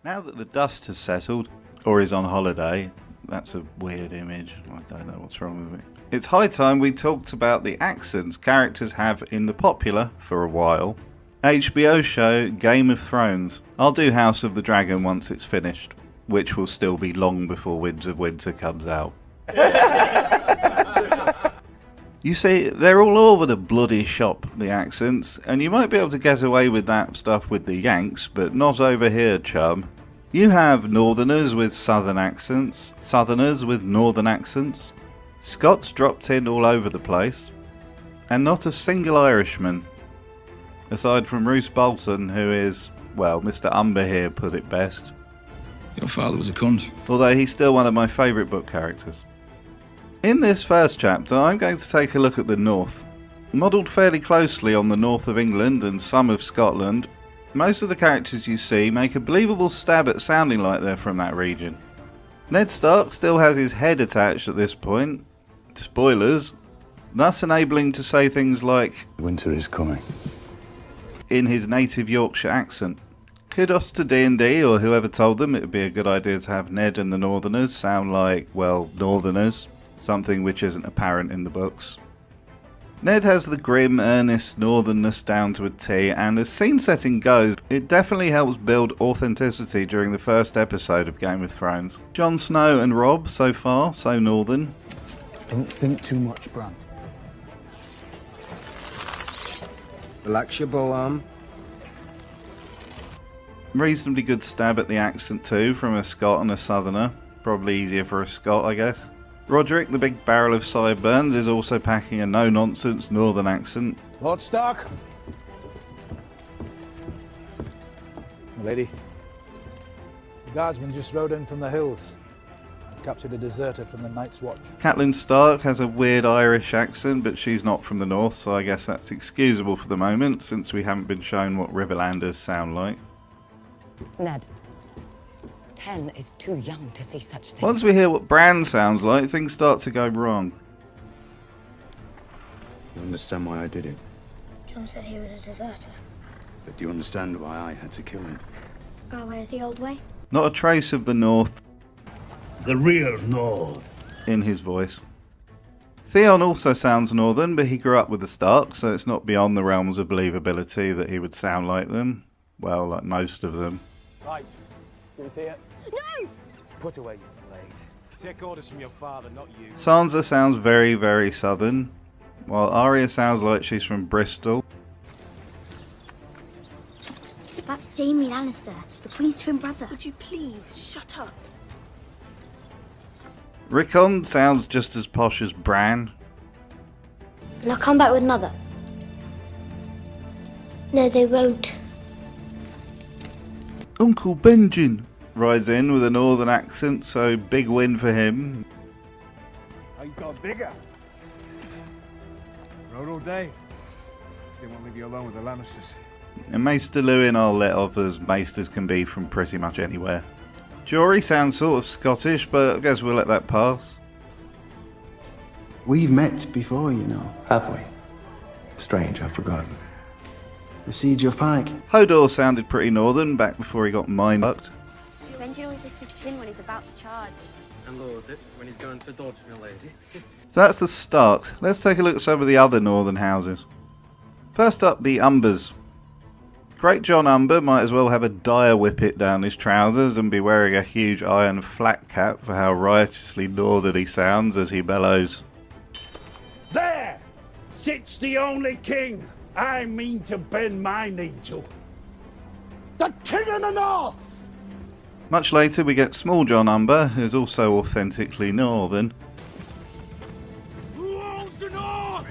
Now that the dust has settled, or is on holiday, that's a weird image, I don't know what's wrong with it. It's high time we talked about the accents characters have in the popular, for a while, HBO show Game of Thrones. I'll do House of the Dragon once it's finished, which will still be long before Winds of Winter comes out. You see, they're all over the bloody shop, the accents, and you might be able to get away with that stuff with the Yanks, but not over here, chum. You have Northerners with Southern accents, Southerners with Northern accents, Scots dropped in all over the place, and not a single Irishman, aside from Roose Bolton, who is, well, Mr. Umber here put it best. Your father was a cunt. Although he's still one of my favourite book characters. In this first chapter, I'm going to take a look at the north. Modelled fairly closely on the north of England and some of Scotland, most of the characters you see make a believable stab at sounding like they're from that region. Ned Stark still has his head attached at this point, spoilers, thus enabling to say things like "Winter is coming" in his native Yorkshire accent. Kudos to D&D or whoever told them it would be a good idea to have Ned and the Northerners sound like, well, Northerners. Something which isn't apparent in the books. Ned has the grim, earnest northernness down to a T, and as scene setting goes, it definitely helps build authenticity during the first episode of Game of Thrones. Jon Snow and Robb, so far, so northern. Don't think too much, Bran. Relax your bow arm. Reasonably good stab at the accent too, from a Scot and a Southerner. Probably easier for a Scot, I guess. Roderick, the big barrel of sideburns, is also packing a no-nonsense northern accent. Lord Stark? My lady. The guardsmen just rode in from the hills. Captured a deserter from the Night's Watch. Catelyn Stark has a weird Irish accent, but she's not from the north, so I guess that's excusable for the moment, since we haven't been shown what Riverlanders sound like. Ned. 10 is too young to see such things. Once we hear what Bran sounds like, things start to go wrong. You understand why I did it? Jon said he was a deserter. But do you understand why I had to kill him? Our way is the old way. Not a trace of the north The real north. in his voice. Theon also sounds northern, but he grew up with the Starks, so it's not beyond the realms of believability that he would sound like them. Well, like most of them. Right. Give it here. No! Put away your blade. Take orders from your father, not you. Sansa sounds very, very southern, while Arya sounds like she's from Bristol. That's Jaime Lannister, the Queen's twin brother. Would you please shut up? Rickon sounds just as posh as Bran. And I'll come back with Mother. No, they won't. Uncle Benjen rides in with a northern accent, so big win for him. Oh, you got bigger. Rode all day. Didn't want to leave you alone with the Lannisters. And Maester Lewin I'll let off as maesters can be from pretty much anywhere. Jory sounds sort of Scottish, but I guess we'll let that pass. We've met before, you know. Have we? Strange, I've forgotten. The Siege of Pike. Hodor sounded pretty northern back before he got mind-fucked. Benjen always lifts his chin when he's about to charge. And lowers it when he's going to dodge your lady. So that's the Starks. Let's take a look at some of the other northern houses. First up, the Umbers. Great John Umber might as well have a dire whippet down his trousers and be wearing a huge iron flat cap for how riotously northern he sounds as he bellows. There sits the only king I mean to bend my knee to. The King of the North! Much later we get Small John Umber, who's also authentically northern. Who owns the North?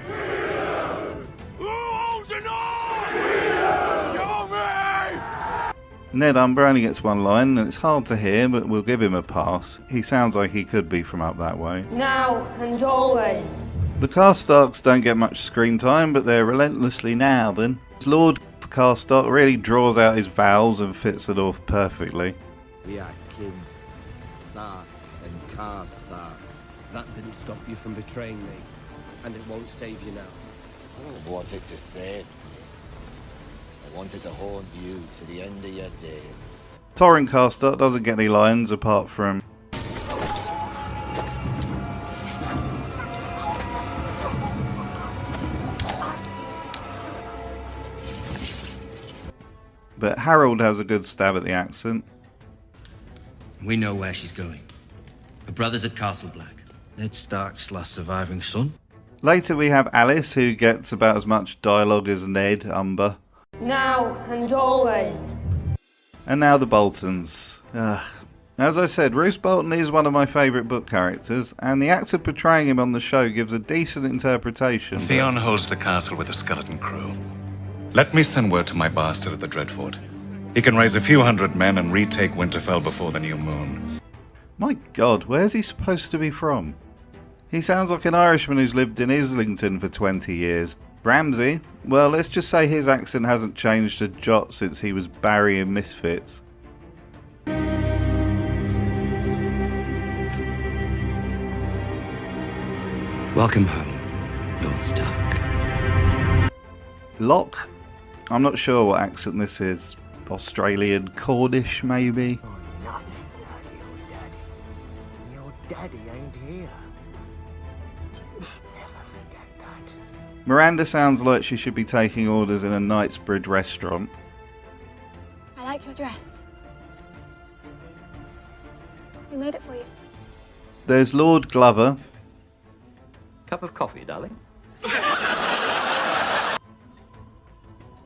Who owns the North? Show me! Ned Umber only gets one line, and it's hard to hear, but we'll give him a pass. He sounds like he could be from up that way. Now and always. The Karstarks don't get much screen time, but they're relentlessly northern. Lord Karstark really draws out his vowels and fits the north perfectly. We are King Stark and Karstark. That didn't stop you from betraying me, and it won't save you now. I wanted to save you. I wanted to haunt you to the end of your days. Torrent Caster doesn't get any lines apart from but Harold has a good stab at the accent. We know where she's going. Her brother's at Castle Black. Ned Stark's last surviving son. Later we have Alice, who gets about as much dialogue as Ned Umber. Now and always. And now the Boltons. As I said, Roose Bolton is one of my favourite book characters, and the actor portraying him on the show gives a decent interpretation. Theon holds the castle with a skeleton crew. Let me send word to my bastard at the Dreadfort. He can raise a few hundred men and retake Winterfell before the new moon. My God, where's he supposed to be from? He sounds like an Irishman who's lived in Islington for 20 years. Ramsay? Well, let's just say his accent hasn't changed a jot since he was Barry in Misfits. Welcome home, Lord Stark. Locke? I'm not sure what accent this is. Australian, Cornish maybe? Oh, nothing like your daddy. Your daddy ain't here. Never forget that. Miranda sounds like she should be taking orders in a Knightsbridge restaurant. I like your dress. Who made it for you? There's Lord Glover. Cup of coffee, darling?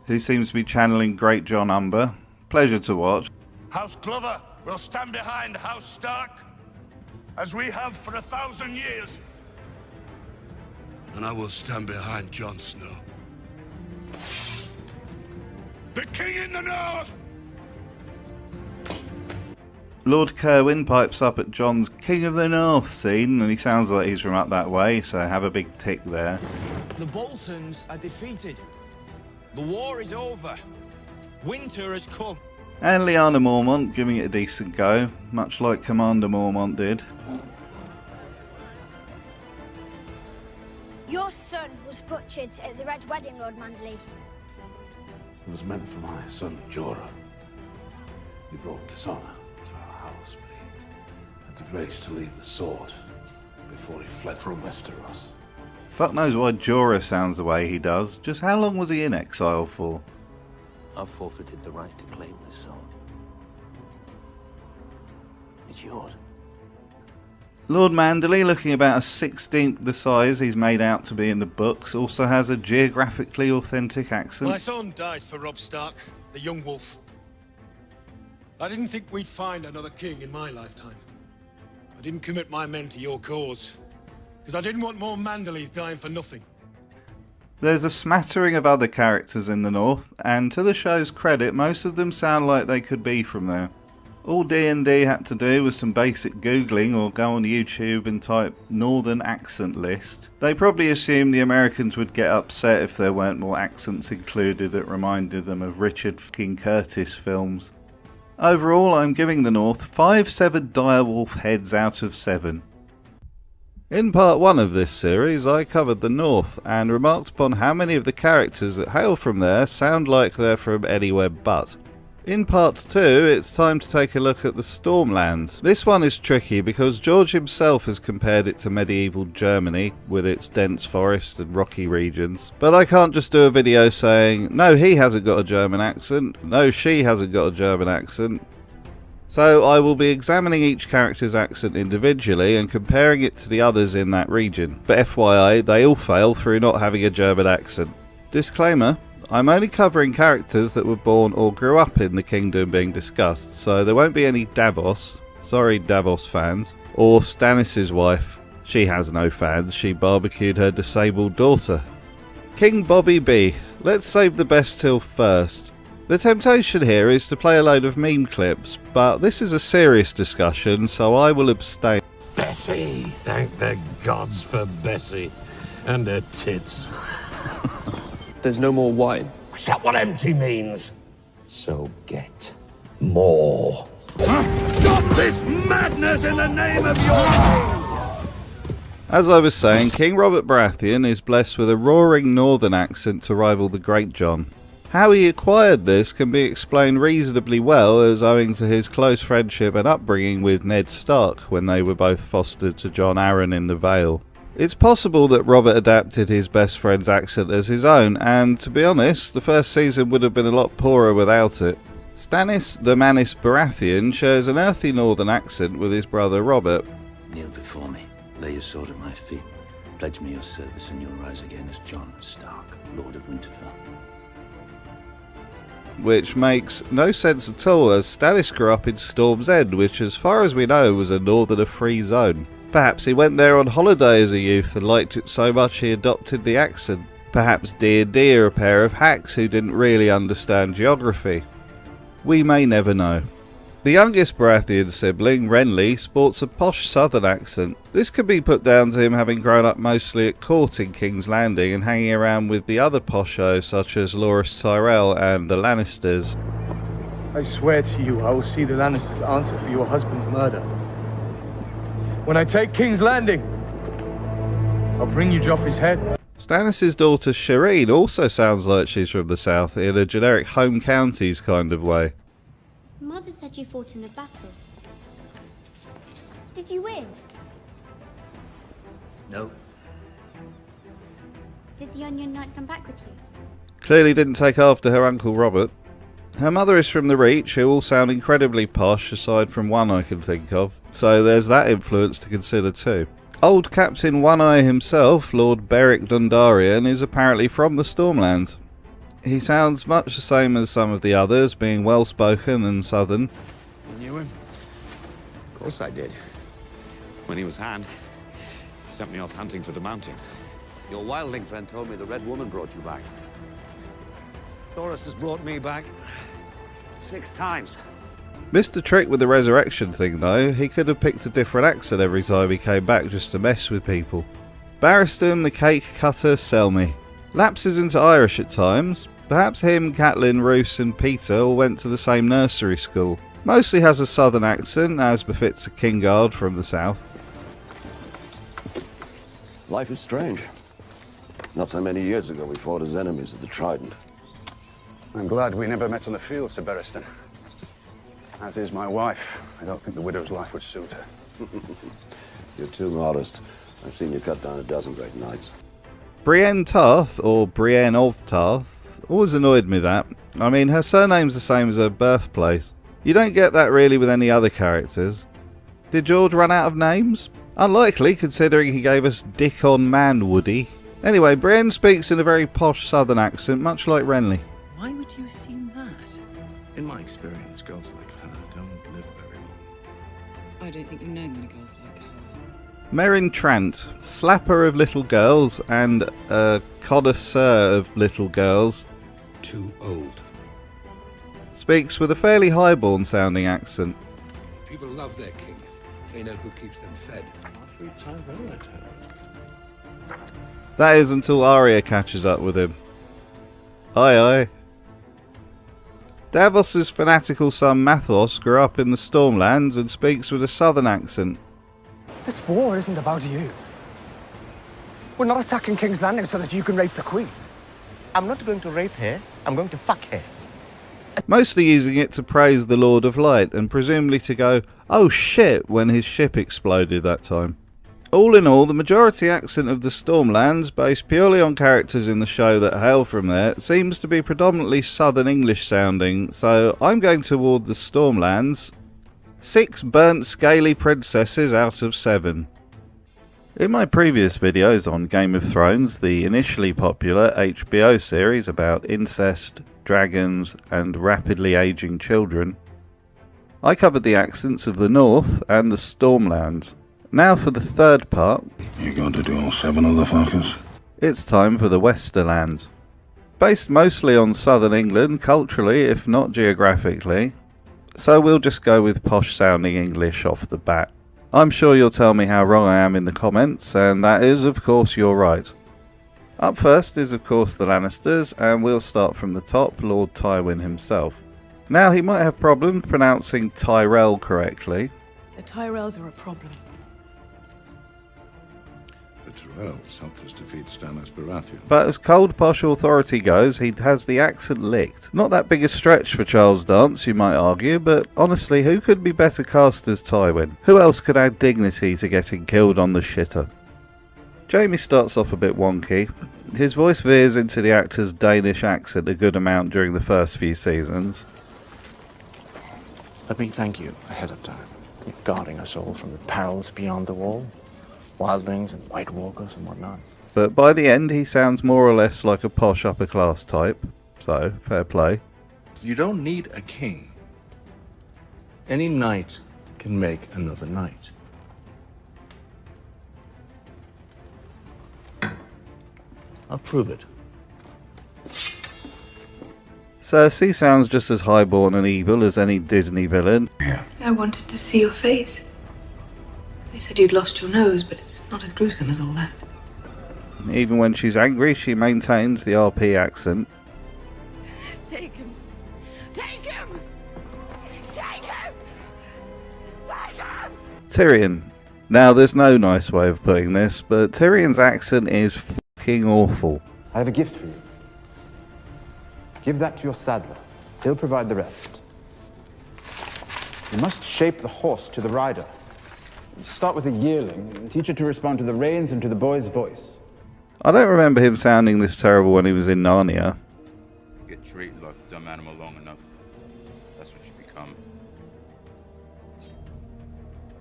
Who seems to be channeling Great John Umber. Pleasure to watch. House Glover will stand behind House Stark, as we have for 1,000 years. And I will stand behind Jon Snow. The King in the North! Lord Kerwin pipes up at Jon's King of the North scene, and he sounds like he's from up that way, so have a big tick there. The Boltons are defeated. The war is over. Winter has come. And Lyanna Mormont giving it a decent go, much like Commander Mormont did. Your son was butchered at the Red Wedding, Lord Manderley. It was meant for my son, Jorah. He brought dishonor to our house, but he had the grace to leave the sword before he fled from Westeros. Fuck knows why Jorah sounds the way he does. Just how long was he in exile for? I've forfeited the right to claim this sword. It's yours. Lord Manderley, looking about a 16th the size he's made out to be in the books, also has a geographically authentic accent. My son died for Robb Stark, the young wolf. I didn't think we'd find another king in my lifetime. I didn't commit my men to your cause, because I didn't want more Manderleys dying for nothing. There's a smattering of other characters in the North, and to the show's credit, most of them sound like they could be from there. All D&D had to do was some basic googling or go on YouTube and type Northern accent list. They probably assumed the Americans would get upset if there weren't more accents included that reminded them of Richard King Curtis films. Overall, I'm giving the North 5 severed direwolf heads out of 7. In part 1 of this series, I covered the North and remarked upon how many of the characters that hail from there sound like they're from anywhere but. In part 2, it's time to take a look at the Stormlands. This one is tricky because George himself has compared it to medieval Germany, with its dense forests and rocky regions. But I can't just do a video saying, no, he hasn't got a German accent, no, she hasn't got a German accent. So I will be examining each character's accent individually and comparing it to the others in that region. But FYI, they all fail through not having a German accent. Disclaimer, I'm only covering characters that were born or grew up in the kingdom being discussed, so there won't be any Davos, sorry Davos fans, or Stannis' wife. She has no fans, she barbecued her disabled daughter. King Bobby B, let's save the best till first. The temptation here is to play a load of meme clips, but this is a serious discussion, so I will abstain. Bessie, thank the gods for Bessie and her tits. There's no more wine. Is that what empty means? So get more. Stop this madness in the name of your king! As I was saying, King Robert Baratheon is blessed with a roaring northern accent to rival the Great John. How he acquired this can be explained reasonably well as owing to his close friendship and upbringing with Ned Stark when they were both fostered to Jon Arryn in the Vale. It's possible that Robert adapted his best friend's accent as his own, and to be honest, the first season would have been a lot poorer without it. Stannis the Manus Baratheon shares an earthy northern accent with his brother Robert. Kneel before me, lay your sword at my feet, pledge me your service and you'll rise again as Jon Stark, Lord of Winterfell. Which makes no sense at all, as Stannis grew up in Storm's End, which as far as we know was a northerner free zone. Perhaps he went there on holiday as a youth and liked it so much he adopted the accent. Perhaps D&D are a pair of hacks who didn't really understand geography. We may never know. The youngest Baratheon sibling, Renly, sports a posh southern accent. This could be put down to him having grown up mostly at court in King's Landing and hanging around with the other poshos such as Loras Tyrell and the Lannisters. I swear to you, I will see the Lannisters answer for your husband's murder. When I take King's Landing, I'll bring you Joffrey's head. Stannis' daughter Shireen also sounds like she's from the south in a generic home counties kind of way. Mother said you fought in a battle. Did you win? No. Did the Onion Knight come back with you? Clearly didn't take after her uncle Robert. Her mother is from the Reach, who all sound incredibly posh aside from one I can think of, so there's that influence to consider too. Old Captain One Eye himself, Lord Beric Dondarrion, is apparently from the Stormlands. He sounds much the same as some of the others, being well spoken and southern. You knew him? Of course I did. When he was hand, he sent me off hunting for the mountain. Your wildling friend told me the Red Woman brought you back. Thoros has brought me back 6 times. Missed the trick with the resurrection thing though. He could have picked a different accent every time he came back just to mess with people. Barristan the Cake Cutter Selmy. Lapses into Irish at times. Perhaps him, Catelyn, Roose and Peter all went to the same nursery school. Mostly has a southern accent, as befits a Kingard from the south. Life is strange. Not so many years ago we fought as enemies at the Trident. I'm glad we never met on the field, Sir Barristan. As is my wife. I don't think the widow's life would suit her. You're too modest. I've seen you cut down a dozen great knights. Brienne Tarth, or Brienne of Tarth, always annoyed me that. I mean, her surname's the same as her birthplace. You don't get that really with any other characters. Did George run out of names? Unlikely, considering he gave us Dickon Manwoody. Anyway, Brienne speaks in a very posh southern accent, much like Renly. Why would you assume that? In my experience, girls like her don't live very long. I don't think you know many girls like her. Meryn Trant, slapper of little girls and a connoisseur of little girls. Too old. Speaks with a fairly highborn sounding accent. People love their king. They know who keeps them fed. That is until Arya catches up with him. Aye aye. Davos's fanatical son Mathos grew up in the Stormlands and speaks with a southern accent. This war isn't about you. We're not attacking King's Landing so that you can rape the Queen. I'm not going to rape her. I'm going to fuck her. Mostly using it to praise the Lord of Light and presumably to go, oh shit, when his ship exploded that time. All in all, the majority accent of the Stormlands, based purely on characters in the show that hail from there, seems to be predominantly Southern English sounding, so I'm going to award the Stormlands 6 burnt scaly princesses out of 7. In my previous videos on Game of Thrones, the initially popular HBO series about incest, dragons and rapidly aging children, I covered the accents of the North and the Stormlands. Now for the third part. You going to do all 7 of the fuckers? It's time for the Westerlands. Based mostly on southern England, culturally if not geographically, so we'll just go with posh sounding English off the bat. I'm sure you'll tell me how wrong I am in the comments, and that is of course you're right. Up first is of course the Lannisters, and we'll start from the top, Lord Tywin himself. Now he might have problems pronouncing Tyrell correctly. The Tyrells are a problem. The true elves helped us defeat Stannis Baratheon. But as cold posh authority goes, he has the accent licked. Not that big a stretch for Charles Dance, you might argue, but honestly, who could be better cast as Tywin? Who else could add dignity to getting killed on the shitter? Jaime starts off a bit wonky. His voice veers into the actor's Danish accent a good amount during the first few seasons. Let me thank you ahead of time. You're guarding us all from the perils beyond the wall. Wildlings and White Walkers and whatnot. But by the end, he sounds more or less like a posh upper class type. So, fair play. You don't need a king. Any knight can make another knight. I'll prove it. Cersei sounds just as highborn and evil as any Disney villain. I wanted to see your face. They said you'd lost your nose, but it's not as gruesome as all that. Even when she's angry, she maintains the RP accent. Take him! Take him! Take him! Take him! Tyrion. Now, there's no nice way of putting this, but Tyrion's accent is fucking awful. I have a gift for you. Give that to your saddler. He'll provide the rest. You must shape the horse to the rider. Start with a yearling and teach it to respond to the reins and to the boy's voice. I don't remember him sounding this terrible when he was in Narnia. You get treated like a dumb animal long enough, that's what you become.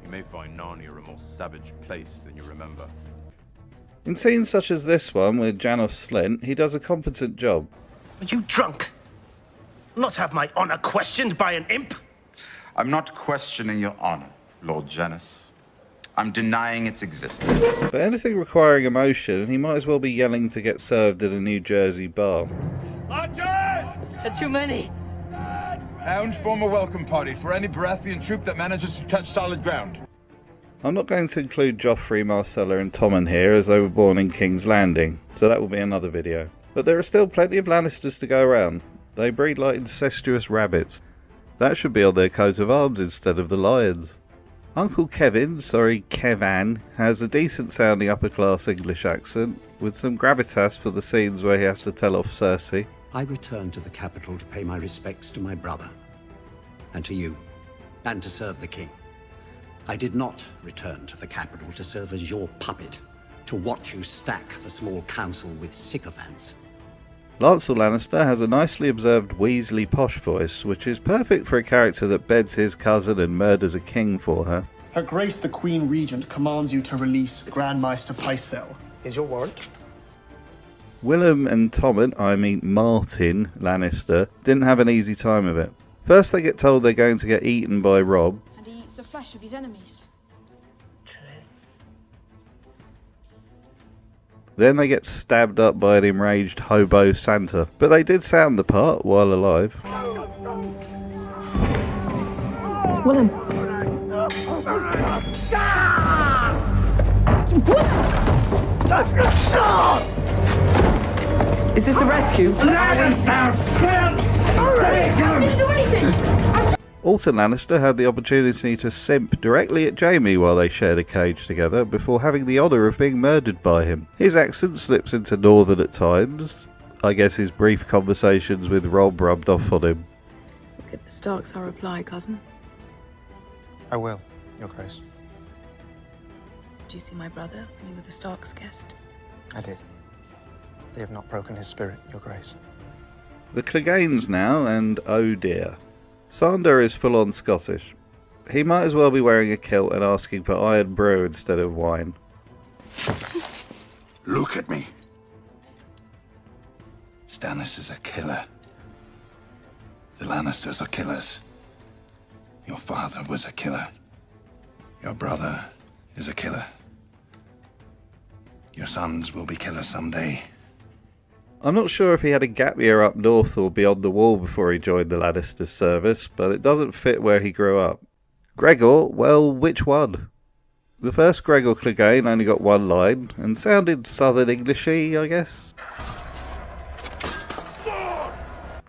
You may find Narnia a more savage place than you remember. In scenes such as this one with Janos Slynt, he does a competent job. Are you drunk? Not have my honor questioned by an imp? I'm not questioning your honor, Lord Janos. I'm denying its existence. But anything requiring emotion, he might as well be yelling to get served at a New Jersey bar. Too many. Hounds form a welcome party for any Baratheon troop that manages to touch solid ground. I'm not going to include Joffrey, Marcella and Tommen here, as they were born in King's Landing, so that will be another video. But there are still plenty of Lannisters to go around. They breed like incestuous rabbits. That should be on their coat of arms instead of the lions. Uncle Kevan has a decent sounding upper class English accent, with some gravitas for the scenes where he has to tell off Cersei. I returned to the capital to pay my respects to my brother, and to you, and to serve the king. I did not return to the capital to serve as your puppet, to watch you stack the small council with sycophants. Lancel Lannister has a nicely observed Weasley posh voice, which is perfect for a character that beds his cousin and murders a king for her. Her Grace the Queen Regent commands you to release Grandmaster Pycelle. Is your warrant? Willem and Martin Lannister, didn't have an easy time of it. First they get told they're going to get eaten by Robb. And he eats the flesh of his enemies. Then they get stabbed up by an enraged hobo Santa. But they did sound the part while alive. Willem. Is this a rescue? Alton Lannister had the opportunity to simp directly at Jaime while they shared a cage together before having the honour of being murdered by him. His accent slips into northern at times. I guess his brief conversations with Robb rubbed off on him. Give the Starks our reply, cousin. I will, Your Grace. Did you see my brother when you were the Starks' guest? I did. They have not broken his spirit, Your Grace. The Cleganes now, and oh dear. Sander is full-on Scottish. He might as well be wearing a kilt and asking for iron brew instead of wine. Look at me. Stannis is a killer. The Lannisters are killers. Your father was a killer. Your brother is a killer. Your sons will be killers someday. I'm not sure if he had a gap year up north or beyond the wall before he joined the Lannisters service, but it doesn't fit where he grew up. Gregor, well, which one? The first Gregor Clegane only got one line, and sounded southern Englishy, I guess.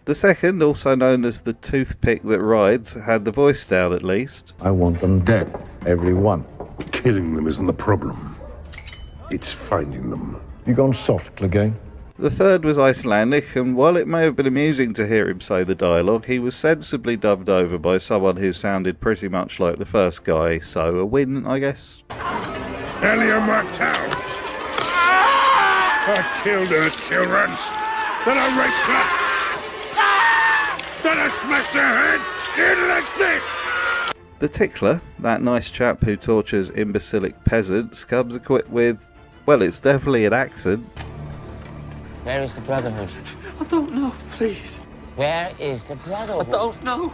The second, also known as the toothpick that rides, had the voice down at least. I want them dead, every one. Killing them isn't the problem. It's finding them. You gone soft, Clegane? The third was Icelandic, and while it may have been amusing to hear him say the dialogue, he was sensibly dubbed over by someone who sounded pretty much like the first guy, so a win, I guess. Elia Martel! I killed her children! Then I raped her! Then I smashed her head in like this! The Tickler, that nice chap who tortures imbecilic peasants, comes equipped with, well, it's definitely an accent. Where is the Brotherhood? I don't know, please. Where is the Brotherhood? I don't know.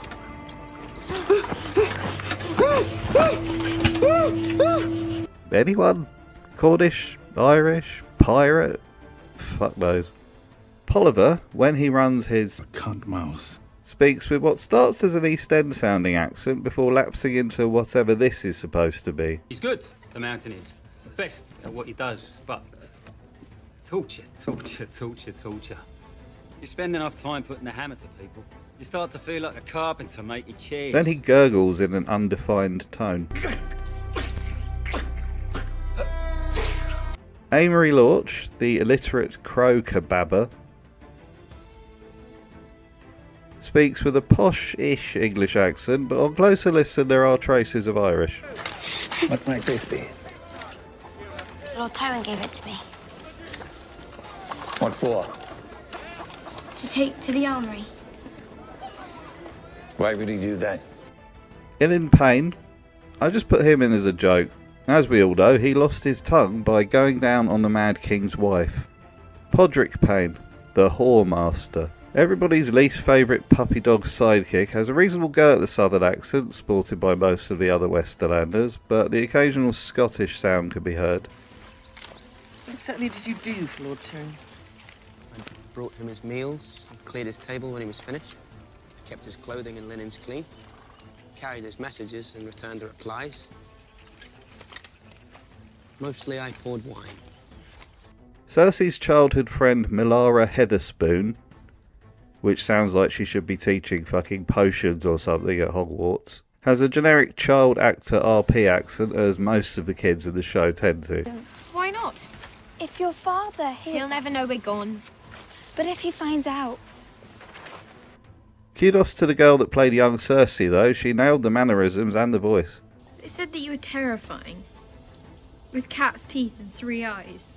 Anyone? Cornish? Irish? Pirate? Fuck knows. Polliver, when he runs his cunt mouth, speaks with what starts as an East End sounding accent before lapsing into whatever this is supposed to be. He's good, the Mountain is. The best at what he does, but torture. You spend enough time putting the hammer to people, you start to feel like a carpenter making cheese. Then he gurgles in an undefined tone. Amory Lorch, the illiterate crow kebabber, speaks with a posh-ish English accent, but on closer listen there are traces of Irish. What might this be? Lord Tywin gave it to me. What for? To take to the armory. Why would he do that? In Pain, I just put him in as a joke. As we all know, he lost his tongue by going down on the Mad King's wife. Podrick Payne, the Whore Master. Everybody's least favourite puppy dog sidekick, has a reasonable go at the southern accent, sported by most of the other Westerlanders, but the occasional Scottish sound can be heard. What exactly did you do for Lord Tyrone? I brought him his meals, cleared his table when he was finished, kept his clothing and linens clean, carried his messages and returned the replies. Mostly I poured wine. Cersei's childhood friend Melara Heatherspoon, which sounds like she should be teaching fucking potions or something at Hogwarts, has a generic child actor RP accent, as most of the kids in the show tend to. Why not? If your father, he'll never know we're gone. But if he finds out... Kudos to the girl that played young Cersei though, she nailed the mannerisms and the voice. They said that you were terrifying. With cat's teeth and 3 eyes.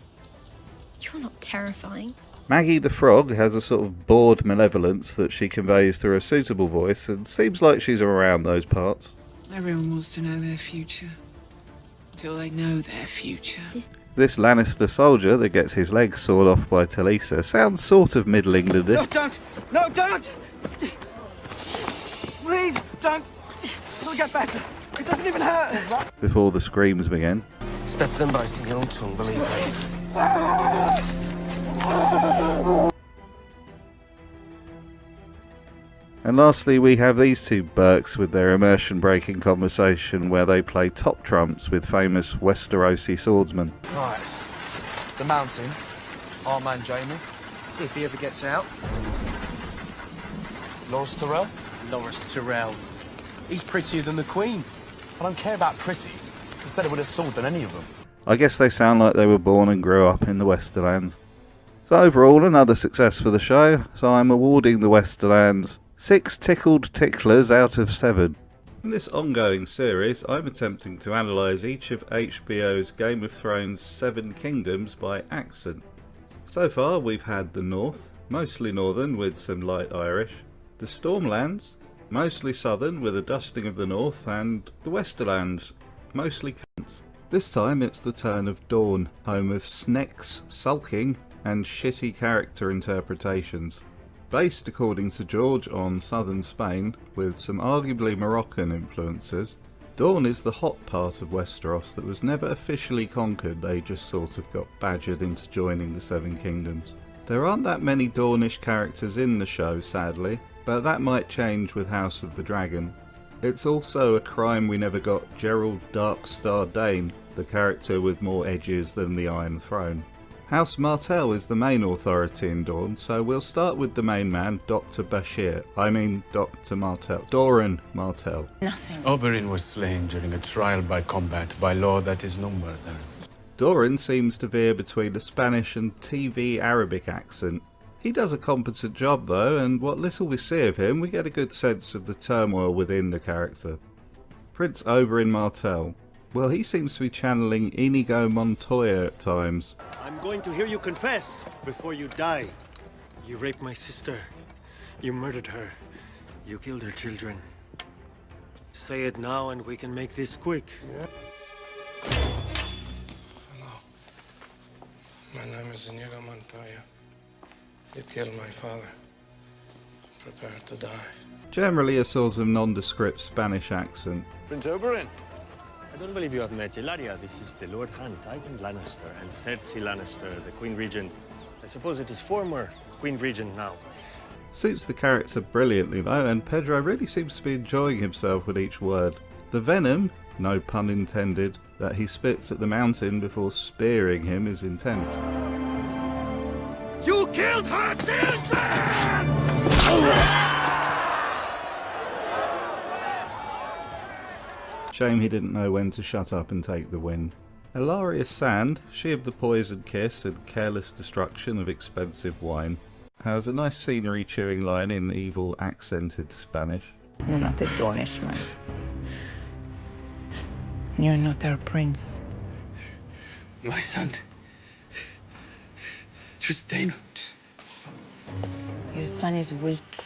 You're not terrifying. Maggie the Frog has a sort of bored malevolence that she conveys through a suitable voice and seems like she's around those parts. Everyone wants to know their future. Until they know their future. This Lannister soldier that gets his legs sawed off by Talisa sounds sort of middling to No, don't! No, don't! Please, don't! It'll get better. It doesn't even hurt. Before the screams begin. It's better than biting your own tongue, believe me. And lastly, we have these two Burks with their immersion-breaking conversation where they play top trumps with famous Westerosi swordsmen. Right. The Mountain. Our man Jamie. If he ever gets out. Loras Tyrell. Loras Tyrell. He's prettier than the Queen. I don't care about pretty. He's better with a sword than any of them. I guess they sound like they were born and grew up in the Westerlands. So overall, another success for the show, so I'm awarding the Westerlands 6 tickled ticklers out of 7. In this ongoing series, I'm attempting to analyse each of HBO's Game of Thrones 7 kingdoms by accent. So far we've had the North, mostly Northern with some light Irish, the Stormlands, mostly Southern with a dusting of the North, and the Westerlands, mostly cunts. This time it's the turn of Dorne, home of snecks, sulking, and shitty character interpretations. Based, according to George, on southern Spain, with some arguably Moroccan influences, Dorne is the hot part of Westeros that was never officially conquered, they just sort of got badgered into joining the Seven Kingdoms. There aren't that many Dornish characters in the show, sadly, but that might change with House of the Dragon. It's also a crime we never got Gerald Darkstar Dane, the character with more edges than the Iron Throne. House Martell is the main authority in Dorne, so we'll start with the main man, Dr. Bashir. I mean Dr. Martell. Doran Martell. Nothing. Oberyn was slain during a trial by combat by law that is no murder. Doran seems to veer between a Spanish and TV Arabic accent. He does a competent job though, and what little we see of him, we get a good sense of the turmoil within the character. Prince Oberyn Martell. Well, he seems to be channeling Inigo Montoya at times. I'm going to hear you confess before you die. You raped my sister. You murdered her. You killed her children. Say it now and we can make this quick. Hello. My name is Inigo Montoya. You killed my father. Prepare to die. Generally a sort of nondescript Spanish accent. Prince Oberyn. I don't believe you have met Ilaria. This is the Lord Hand, Tywin Lannister, and Cersei Lannister, the Queen Regent. I suppose it is former Queen Regent now. Suits the character brilliantly though, and Pedro really seems to be enjoying himself with each word. The venom, no pun intended, that he spits at the mountain before spearing him is intense. You killed her children! Shame he didn't know when to shut up and take the win. Ilaria Sand, she of the poisoned kiss and careless destruction of expensive wine, has a nice scenery chewing line in evil accented Spanish. You're not a Dornish man. You're not our prince. My son. Tristano. Your son is weak,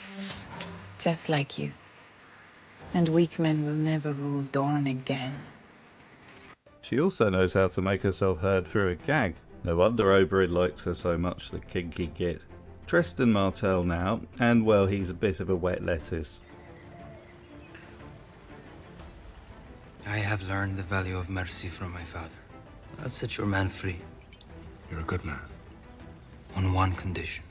just like you. And weak men will never rule Dorne again. She also knows how to make herself heard through a gag. No wonder Oberyn likes her so much, the kinky git. Tristan Martell now, and well, he's a bit of a wet lettuce. I have learned the value of mercy from my father. I'll set your man free. You're a good man. On one condition.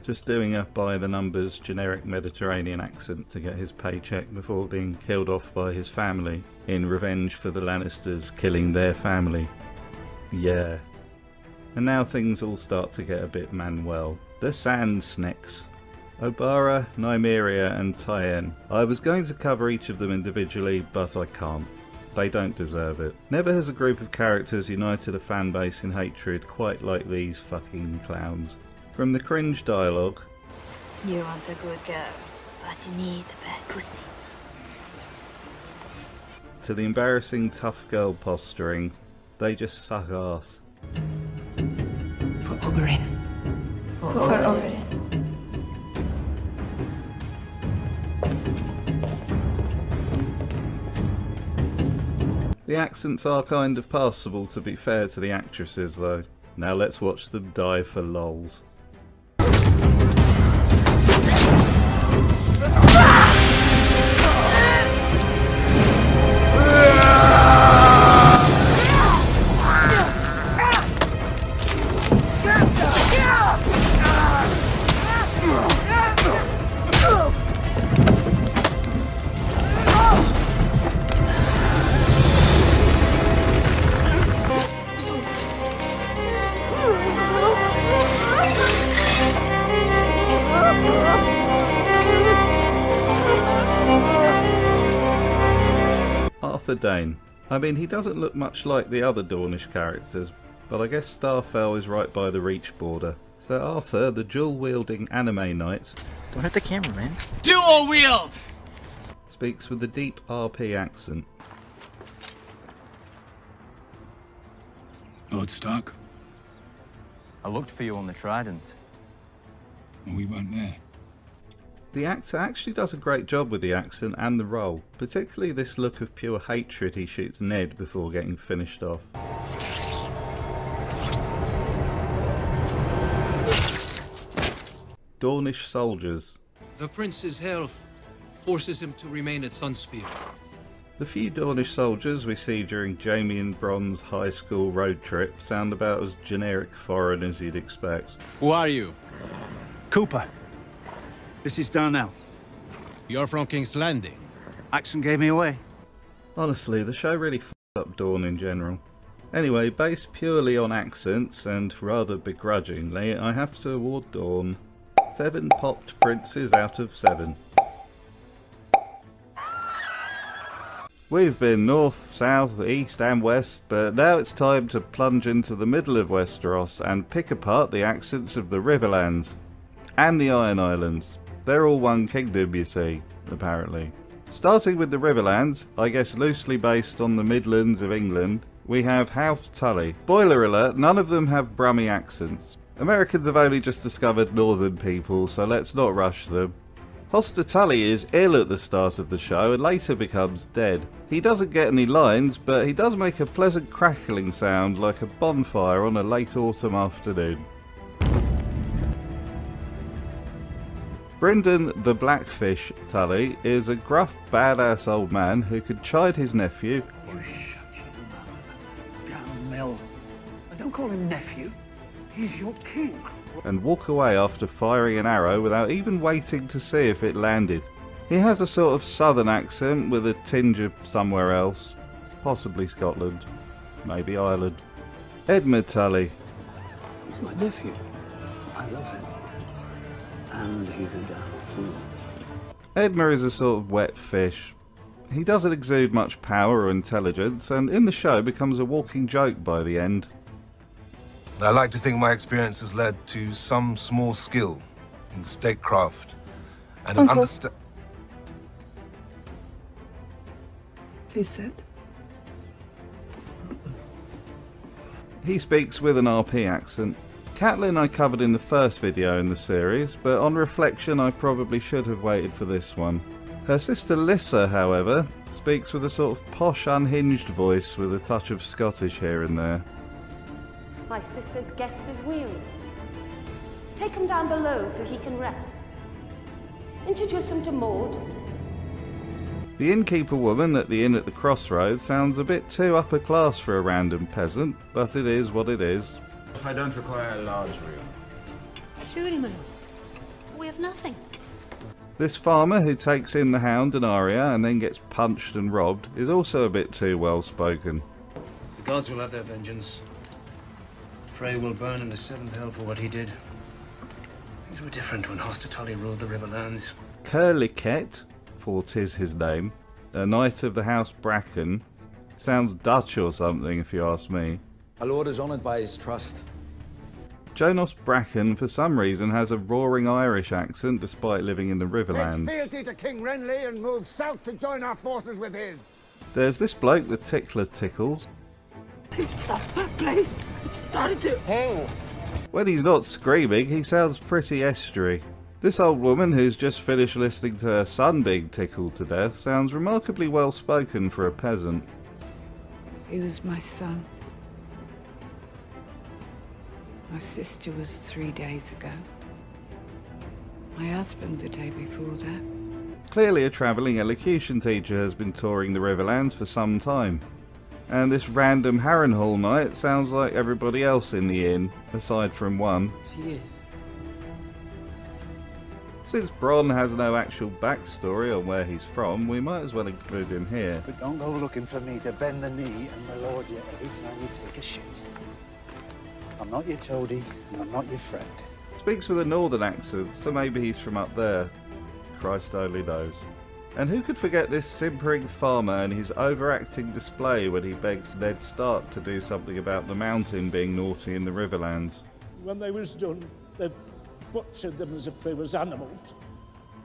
Just doing a by-the-numbers generic Mediterranean accent to get his paycheck before being killed off by his family in revenge for the Lannisters killing their family. Yeah. And now things all start to get a bit Manuel. The Sand Snakes. Obara, Nymeria and Tyen. I was going to cover each of them individually, but I can't. They don't deserve it. Never has a group of characters united a fanbase in hatred quite like these fucking clowns. From the cringe dialogue, You want a good girl, but you need a bad pussy. to the embarrassing tough girl posturing, they just suck ass. For Oberyn. For Oberyn. The accents are kind of passable to be fair to the actresses though. Now let's watch them die for lols. Arthur Dane. I mean, he doesn't look much like the other Dornish characters, but I guess Starfell is right by the Reach border. So Arthur, the dual-wielding anime knight, Don't hit the camera, man. Dual wield! speaks with a deep RP accent. Lord Stark? I looked for you on the Trident. We weren't there. The actor actually does a great job with the accent and the role, particularly this look of pure hatred he shoots Ned before getting finished off. Dornish soldiers. The prince's health forces him to remain at Sunspear. The few Dornish soldiers we see during Jaime and Bronn's high school road trip sound about as generic foreign as you'd expect. Who are you? Cooper. This is Darnell. You're from King's Landing. Accent gave me away. Honestly, the show really f***ed up Dorne in general. Anyway, based purely on accents, and rather begrudgingly, I have to award Dorne 7 popped princes out of 7. We've been north, south, east and west, but now it's time to plunge into the middle of Westeros and pick apart the accents of the Riverlands and the Iron Islands. They're all one kingdom, you see, apparently. Starting with the Riverlands, I guess loosely based on the Midlands of England, we have House Tully. Spoiler alert, none of them have Brummy accents. Americans have only just discovered northern people, so let's not rush them. Hoster Tully is ill at the start of the show and later becomes dead. He doesn't get any lines, but he does make a pleasant crackling sound like a bonfire on a late autumn afternoon. Brynden the Blackfish Tully is a gruff, badass old man who could chide his nephew. You shut your mouth about that damn mill. And don't call him nephew. He's your king. And walk away after firing an arrow without even waiting to see if it landed. He has a sort of southern accent with a tinge of somewhere else, possibly Scotland, maybe Ireland. Edmund Tully. He's my nephew. I love him. And he's a damn fool. Edmund is a sort of wet fish. He doesn't exude much power or intelligence, and in the show becomes a walking joke by the end. I like to think my experience has led to some small skill in statecraft and an understanding. Please sit. He speaks with an RP accent. Catelyn I covered in the first video in the series, but on reflection I probably should have waited for this one. Her sister Lyssa, however, speaks with a sort of posh, unhinged voice with a touch of Scottish here and there. My sister's guest is weary. Take him down below so he can rest. Introduce him to Maud. The innkeeper woman at the inn at the crossroads sounds a bit too upper class for a random peasant, but it is what it is. I don't require a large room. Surely, my lord. We have nothing. This farmer who takes in the Hound and Arya and then gets punched and robbed is also a bit too well spoken. The gods will have their vengeance. Frey will burn in the seventh hell for what he did. Things were different when Hoster Tully ruled the Riverlands. Curliket, for 'tis his name, a knight of the House Bracken, sounds Dutch or something if you ask me. Our lord is honoured by his trust. Jonas Bracken for some reason has a roaring Irish accent despite living in the Riverlands. Take fealty to King Renly and move south to join our forces with his. There's this bloke the tickler tickles. Please stop, please. Started to. Oh. When he's not screaming, he sounds pretty estuary. This old woman who's just finished listening to her son being tickled to death sounds remarkably well spoken for a peasant. He was my son. My sister was 3 days ago. My husband the day before that. Clearly a travelling elocution teacher has been touring the Riverlands for some time. And this random Harrenhal knight sounds like everybody else in the inn, aside from one. She is. Since Bronn has no actual backstory on where he's from, we might as well include him here. But don't go looking for me to bend the knee and my lord you every time you take a shit. I'm not your toady, and I'm not your friend. Speaks with a northern accent, so maybe he's from up there. Christ only knows. And who could forget this simpering farmer and his overacting display when he begs Ned Stark to do something about the mountain being naughty in the Riverlands. When they was done, they butchered them as if they was animals.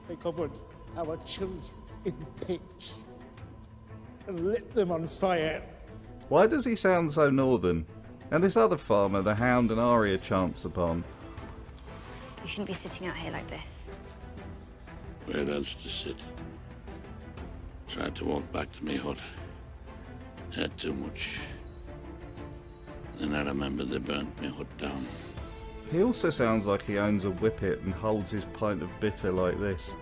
They covered our children in pitch and lit them on fire. Why does he sound so northern? And this other farmer the Hound and Arya chants upon. You shouldn't be sitting out here like this. Where else to sit? Tried to walk back to me hut. Had too much. Then I remembered they burnt me hut down. He also sounds like he owns a whippet and holds his pint of bitter like this.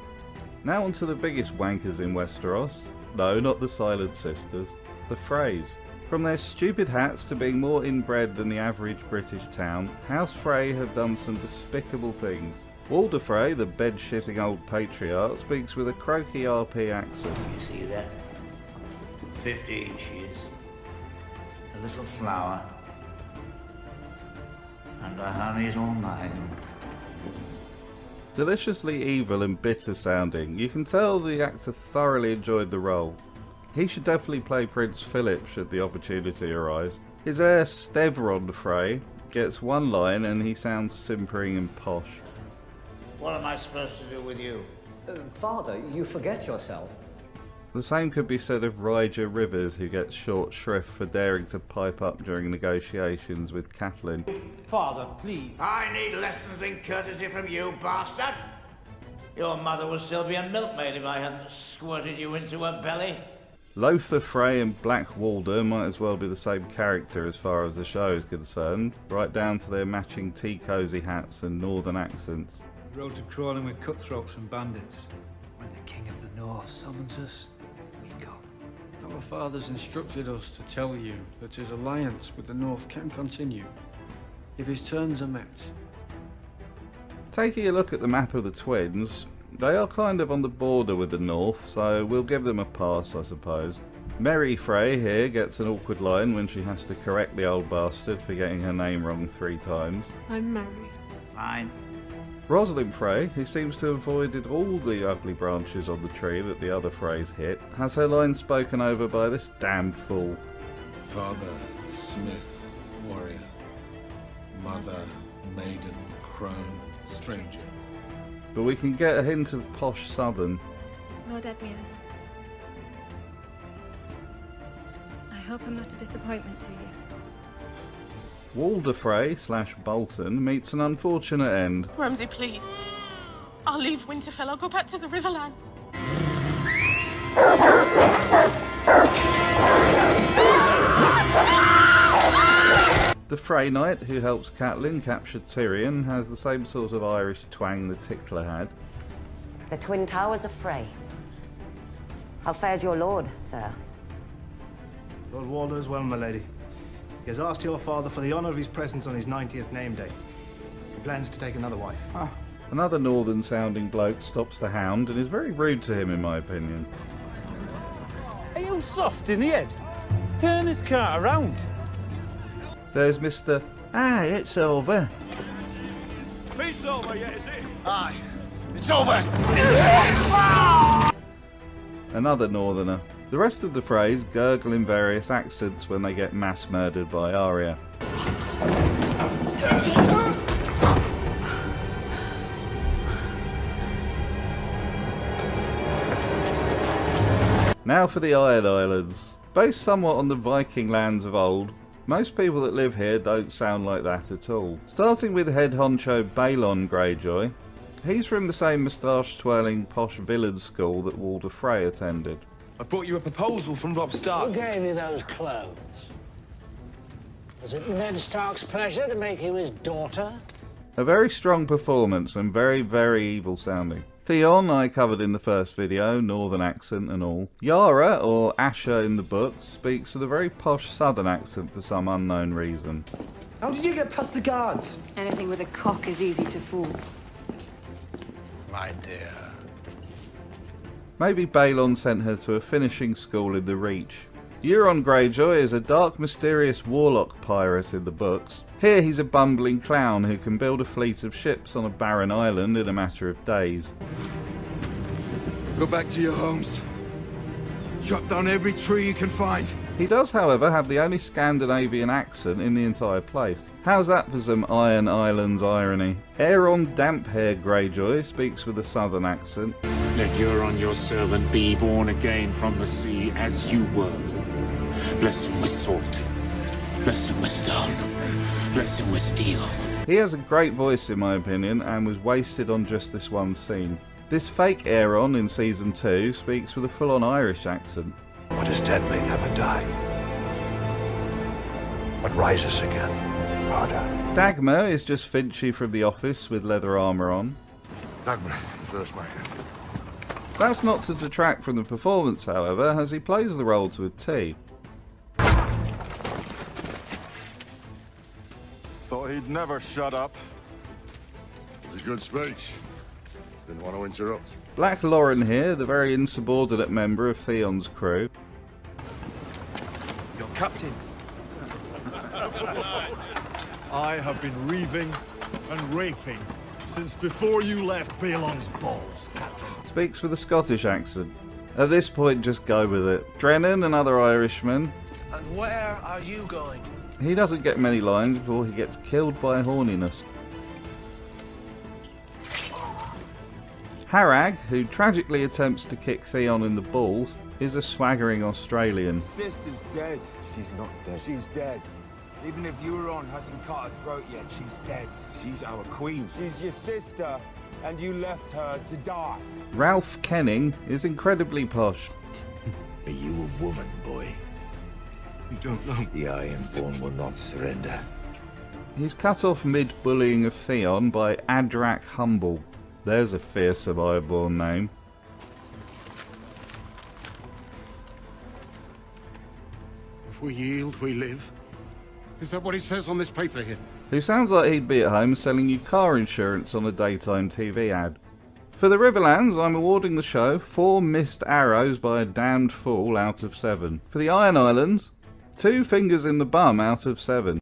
Now on to the biggest wankers in Westeros. No, not the Silent Sisters. The Freys. From their stupid hats to being more inbred than the average British town, House Frey have done some despicable things. Walder Frey, the bed-shitting old patriarch, speaks with a croaky RP accent. You see that? 50 inches, a little flour, and the honey's all mine. Deliciously evil and bitter sounding, you can tell the actor thoroughly enjoyed the role. He should definitely play Prince Philip should the opportunity arise. His heir Stevron Frey gets one line and he sounds simpering and posh. What am I supposed to do with you? Father, you forget yourself. The same could be said of Ryger Rivers, who gets short shrift for daring to pipe up during negotiations with Catelyn. Father, please. I need lessons in courtesy from you, bastard! Your mother would still be a milkmaid if I hadn't squirted you into her belly. Lothar Frey and Black Walder might as well be the same character as far as the show is concerned, right down to their matching tea cosy hats and northern accents. We rode to crawling with cutthroats and bandits. When the King of the North summons us, we go. Our fathers instructed us to tell you that his alliance with the North can continue, if his terms are met. Taking a look at the map of the twins, they are kind of on the border with the North, so we'll give them a pass, I suppose. Mary Frey here gets an awkward line when she has to correct the old bastard for getting her name wrong 3 times. I'm Mary. Fine. Rosalind Frey, who seems to have avoided all the ugly branches on the tree that the other Freys hit, has her line spoken over by this damn fool. Father, smith, warrior. Mother, maiden, crone, stranger. But we can get a hint of posh southern. Lord Edmure, I hope I'm not a disappointment to you. Walder Frey / Bolton meets an unfortunate end. Ramsay, please. I'll leave Winterfell. I'll go back to the Riverlands. The Frey Knight, who helps Catelyn capture Tyrion, has the same sort of Irish twang the Tickler had. The Twin Towers of Frey. How fares your lord, sir? Lord Walder is well, my lady. He has asked your father for the honour of his presence on his 90th name day. He plans to take another wife. Another northern-sounding bloke stops the Hound and is very rude to him, in my opinion. Are you soft in the head? Turn this car around. There's Mr. Aye, it's over. Peace over yet, is it? Aye, it's over. Another northerner. The rest of the Freys gurgle in various accents when they get mass murdered by Arya. Now for the Iron Islands. Based somewhat on the Viking lands of old, most people that live here don't sound like that at all. Starting with head honcho Balon Greyjoy, he's from the same moustache-twirling posh villain school that Walder Frey attended. I brought you a proposal from Robb Stark. Who gave you those clothes? Was it Ned Stark's pleasure to make you his daughter? A very strong performance and very, very evil sounding. Theon I covered in the first video, northern accent and all. Yara, or Asha in the books, speaks with a very posh southern accent for some unknown reason. How did you get past the guards? Anything with a cock is easy to fool. My dear. Maybe Balon sent her to a finishing school in the Reach. Euron Greyjoy is a dark, mysterious warlock pirate in the books. Here he's a bumbling clown who can build a fleet of ships on a barren island in a matter of days. Go back to your homes. Chop down every tree you can find. He does, however, have the only Scandinavian accent in the entire place. How's that for some Iron Islands irony? Aeron Damphair Greyjoy speaks with a southern accent. Let Euron, your servant, be born again from the sea as you were. Bless him with salt. Bless him with stone. Bless him with steel. He has a great voice in my opinion and was wasted on just this one scene. This fake Aeron in Season 2 speaks with a full-on Irish accent. What is dead may never die. What rises again, harder. Dagmar is just Finchy from The Office with leather armour on. Dagmar, first man. That's not to detract from the performance, however, as he plays the role to a T. Thought he'd never shut up. It was a good speech. Didn't want to interrupt. Black Lauren here, the very insubordinate member of Theon's crew. Your captain. I have been reaving and raping since before you left Balon's balls, Captain. Speaks with a Scottish accent. At this point, just go with it. Drennan, another Irishman. And where are you going? He doesn't get many lines before he gets killed by horniness. Harag, who tragically attempts to kick Theon in the balls, is a swaggering Australian. Sister's dead. She's not dead. She's dead. Even if Euron hasn't cut her throat yet, she's dead. She's our queen. She's your sister, and you left her to die. Ralph Kenning is incredibly posh. Are you a woman, boy? You don't know. The Ironborn will not surrender. He's cut off mid-bullying of Theon by Adrak Humble. There's a fearsome Ironborn name. If we yield, we live. Is that what it says on this paper here? Who sounds like he'd be at home selling you car insurance on a daytime TV ad. For the Riverlands, I'm awarding the show 4 missed arrows by a damned fool out of 7. For the Iron Islands, 2 fingers in the bum out of 7.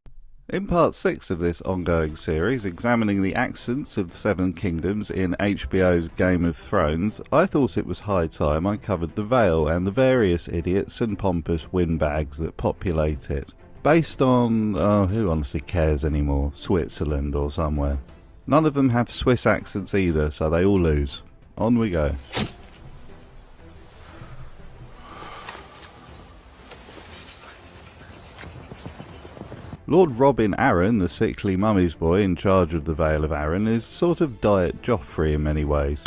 In part 6 of this ongoing series, examining the accents of the 7 kingdoms in HBO's Game of Thrones, I thought it was high time I covered the Vale and the various idiots and pompous windbags that populate it. Based on, who honestly cares anymore, Switzerland or somewhere. None of them have Swiss accents either, so they all lose. On we go. Lord Robin Arryn, the sickly mummy's boy in charge of the Vale of Arryn, is sort of Diet Joffrey in many ways.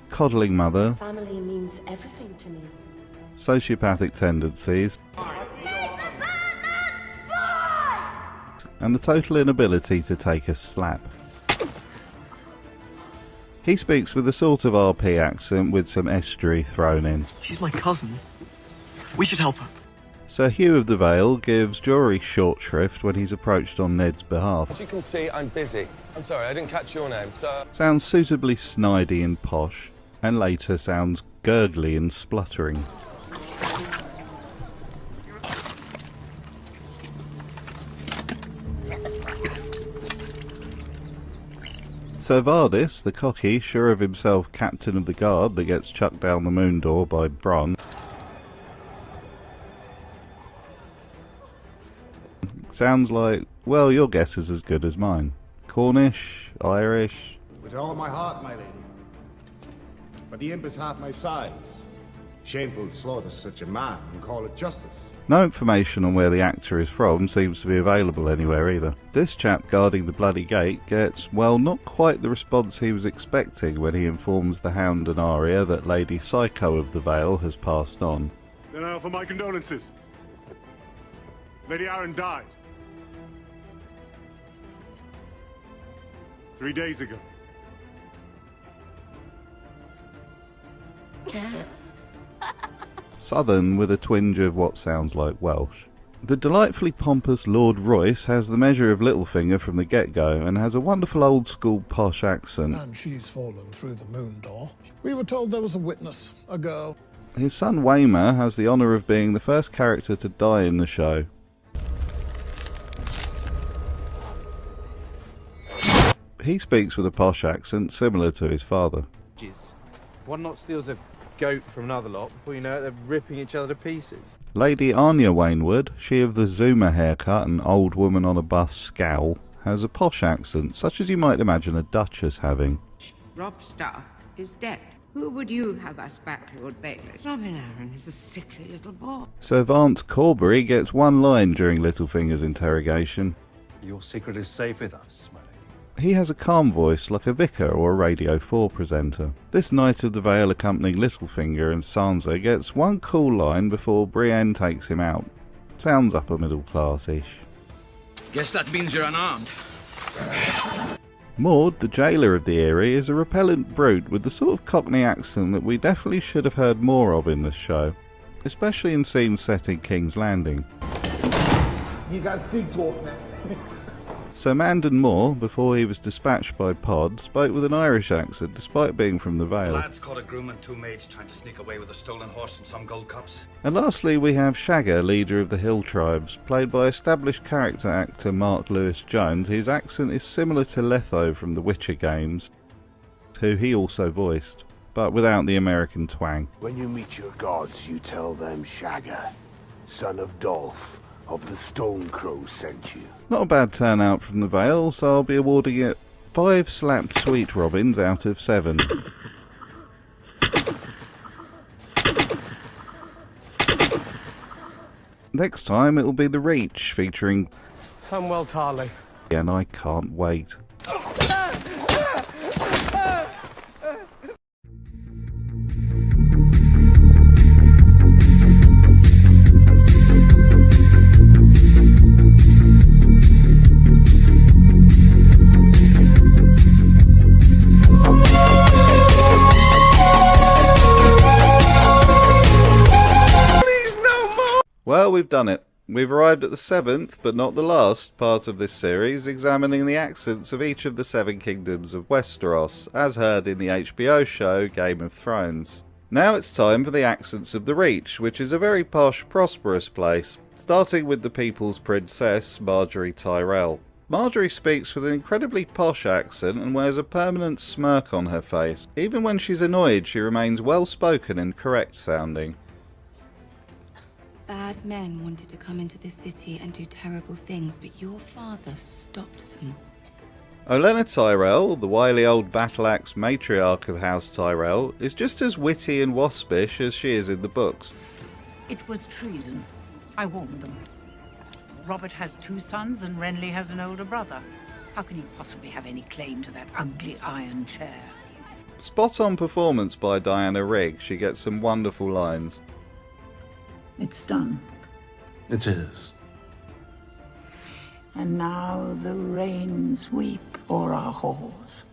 Coddling mother, Family means everything to me. sociopathic tendencies, and the total inability to take a slap. He speaks with a sort of RP accent with some estuary thrown in. She's my cousin. We should help her. Sir Hugh of the Vale gives Jory short shrift when he's approached on Ned's behalf. As you can see, I'm busy. I'm sorry, I didn't catch your name, sir. Sounds suitably snidey and posh, and later sounds gurgly and spluttering. Sir Vardis, the cocky, sure of himself captain of the guard that gets chucked down the moon door by Bronn, sounds like, well, your guess is as good as mine. Cornish, Irish. With all my heart, my lady. But the imp is half my size. Shameful to slaughter such a man and call it justice. No information on where the actor is from seems to be available anywhere either. This chap guarding the bloody gate gets, well, not quite the response he was expecting when he informs the Hound and Arya that Lady Psycho of the Vale has passed on. Then I offer my condolences. Lady Arryn died 3 days ago. Southern with a twinge of what sounds like Welsh. The delightfully pompous Lord Royce has the measure of Littlefinger from the get-go and has a wonderful old-school posh accent. And she's fallen through the moon door. We were told there was a witness, a girl. His son Waymar has the honour of being the first character to die in the show. He speaks with a posh accent similar to his father. One lot steals a goat from another lot, before you know it, they're ripping each other to pieces. Lady Anya Waynwood, she of the Zuma haircut and old woman on a bus scowl, has a posh accent, such as you might imagine a duchess having. Robb Stark is dead. Who would you have us back, Lord Baelish? Robin Arryn is a sickly little boy. Sir Vance Corbury gets one line during Littlefinger's interrogation. Your secret is safe with us, my lady. He has a calm voice like a vicar or a Radio 4 presenter. This Knight of the Vale accompanying Littlefinger and Sansa gets one cool line before Brienne takes him out. Sounds upper middle class-ish. Guess that means you're unarmed. Maud, the jailer of the Eyrie, is a repellent brute with the sort of Cockney accent that we definitely should have heard more of in this show, especially in scenes set in King's Landing. You got sneak talk, man. Sir Mandan Moore, before he was dispatched by Pod, spoke with an Irish accent despite being from the Vale. Lads caught a groom and 2 maids trying to sneak away with a stolen horse and some gold cups. And lastly we have Shagga, leader of the Hill Tribes, played by established character actor Mark Lewis-Jones, whose accent is similar to Letho from the Witcher games, who he also voiced. but without the American twang. When you meet your gods, you tell them Shagga, son of Dolph, of the Stone Crow, sent you. Not a bad turnout from the Vale, so I'll be awarding it 5 slapped sweet robins out of 7. Next time it'll be The Reach, featuring Samuel Tarley. and I can't wait. Well, we've done it. We've arrived at the 7th, but not the last, part of this series, examining the accents of each of the 7 kingdoms of Westeros, as heard in the HBO show Game of Thrones. Now it's time for the accents of the Reach, which is a very posh, prosperous place, starting with the people's princess, Marjorie Tyrell. Marjorie speaks with an incredibly posh accent and wears a permanent smirk on her face. Even when she's annoyed, she remains well-spoken and correct sounding. Bad men wanted to come into this city and do terrible things, but your father stopped them. Olenna Tyrell, the wily old battle-axe matriarch of House Tyrell, is just as witty and waspish as she is in the books. It was treason. I warned them. Robert has 2 sons and Renly has an older brother. How can he possibly have any claim to that ugly iron chair? Spot-on performance by Diana Rigg. She gets some wonderful lines. It's done. It is. And now the rains weep o'er our halls.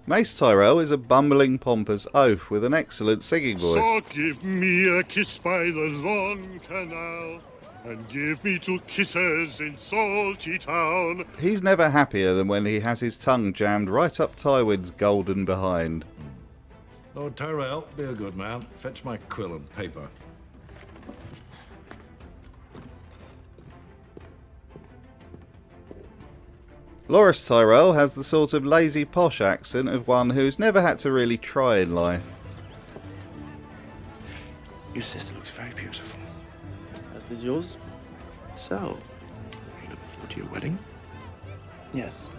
Mace Tyrell is a bumbling, pompous oaf with an excellent singing voice. So give me a kiss by the long canal, and give me 2 kisses in Salty Town. He's never happier than when he has his tongue jammed right up Tywin's golden behind. Lord Tyrell, be a good man. Fetch my quill and paper. Loras Tyrell has the sort of lazy posh accent of one who's never had to really try in life. Your sister looks very beautiful. As does yours. So, are you looking forward to your wedding? Yes,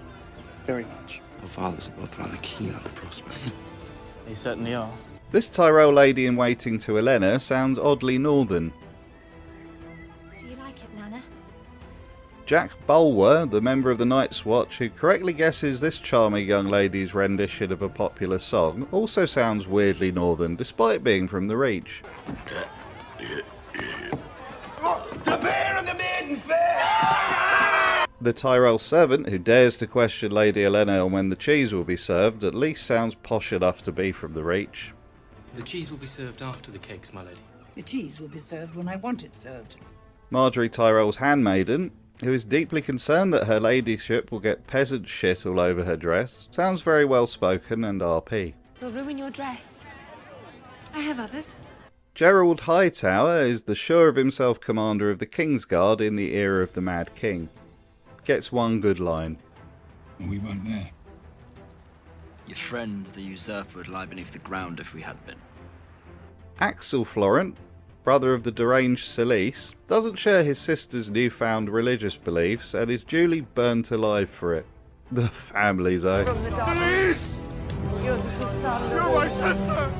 very much. Our fathers are both rather keen on the prospect. They certainly are. This Tyrell lady-in-waiting to Olenna sounds oddly northern. Do you like it, Nana? Jack Bulwer, the member of the Night's Watch, who correctly guesses this charming young lady's rendition of a popular song, also sounds weirdly northern, despite being from the Reach. The bear of the maiden fair! The Tyrell servant, who dares to question Lady Olenna on when the cheese will be served, at least sounds posh enough to be from the Reach. The cheese will be served after the cakes, my lady. The cheese will be served when I want it served. Marjorie Tyrell's handmaiden, who is deeply concerned that her ladyship will get peasant shit all over her dress, sounds very well spoken and RP. You'll ruin your dress. I have others. Gerald Hightower is the sure of himself commander of the Kingsguard in the era of the Mad King. Gets one good line. We weren't there. Your friend, the usurper, would lie beneath the ground if we had been. Axel Florent, brother of the deranged Selyse, doesn't share his sister's newfound religious beliefs and is duly burnt alive for it. The families, eh? Selyse! Yours is the sun. You're my sister!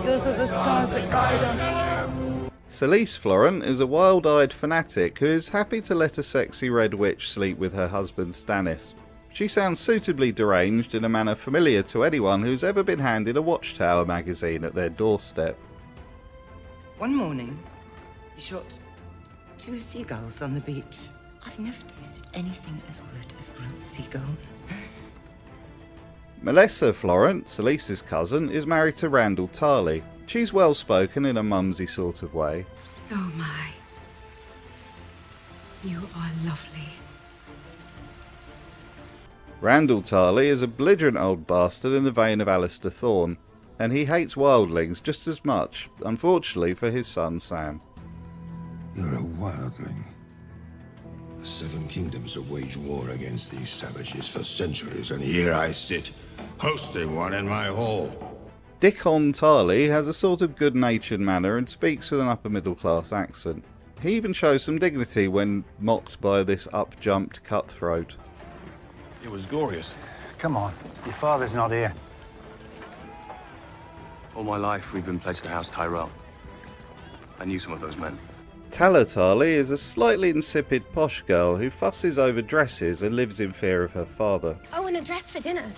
Yours are the stars that guide us. Selyse Florent is a wild-eyed fanatic who is happy to let a sexy red witch sleep with her husband Stannis. She sounds suitably deranged in a manner familiar to anyone who's ever been handed a Watchtower magazine at their doorstep. One morning, he shot 2 seagulls on the beach. I've never tasted anything as good as grilled seagull. Melissa Florent, Selyse's cousin, is married to Randall Tarley. She's well-spoken in a mumsy sort of way. Oh my. You are lovely. Randall Tarley is a belligerent old bastard in the vein of Alistair Thorne, and he hates wildlings just as much, unfortunately for his son Sam. You're a wildling. The 7 kingdoms have waged war against these savages for centuries, and here I sit, hosting one in my hall. Dickon Tarley has a sort of good-natured manner and speaks with an upper-middle-class accent. He even shows some dignity when mocked by this up-jumped cutthroat. It was glorious. Come on, your father's not here. All my life, we've been pledged to House Tyrell. I knew some of those men. Tala Tarley is a slightly insipid posh girl who fusses over dresses and lives in fear of her father. Oh, and a dress for dinner.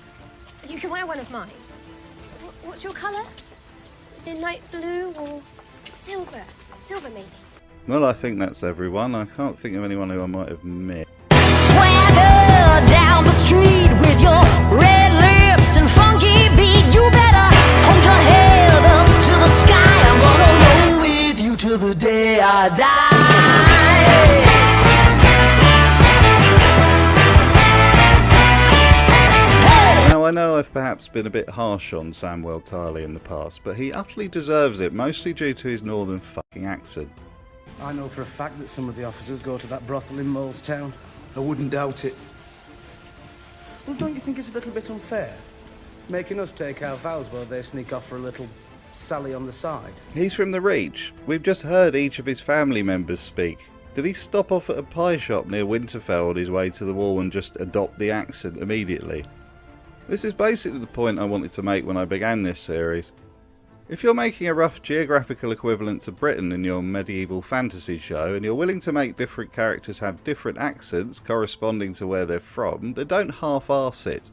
You can wear one of mine. What's your colour? Midnight blue or silver? Silver, maybe. Well, I think that's everyone. I can't think of anyone who I might have missed. Swagger down the street with your red lips and funky beat. You better hold your head up to the sky. I'm gonna roll with you till the day I die. Now, I know I've perhaps been a bit harsh on Samuel Tarley in the past, but he utterly deserves it, mostly due to his northern fucking accent. I know for a fact that some of the officers go to that brothel in Molestown. I wouldn't doubt it. Well, don't you think it's a little bit unfair? Making us take our vows while they sneak off for a little sally on the side. He's from the Reach. We've just heard each of his family members speak. Did he stop off at a pie shop near Winterfell on his way to the wall and just adopt the accent immediately? This is basically the point I wanted to make when I began this series. If you're making a rough geographical equivalent to Britain in your medieval fantasy show, and you're willing to make different characters have different accents corresponding to where they're from, then don't half-arse it.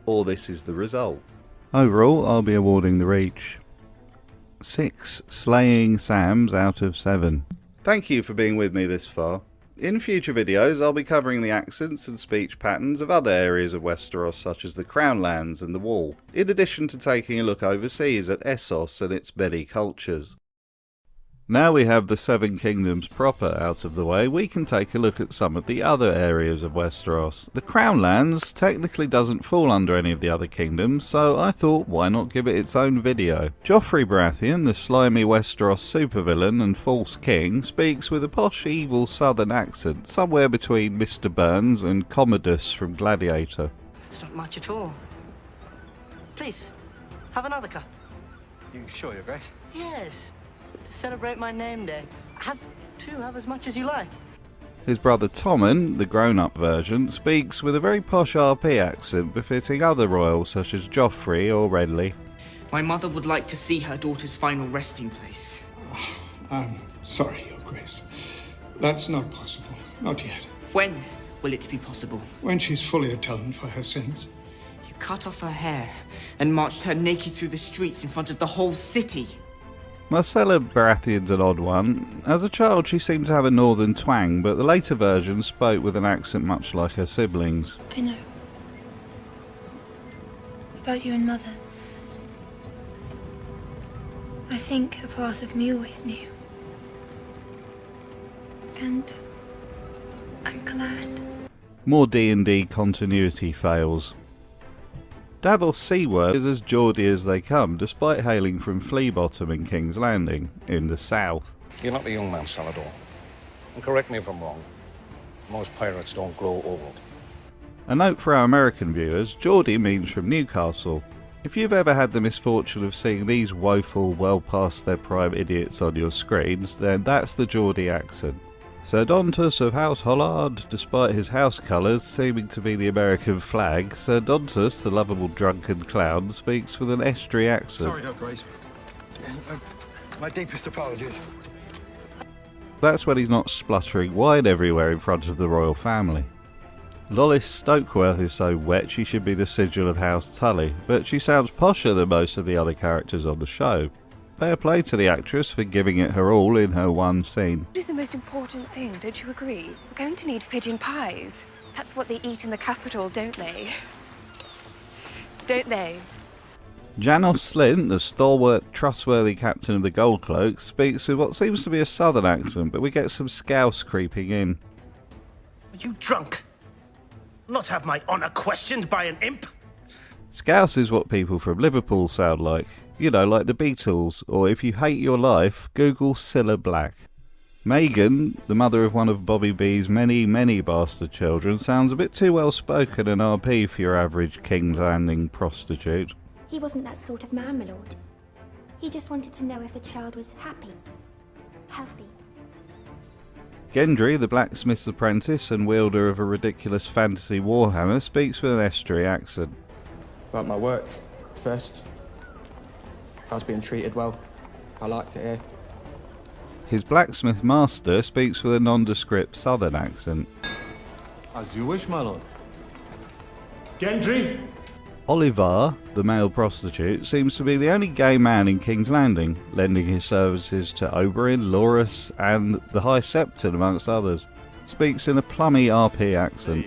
Or this is the result. Overall, I'll be awarding the Reach 6 slaying Sams out of 7. Thank you for being with me this far. In future videos, I'll be covering the accents and speech patterns of other areas of Westeros such as the Crown Lands and the Wall, in addition to taking a look overseas at Essos and its many cultures. Now we have the Seven Kingdoms proper out of the way, we can take a look at some of the other areas of Westeros. The Crown Lands technically doesn't fall under any of the other kingdoms, so I thought why not give it its own video. Joffrey Baratheon, the slimy Westeros supervillain and false king, speaks with a posh evil southern accent, somewhere between Mr. Burns and Commodus from Gladiator. It's not much at all. Please, have another cup. You sure, Your Grace? Yes. To celebrate my name day. Have as much as you like. His brother Tommen, the grown-up version, speaks with a very posh RP accent befitting other royals such as Joffrey or Renly. My mother would like to see her daughter's final resting place. I'm sorry, Your Grace. That's not possible. Not yet. When will it be possible? When she's fully atoned for her sins. You cut off her hair and marched her naked through the streets in front of the whole city. Marcella Baratheon's an odd one. As a child she seemed to have a northern twang, but the later version spoke with an accent much like her siblings. I know. About you and Mother. I think a part of me always knew. And I'm glad. More D&D continuity fails. Davos Seaworth is as Geordie as they come, despite hailing from Fleabottom in King's Landing, in the south. You're not a young man, Salador. And correct me if I'm wrong. Most pirates don't grow old. A note for our American viewers, Geordie means from Newcastle. If you've ever had the misfortune of seeing these woeful, well past their prime idiots on your screens, then that's the Geordie accent. Sir Dontus of House Hollard, despite his house colours seeming to be the American flag, Sir Dontus, the lovable drunken clown, speaks with an estuary accent. Sorry, Your Grace. My deepest apologies. That's when he's not spluttering wine everywhere in front of the royal family. Lolis Stokeworth is so wet she should be the sigil of House Tully, but she sounds posher than most of the other characters on the show. Fair play to the actress for giving it her all in her one scene. What is the most important thing, don't you agree? We're going to need pigeon pies. That's what they eat in the capital, don't they? Don't they? Janos Slint, the stalwart, trustworthy captain of the Gold Cloak, speaks with what seems to be a southern accent, but we get some scouse creeping in. Are you drunk? Not have my honour questioned by an imp? Scouse is what people from Liverpool sound like. You know, like the Beatles, or if you hate your life, Google Cilla Black. Megan, the mother of one of Bobby B's many, many bastard children, sounds a bit too well spoken and RP for your average King's Landing prostitute. He wasn't that sort of man, my lord. He just wanted to know if the child was happy, healthy. Gendry, the blacksmith's apprentice and wielder of a ridiculous fantasy warhammer, speaks with an estuary accent. About my work, first. I was being treated well. I liked it here. His blacksmith master speaks with a nondescript southern accent. As you wish, my lord. Gendry! Oliver, the male prostitute, seems to be the only gay man in King's Landing, lending his services to Oberyn, Loras and the High Septon amongst others. Speaks in a plummy RP accent.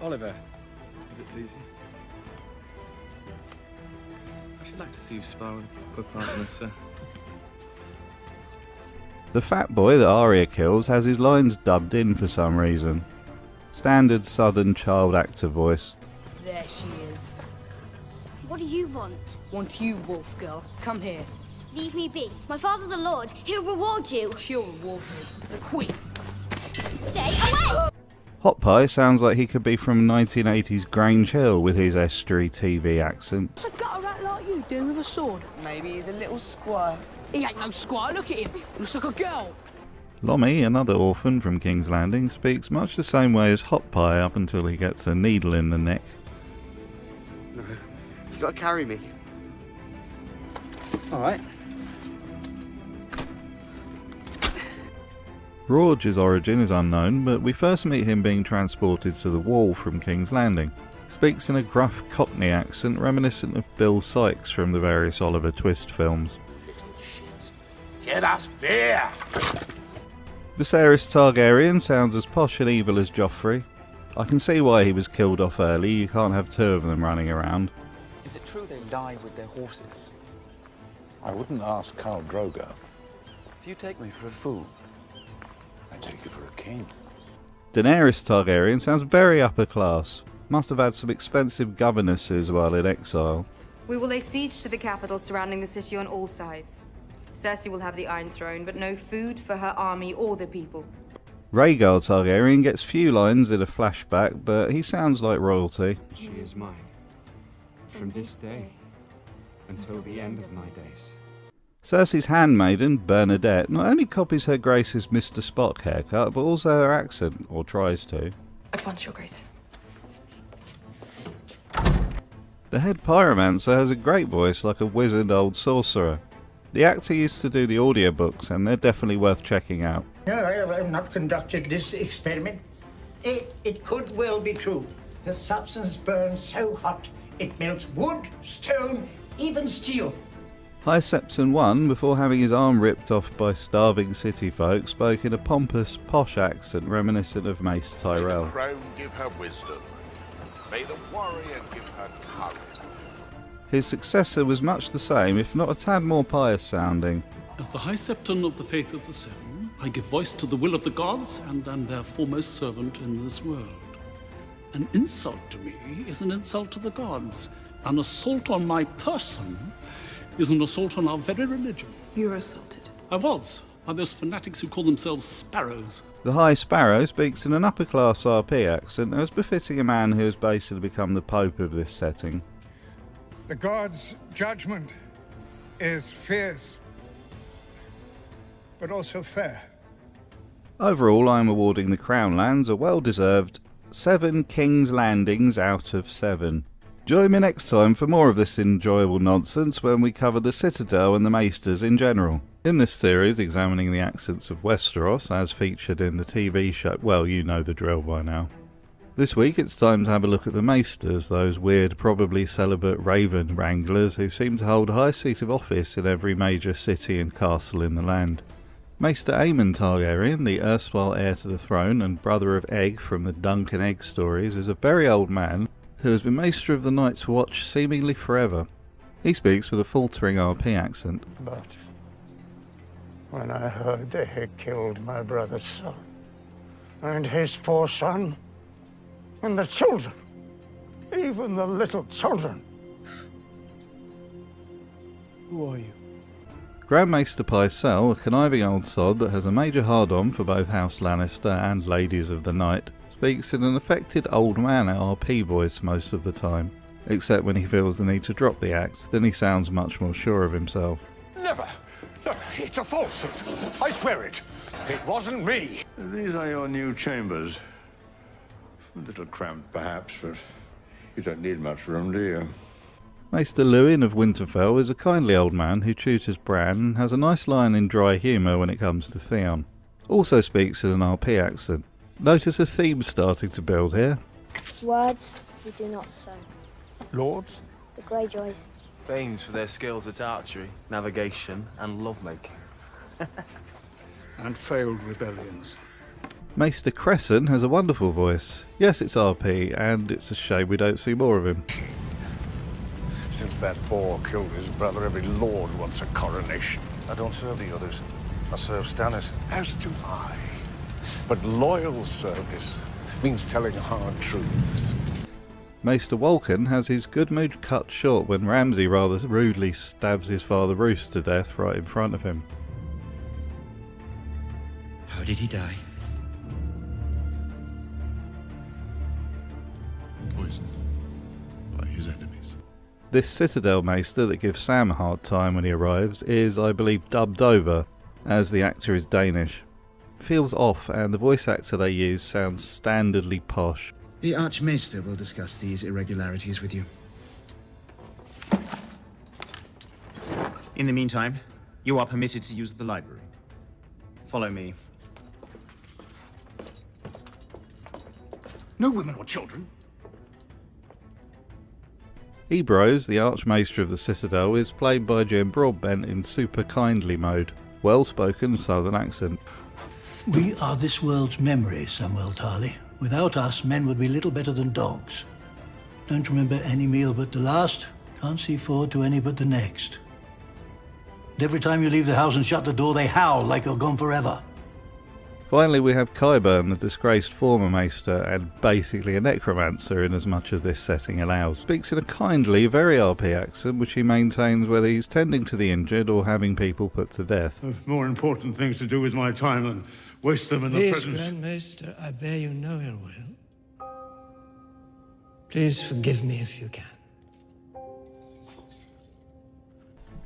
Oliver, if it please you. I should like to see you spar with a proper partner, sir. The fat boy that Arya kills has his lines dubbed in for some reason. Standard southern child actor voice. There she is. What do you want? Want you, wolf girl. Come here. Leave me be. My father's a lord. He'll reward you. She'll reward me. The queen. Stay away! Hot Pie sounds like he could be from 1980s Grange Hill with his estuary TV accent. What's a gutter rat like you doing with a sword? Maybe he's a little squire. He ain't no squire. Look at him. Looks like a girl. Lommie, another orphan from King's Landing, speaks much the same way as Hot Pie up until he gets a needle in the neck. No, you've got to carry me. All right. Rorge's origin is unknown, but we first meet him being transported to the Wall from King's Landing. Speaks in a gruff Cockney accent reminiscent of Bill Sykes from the various Oliver Twist films. Get us beer! Viserys Targaryen sounds as posh and evil as Joffrey. I can see why he was killed off early, you can't have two of them running around. Is it true they lie with their horses? I wouldn't ask Khal Drogo. If you take me for a fool, I take you for a king. Daenerys Targaryen sounds very upper class. Must have had some expensive governesses while in exile. We will lay siege to the capital surrounding the city on all sides. Cersei will have the Iron Throne, but no food for her army or the people. Rhaegar Targaryen gets few lines in a flashback, but he sounds like royalty. she is mine. From this day until the end of my days. Cersei's handmaiden, Bernadette, not only copies her Grace's Mr. Spock haircut, but also her accent, or tries to. Advance, Your Grace. The head pyromancer has a great voice like a wizened old sorcerer. The actor used to do the audiobooks, and they're definitely worth checking out. No, I have not conducted this experiment. It could well be true. The substance burns so hot, it melts wood, stone, even steel. High Septon 1, before having his arm ripped off by starving city folk, spoke in a pompous, posh accent reminiscent of Mace Tyrell. May the crown give her wisdom. May the warrior give her courage. His successor was much the same, if not a tad more pious sounding. As the High Septon of the Faith of the Seven, I give voice to the will of the gods and am their foremost servant in this world. An insult to me is an insult to the gods. An assault on my person is an assault on our very religion. You were assaulted. I was, by those fanatics who call themselves sparrows. The High Sparrow speaks in an upper-class RP accent, as befitting a man who has basically become the Pope of this setting. The gods' judgment is fierce, but also fair. Overall, I am awarding the Crown Lands a well-deserved 7 King's Landings out of 7. Join me next time for more of this enjoyable nonsense when we cover the Citadel and the Maesters in general. In this series, examining the accents of Westeros as featured in the TV show, well, you know the drill by now. This week it's time to have a look at the Maesters, those weird, probably celibate raven wranglers who seem to hold a high seat of office in every major city and castle in the land. Maester Aemon Targaryen, the erstwhile heir to the throne and brother of Egg from the Dunk and Egg stories, is a very old man who has been Maester of the Night's Watch seemingly forever. He speaks with a faltering RP accent. But when I heard they had killed my brother's son, and his poor son, and the children, even the little children. Who are you? Grand Maester Pycelle, a conniving old sod that has a major hard-on for both House Lannister and Ladies of the Night, speaks in an affected old man at RP voice most of the time. except when he feels the need to drop the act, then he sounds much more sure of himself. Never! Never! It's a falsehood! I swear it! It wasn't me! These are your new chambers. A little cramped, perhaps, but you don't need much room, do you? Maester Lewin of Winterfell is a kindly old man who tutors Bran and has a nice line in dry humour when it comes to Theon. Also speaks in an RP accent. Notice a theme starting to build here. Words we do not sow. Lords? The Greyjoys. Famed for their skills at archery, navigation, and lovemaking. And failed rebellions. Maester Cresson has a wonderful voice. Yes, it's RP, and it's a shame we don't see more of him. Since that boar killed his brother, every lord wants a coronation. I don't serve the others. I serve Stannis. As do I. But loyal service means telling hard truths. Maester Walken has his good mood cut short when Ramsay rather rudely stabs his father Roose to death right in front of him. How did he die? Poisoned by his enemies. This Citadel Maester that gives Sam a hard time when he arrives is, I believe, dubbed over, as the actor is Danish. Feels off, and the voice actor they use sounds standardly posh. The Archmaester will discuss these irregularities with you. In the meantime, you are permitted to use the library. Follow me. No women or children. Ebros, the Archmaester of the Citadel, is played by Jim Broadbent in super kindly mode. Well-spoken southern accent. We are this world's memory, Samuel Tarly. Without us, men would be little better than dogs. Don't remember any meal but the last, can't see forward to any but the next. And every time you leave the house and shut the door, they howl like you're gone forever. Finally, we have Qyburn, the disgraced former Maester, and basically a necromancer in as much as this setting allows. Speaks in a kindly, very RP accent, which he maintains whether he's tending to the injured or having people put to death. I've more important things to do with my time than waste them in the Please, presence. Grand Maester, I bear you no ill will. Please forgive me if you can.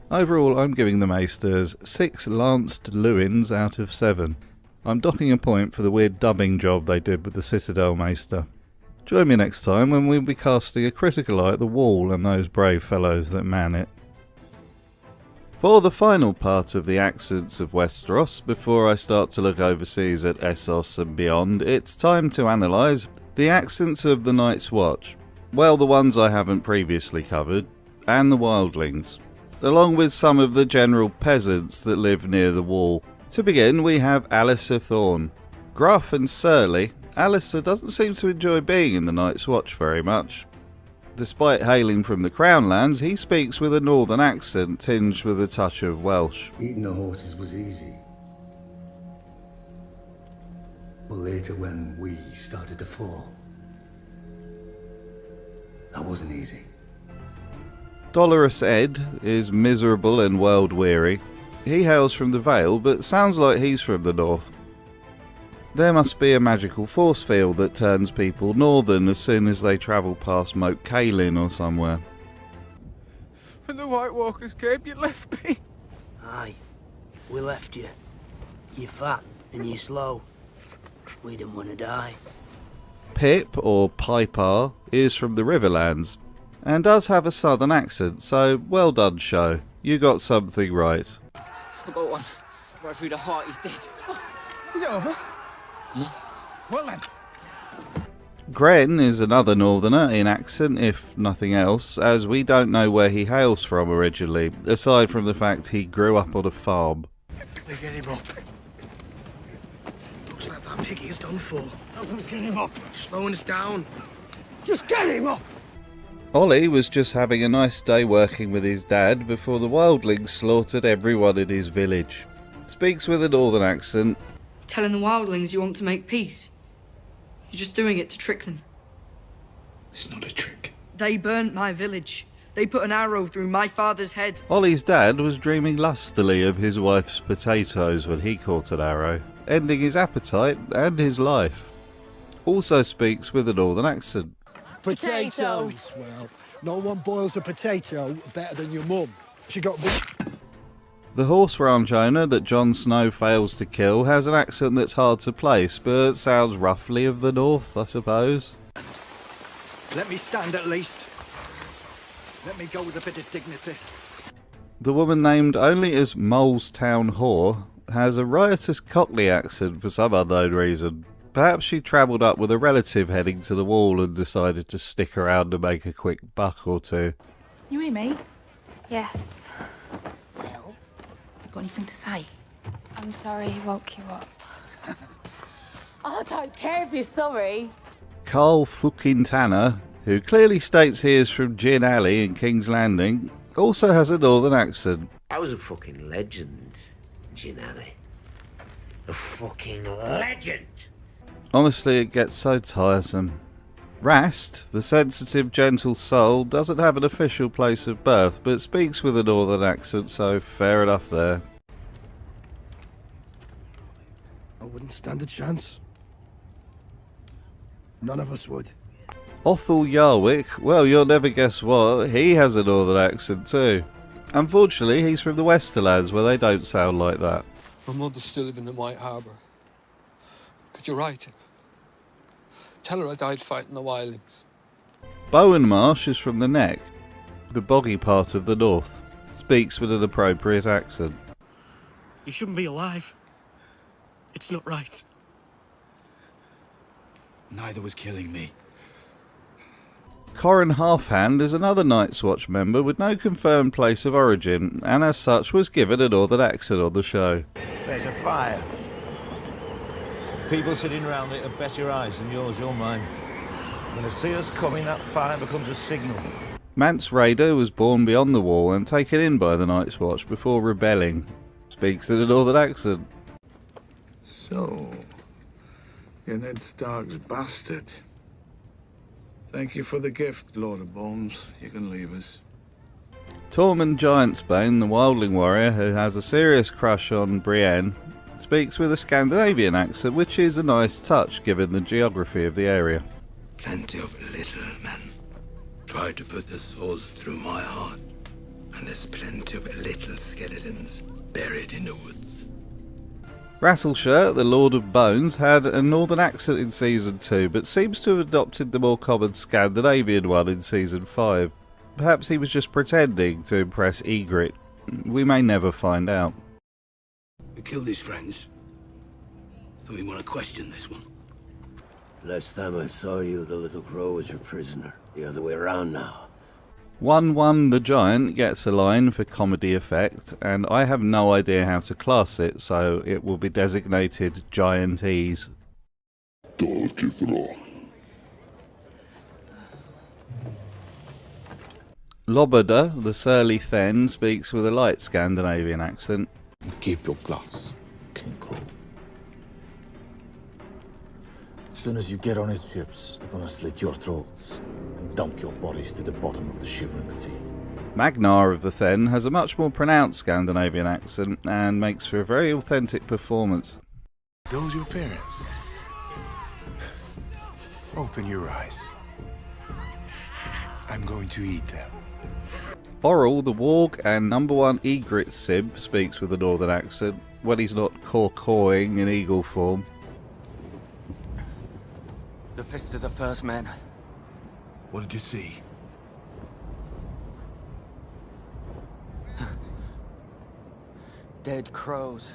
Overall, I'm giving the Maesters 6 Lanced Lewins out of 7. I'm docking a point for the weird dubbing job they did with the Citadel Maester. Join me next time when we'll be casting a critical eye at the Wall and those brave fellows that man it. For the final part of the accents of Westeros, before I start to look overseas at Essos and beyond, it's time to analyse the accents of the Night's Watch. Well, the ones I haven't previously covered, and the wildlings, along with some of the general peasants that live near the Wall. To begin, we have Alliser Thorne. Gruff and surly, Alliser doesn't seem to enjoy being in the Night's Watch very much. Despite hailing from the Crown Lands, he speaks with a northern accent tinged with a touch of Welsh. Eating the horses was easy. But later when we started to fall, that wasn't easy. Dolorous Ed is miserable and world-weary. He hails from the Vale, but sounds like he's from the north. There must be a magical force field that turns people northern as soon as they travel past Moat Cailin or somewhere. When the White Walkers came, you left me. Aye, we left you. You're fat and you're slow. We didn't want to die. Pip, or Piper, is from the Riverlands, and does have a southern accent, so well done, show. You got something right. I got one. Right through the heart, he's dead. Is it over? Well then. Gren is another northerner in accent, if nothing else, as we don't know where he hails from originally, aside from the fact he grew up on a farm. They get him up. Looks like that piggy is done for. Let's get him up. Slowing us down. Just get him up! Ollie was just having a nice day working with his dad before the wildlings slaughtered everyone in his village. Speaks with a northern accent. Telling the wildlings you want to make peace. You're just doing it to trick them. It's not a trick. They burnt my village. They put an arrow through my father's head. Ollie's dad was dreaming lustily of his wife's potatoes when he caught an arrow, ending his appetite and his life. Also speaks with a northern accent. Potatoes. Well, no one boils a potato better than your mum. She got... The horse ranch owner that Jon Snow fails to kill has an accent that's hard to place, but sounds roughly of the north, I suppose. Let me stand at least. Let me go with a bit of dignity. The woman named only as Molestown Whore has a riotous Cockney accent for some unknown reason. Perhaps she travelled up with a relative heading to the wall and decided to stick around and make a quick buck or two. You hear me? Yes. Well, you got anything to say? I'm sorry he woke you up. I don't care if you're sorry. Carl fucking Tanner, who clearly states he is from Gin Alley in King's Landing, also has a northern accent. I was a fucking legend, Gin Alley. A fucking legend! Honestly, it gets so tiresome. Rast, the sensitive, gentle soul, doesn't have an official place of birth, but speaks with a northern accent, so fair enough there. I wouldn't stand a chance. None of us would. Othel Yarwick, well, you'll never guess what, he has a northern accent too. Unfortunately, he's from the Westerlands, where they don't sound like that. My mother's still living in White Harbour. Could you write it? Tell her I died fighting the wildlings. Bowen Marsh is from the Neck, the boggy part of the north. Speaks with an appropriate accent. You shouldn't be alive. It's not right. Neither was killing me. Corin Halfhand is another Night's Watch member with no confirmed place of origin, and as such was given a northern accent on the show. There's a fire. People sitting around it have better eyes than yours or mine. When they see us coming, that fire becomes a signal. Mance Rayder was born beyond the wall and taken in by the Night's Watch before rebelling. Speaks in a northern accent. So, you're Ned Stark's bastard. Thank you for the gift, Lord of Bones. You can leave us. Tormund Giantsbane, the wildling warrior who has a serious crush on Brienne, speaks with a Scandinavian accent, which is a nice touch given the geography of the area. Plenty of little men try to put their swords through my heart, and there's plenty of little skeletons buried in the woods. Rattleshirt, the Lord of Bones, had a northern accent in Season 2, but seems to have adopted the more common Scandinavian one in Season 5. Perhaps he was just pretending to impress Ygritte. We may never find out. We killed his friends. Thought you want to question this one. Last time I saw you, the little crow was your prisoner. The other way around now. 1-1 the Giant gets a line for comedy effect, and I have no idea how to class it, so it will be designated Giantese. Loboda, the surly Thenn, speaks with a light Scandinavian accent. Keep your class, King Crow. As soon as you get on his ships, they're gonna slit your throats and dump your bodies to the bottom of the Shivering Sea. Magnar of the Thenn has a much more pronounced Scandinavian accent and makes for a very authentic performance. Those your parents? Open your eyes. I'm going to eat them. Oral, the Warg and #1 Ygritte Sib, speaks with a northern accent when he's not caw-cawing in eagle form. The fist of the first man. What did you see? Dead crows.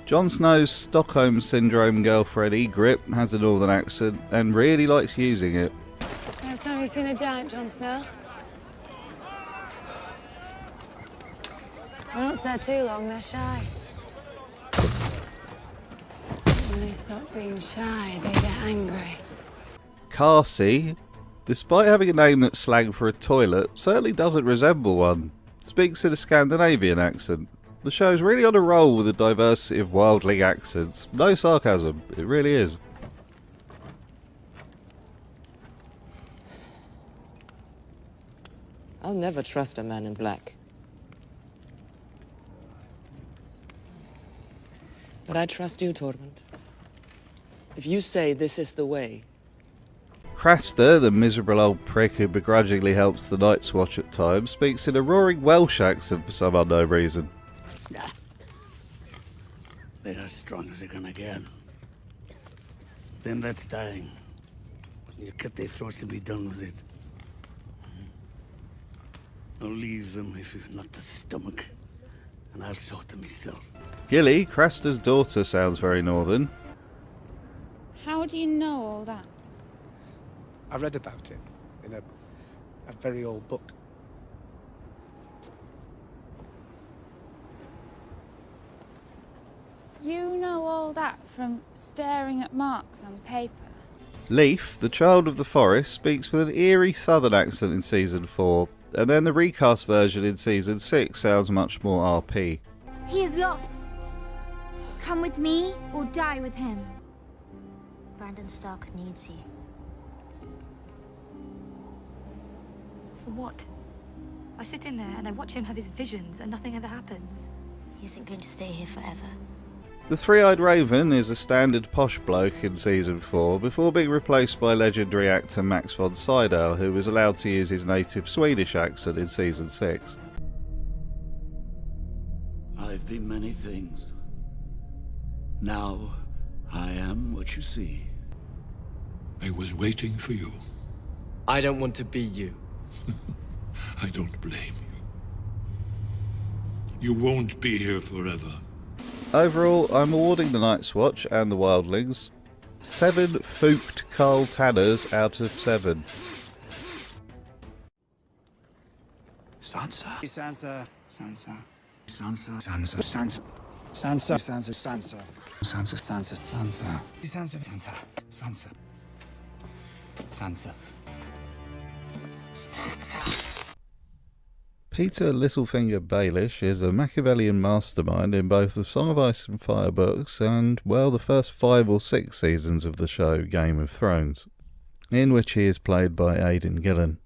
Jon Snow's Stockholm Syndrome girlfriend Ygritte has a northern accent and really likes using it. Last time you seen a giant, Jon Snow? I don't stay too long, they're shy. When they stop being shy, they get angry. Carsey, despite having a name that's slang for a toilet, certainly doesn't resemble one. Speaks in a Scandinavian accent. The show's really on a roll with a diversity of wildling accents. No sarcasm, it really is. I'll never trust a man in black. But I trust you, Tormund. If you say this is the way... Craster, the miserable old prick who begrudgingly helps the Night's Watch at times, speaks in a roaring Welsh accent for some unknown reason. Nah. They're as strong as they're gonna get. Them that's dying. When you cut their throats and be done with it. I'll leave them if you've not the stomach. And I'll sort them myself. Gilly, Craster's daughter, sounds very northern. How do you know all that? I read about it in a very old book. You know all that from staring at marks on paper? Leaf, the child of the forest, speaks with an eerie southern accent in Season 4, and then the recast version in Season 6 sounds much more RP. He is lost. Come with me or die with him. Brandon Stark needs you. For what? I sit in there and I watch him have his visions and nothing ever happens. He isn't going to stay here forever. The Three-Eyed Raven is a standard posh bloke in Season 4 before being replaced by legendary actor Max von Sydow, who was allowed to use his native Swedish accent in Season 6. I've been many things. Now, I am what you see. I was waiting for you. I don't want to be you. I don't blame you. You won't be here forever. Overall, I'm awarding the Night's Watch and the Wildlings 7 fooked Carl Tanners out of 7. Sansa. Sansa. Sansa. Sansa. Sansa. Sansa. Sansa. Sansa. Sansa. Sansa. Sansa. Sansa. Sansa. Sansa. Sansa. Sansa. Peter Littlefinger Baelish is a Machiavellian mastermind in both the Song of Ice and Fire books and, well, the first 5 or 6 seasons of the show Game of Thrones, in which he is played by Aidan Gillen.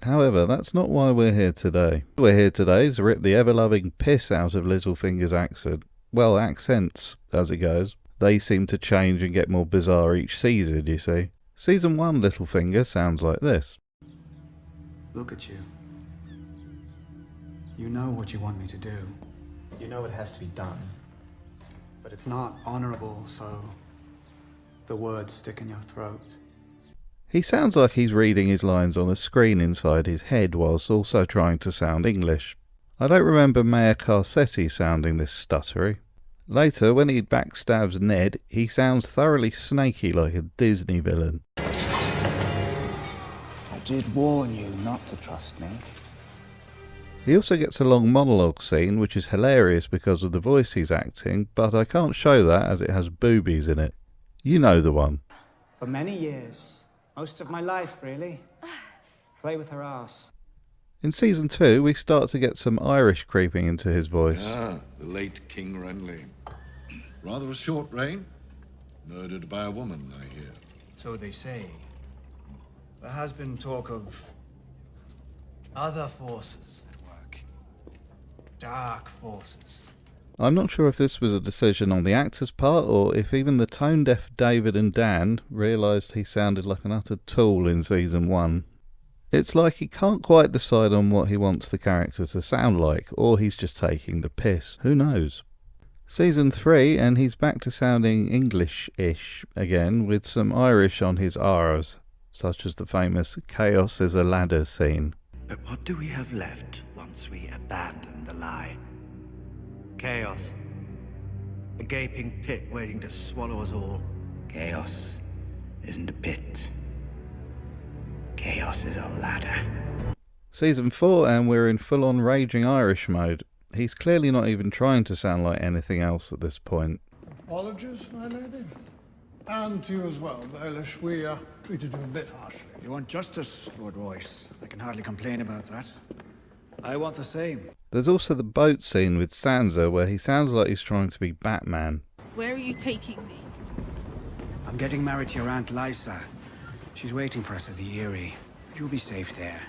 However, that's not why we're here today. We're here today to rip the ever-loving piss out of Littlefinger's accent. Well, accents, as it goes. They seem to change and get more bizarre each season, you see. Season 1 Littlefinger sounds like this. Look at you. You know what you want me to do. You know it has to be done. But it's not honorable, so the words stick in your throat. He sounds like he's reading his lines on a screen inside his head whilst also trying to sound English. I don't remember Mayor Carcetti sounding this stuttery. Later, when he backstabs Ned, he sounds thoroughly snaky like a Disney villain. I did warn you not to trust me. He also gets a long monologue scene, which is hilarious because of the voice he's acting, but I can't show that as it has boobies in it. You know the one. For many years, most of my life, really. Play with her ass. In Season 2, we start to get some Irish creeping into his voice. Ah, the late King Renly. Rather a short reign. Murdered by a woman, I hear. So they say. There has been talk of other forces at work. Dark forces. I'm not sure if this was a decision on the actor's part or if even the tone-deaf David and Dan realised he sounded like an utter tool in Season 1. It's like he can't quite decide on what he wants the character to sound like, or he's just taking the piss. Who knows? Season 3, and he's back to sounding English-ish again, with some Irish on his R's, such as the famous "Chaos is a ladder" scene. But what do we have left once we abandon the lie? Chaos. A gaping pit waiting to swallow us all. Chaos isn't a pit. Chaos is a ladder. Season 4, and we're in full-on raging Irish mode. He's clearly not even trying to sound like anything else at this point. Apologies, my lady. And to you as well, Baelish. We treated you a bit harshly. You want justice, Lord Royce. I can hardly complain about that. I want the same. There's also the boat scene with Sansa where he sounds like he's trying to be Batman. Where are you taking me? I'm getting married to your Aunt Lysa. She's waiting for us at the Eyrie. You'll be safe there.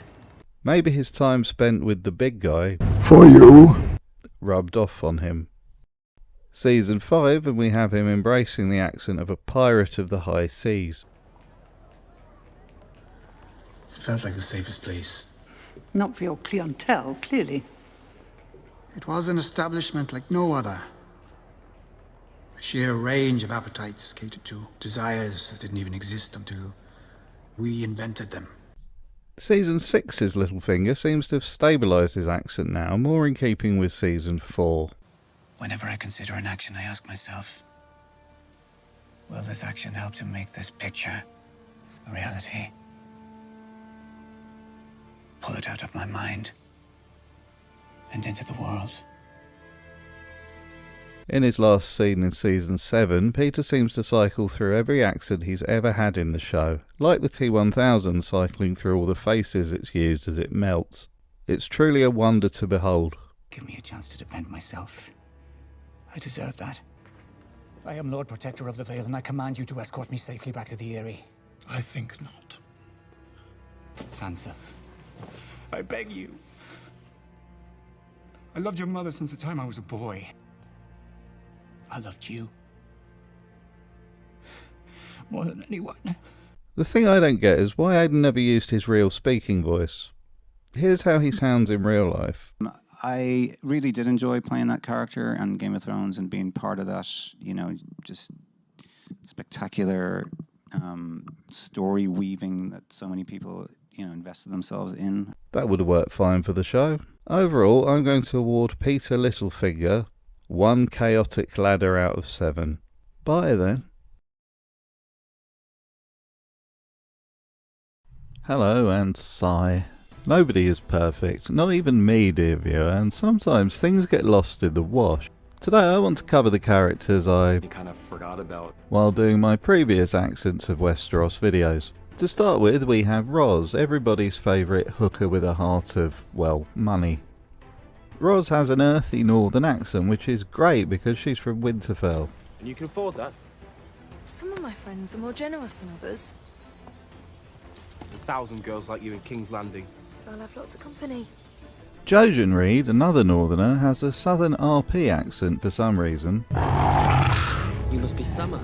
Maybe his time spent with the big guy For you. rubbed off on him. Season 5, and we have him embracing the accent of a pirate of the high seas. It felt like the safest place. Not for your clientele, clearly. It was an establishment like no other. A sheer range of appetites catered to, desires that didn't even exist until we invented them. Season 6's Littlefinger seems to have stabilised his accent now, more in keeping with Season 4. Whenever I consider an action, I ask myself, will this action help to make this picture a reality? Pull it out of my mind and into the world. In his last scene in Season 7, Peter seems to cycle through every accent he's ever had in the show, like the T-1000 cycling through all the faces it's used as it melts. It's truly a wonder to behold. Give me a chance to defend myself. I deserve that. I am Lord Protector of the Vale, and I command you to escort me safely back to the Eyrie. I think not. Sansa, I beg you. I loved your mother since the time I was a boy. I loved you more than anyone. The thing I don't get is why Aidan never used his real speaking voice. Here's how he sounds in real life. I really did enjoy playing that character on Game of Thrones and being part of that, you know, just spectacular story weaving that so many people, you know, invested themselves in. That would have worked fine for the show. Overall, I'm going to award Peter Littlefinger 1 chaotic ladder out of 7. Bye then. Hello and sigh. Nobody is perfect, not even me, dear viewer, and sometimes things get lost in the wash. Today I want to cover the characters I kind of forgot about while doing my previous Accents of Westeros videos. To start with, we have Ros, everybody's favourite hooker with a heart of, well, money. Ros has an earthy northern accent, which is great because she's from Winterfell. And you can afford that. Some of my friends are more generous than others, 1,000 girls like you in King's Landing. so I'll have lots of company. Jojen Reed, another northerner, has a southern RP accent for some reason. You must be Summer.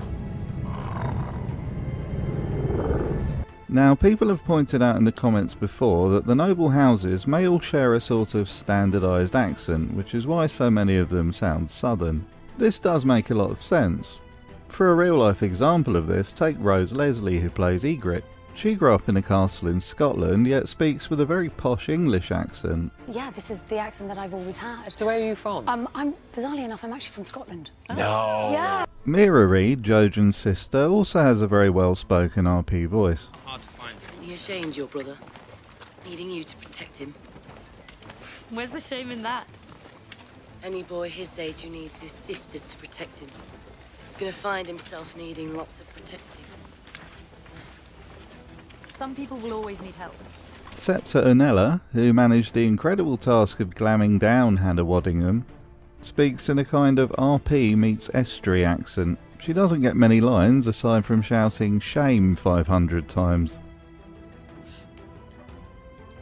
Now, people have pointed out in the comments before that the noble houses may all share a sort of standardised accent, which is why so many of them sound southern. This does make a lot of sense. For a real-life example of this, take Rose Leslie, who plays Ygritte. She grew up in a castle in Scotland, yet speaks with a very posh English accent. Yeah, this is the accent that I've always had. So where are you from? Bizarrely enough, I'm actually from Scotland. No! Yeah! Mira Reed, Jojen's sister, also has a very well-spoken RP voice. Isn't he ashamed, your brother? Needing you to protect him. Where's the shame in that? Any boy his age who needs his sister to protect him is gonna find himself needing lots of protecting. Some people will always need help. Septa Unella, who managed the incredible task of glamming down Hannah Waddingham, speaks in a kind of RP meets Estuary accent. She doesn't get many lines aside from shouting shame 500 times.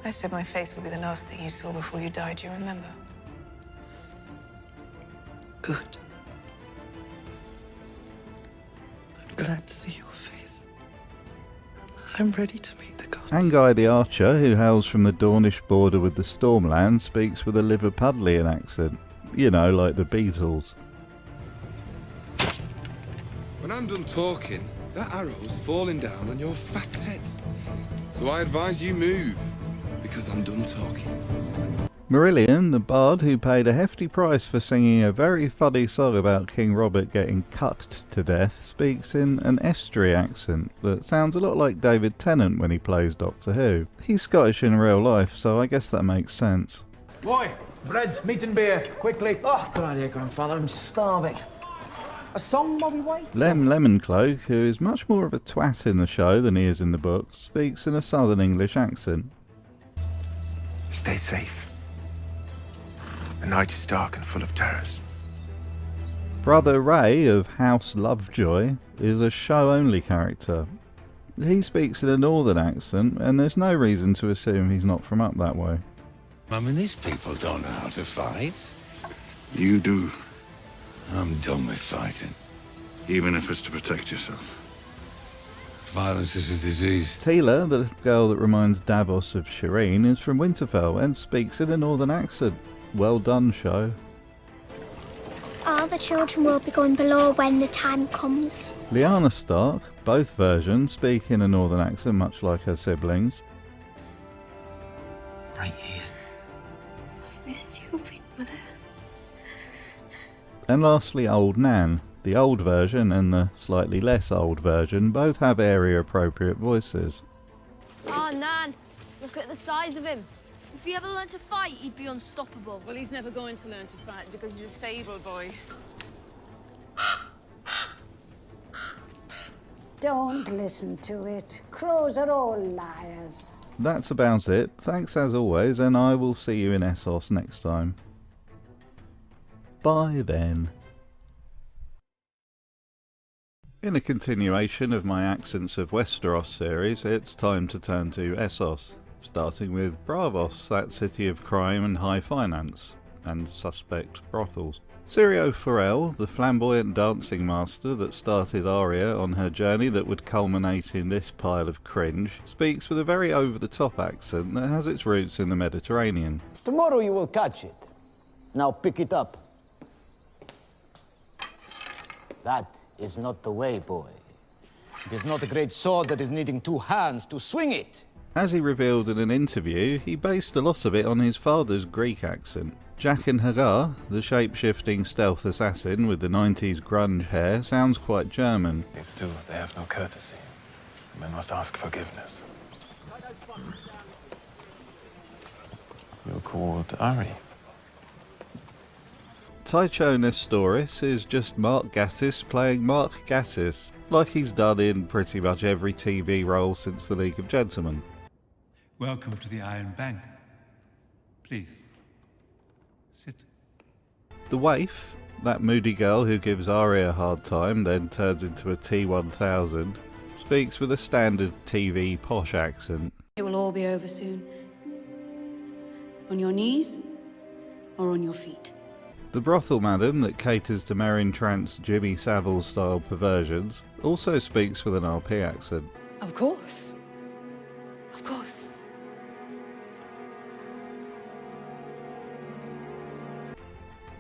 I said my face would be the last thing you saw before you died, you remember? Good. I'm glad to see your face. I'm ready to meet the gods. Anguy the Archer, who hails from the Dornish border with the Stormland, speaks with a Liverpudlian accent. You know, like the Beatles. When I'm done talking, that arrow's falling down on your fat head. So I advise you move, because I'm done talking. Marillion, the bard who paid a hefty price for singing a very funny song about King Robert getting cucked to death, speaks in an Estuary accent that sounds a lot like David Tennant when he plays Doctor Who. He's Scottish in real life, so I guess that makes sense. Boy, bread, meat and beer, quickly. Oh, good idea, Grandfather, I'm starving. A song while we wait? Lem Lemoncloak, who is much more of a twat in the show than he is in the books, speaks in a southern English accent. Stay safe. The night is dark and full of terrors. Brother Ray of House Lovejoy is a show-only character. He speaks in a northern accent, and there's no reason to assume he's not from up that way. I mean, these people don't know how to fight. You do. I'm done with fighting. Even if it's to protect yourself. Violence is a disease. Tila, the girl that reminds Davos of Shireen, is from Winterfell and speaks in a northern accent. Well done, show. All the children will be going below when the time comes. Lyanna Stark, both versions, speak in a northern accent much like her siblings. Right here. This stupid mother. And lastly, Old Nan. The old version and the slightly less old version both have area-appropriate voices. Oh, Nan, look at the size of him. If he ever learned to fight, he'd be unstoppable. Well, he's never going to learn to fight because he's a stable boy. Don't listen to it. Crows are all liars. That's about it. Thanks as always, and I will see you in Essos next time. Bye then. In a continuation of my Accents of Westeros series, it's time to turn to Essos, starting with Braavos, that city of crime and high finance, and suspect brothels. Syrio Forel, the flamboyant dancing master that started Arya on her journey that would culminate in this pile of cringe, speaks with a very over-the-top accent that has its roots in the Mediterranean. Tomorrow you will catch it. Now pick it up. That is not the way, boy. It is not a great sword that is needing two hands to swing it. As he revealed in an interview, he based a lot of it on his father's Greek accent. Jaqen H'ghar, the shape-shifting stealth assassin with the 90s grunge hair, sounds quite German. Still, they have no courtesy. Men must ask forgiveness. You're called Ari. Tycho Nestoris is just Mark Gatiss playing Mark Gatiss, like he's done in pretty much every TV role since The League of Gentlemen. Welcome to the Iron Bank. Please, sit. The waif, that moody girl who gives Arya a hard time, then turns into a T-1000, speaks with a standard TV posh accent. It will all be over soon. On your knees or on your feet. The brothel madam that caters to Meryn Trant's Jimmy Savile-style perversions also speaks with an RP accent. Of course. Of course.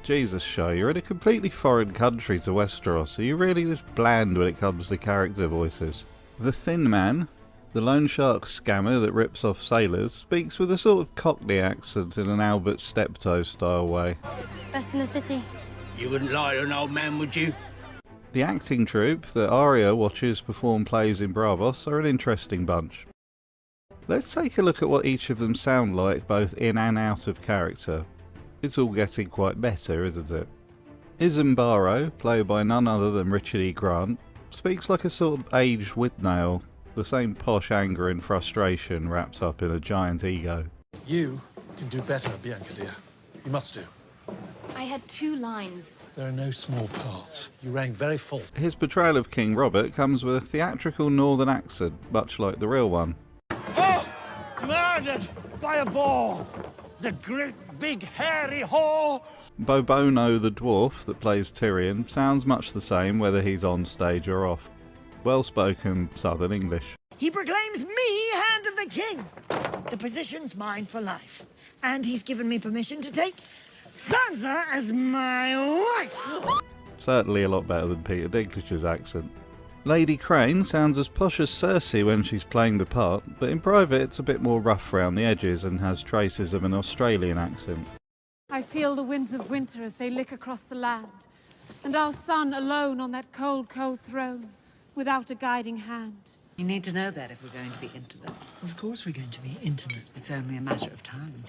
Jesus, show, you're in a completely foreign country to Westeros. Are you really this bland when it comes to character voices? The Thin Man, the loan shark scammer that rips off sailors, speaks with a sort of Cockney accent in an Albert Steptoe style way. Best in the city. You wouldn't lie to an old man, would you? The acting troupe that Arya watches perform plays in Braavos are an interesting bunch. Let's take a look at what each of them sound like both in and out of character. It's all getting quite better, isn't it? Isambaro, played by none other than Richard E. Grant, speaks like a sort of aged Withnail, the same posh anger and frustration wrapped up in a giant ego. You can do better, Bianca dear. You must do. I had 2 lines. There are no small parts. You rang very full. His portrayal of King Robert comes with a theatrical northern accent, much like the real one. Oh! Murdered by a boar! The great big hairy whore! Bobono the dwarf that plays Tyrion sounds much the same whether he's on stage or off. Well-spoken Southern English. He proclaims me Hand of the King. The position's mine for life. And he's given me permission to take Sansa as my wife. Certainly a lot better than Peter Dinklage's accent. Lady Crane sounds as posh as Cersei when she's playing the part, but in private it's a bit more rough around the edges and has traces of an Australian accent. I feel the winds of winter as they lick across the land, and our son alone on that cold, cold throne, without a guiding hand. You need to know that if we're going to be intimate. Of course we're going to be intimate. It's only a matter of time.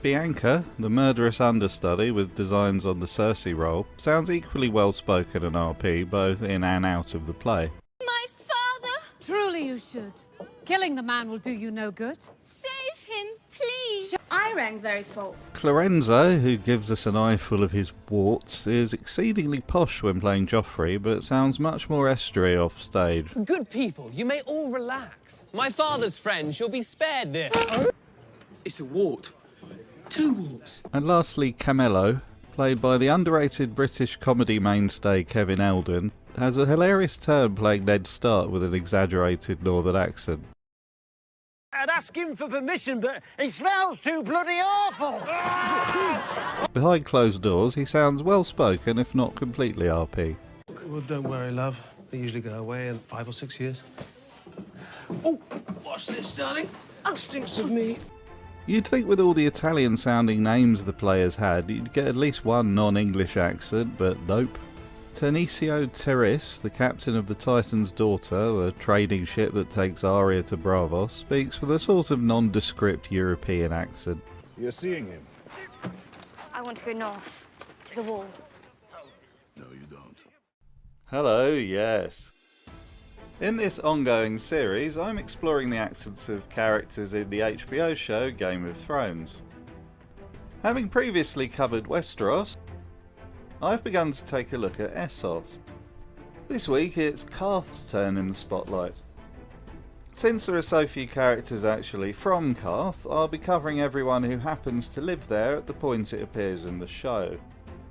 Bianca, the murderous understudy with designs on the Cersei role, sounds equally well-spoken and RP both in and out of the play. My father! Truly you should. Killing the man will do you no good. Save him, please. I rang very false. Clorenzo, who gives us an eyeful of his warts, is exceedingly posh when playing Joffrey, but sounds much more estery off stage. Good people, you may all relax. My father's friend shall be spared this. It's a wart. 2 warts. And lastly, Camello, played by the underrated British comedy mainstay Kevin Eldon, has a hilarious turn playing Ned Stark with an exaggerated northern accent. I'd ask him for permission, but he smells too bloody awful! Behind closed doors, he sounds well-spoken, if not completely RP. Well, don't worry, love. They usually go away in 5 or 6 years. Oh, watch this, darling. Stinks of me. You'd think with all the Italian-sounding names the players had, you'd get at least one non-English accent, but nope. Tenicio Terris, the captain of the Titan's Daughter, the trading ship that takes Arya to Bravos, speaks with a sort of nondescript European accent. You're seeing him? I want to go north, to the wall. No, you don't. Hello, yes. In this ongoing series, I'm exploring the accents of characters in the HBO show Game of Thrones. Having previously covered Westeros, I've begun to take a look at Essos. This week it's Karth's turn in the spotlight. Since there are so few characters actually from Karth, I'll be covering everyone who happens to live there at the point it appears in the show.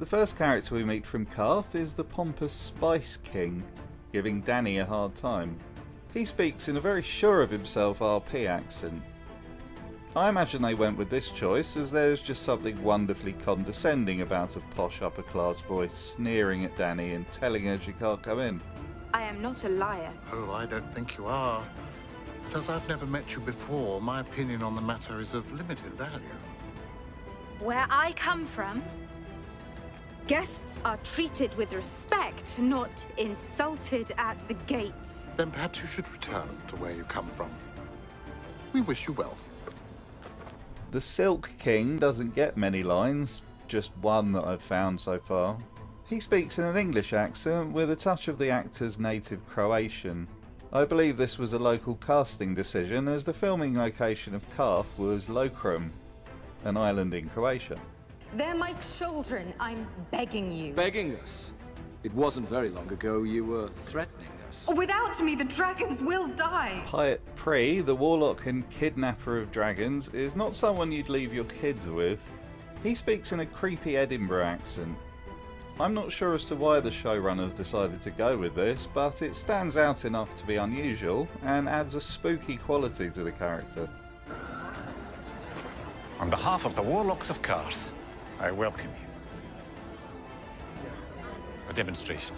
The first character we meet from Karth is the pompous Spice King, giving Dany a hard time. He speaks in a very sure of himself RP accent. I imagine they went with this choice as there's just something wonderfully condescending about a posh upper class voice sneering at Dany and telling her she can't come in. I am not a liar. Oh, I don't think you are. But as I've never met you before, my opinion on the matter is of limited value. Where I come from, guests are treated with respect, not insulted at the gates. Then perhaps you should return to where you come from. We wish you well. The Silk King doesn't get many lines, just one that I've found so far. He speaks in an English accent with a touch of the actor's native Croatian. I believe this was a local casting decision as the filming location of Karth was Lokrum, an island in Croatia. They're my children. I'm begging you. Begging us? It wasn't very long ago you were threatening us. Without me, the dragons will die. Pyat Pri, the warlock and kidnapper of dragons, is not someone you'd leave your kids with. He speaks in a creepy Edinburgh accent. I'm not sure as to why the showrunners decided to go with this, but it stands out enough to be unusual and adds a spooky quality to the character. On behalf of the warlocks of Karth, I welcome you. A demonstration.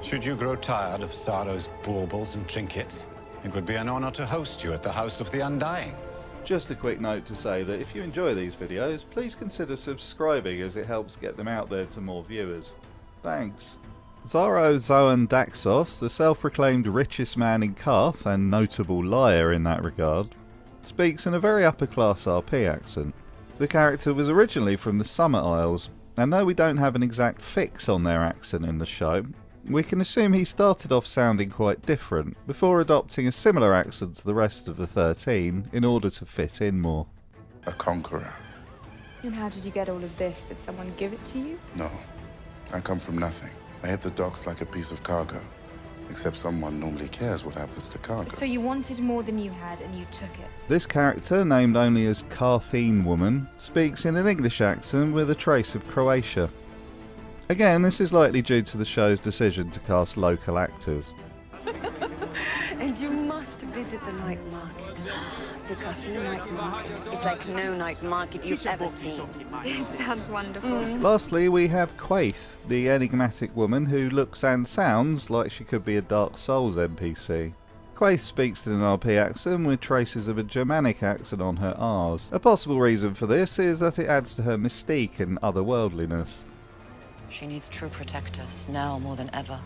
Should you grow tired of Saro's baubles and trinkets, it would be an honor to host you at the House of the Undying. Just a quick note to say that if you enjoy these videos, please consider subscribing as it helps get them out there to more viewers. Thanks. Xaro Zoan Daxos, the self-proclaimed richest man in Karth and notable liar in that regard, speaks in a very upper-class RP accent. The character was originally from the Summer Isles, and though we don't have an exact fix on their accent in the show, we can assume he started off sounding quite different, before adopting a similar accent to the rest of the 13 in order to fit in more. A conqueror. And how did you get all of this? Did someone give it to you? No, I come from nothing. I hit the docks like a piece of cargo. Except someone normally cares what happens to cargo. So you wanted more than you had and you took it. This character, named only as Karthine Woman, speaks in an English accent with a trace of Croatia. Again, this is likely due to the show's decision to cast local actors. And you must visit the night market. The Karthine night market. It's like no night market you've ever seen. It sounds wonderful. Lastly, we have Quaithe, the enigmatic woman who looks and sounds like she could be a Dark Souls NPC. Quaithe speaks in an RP accent with traces of a Germanic accent on her R's. A possible reason for this is that it adds to her mystique and otherworldliness. She needs true protectors, now more than ever.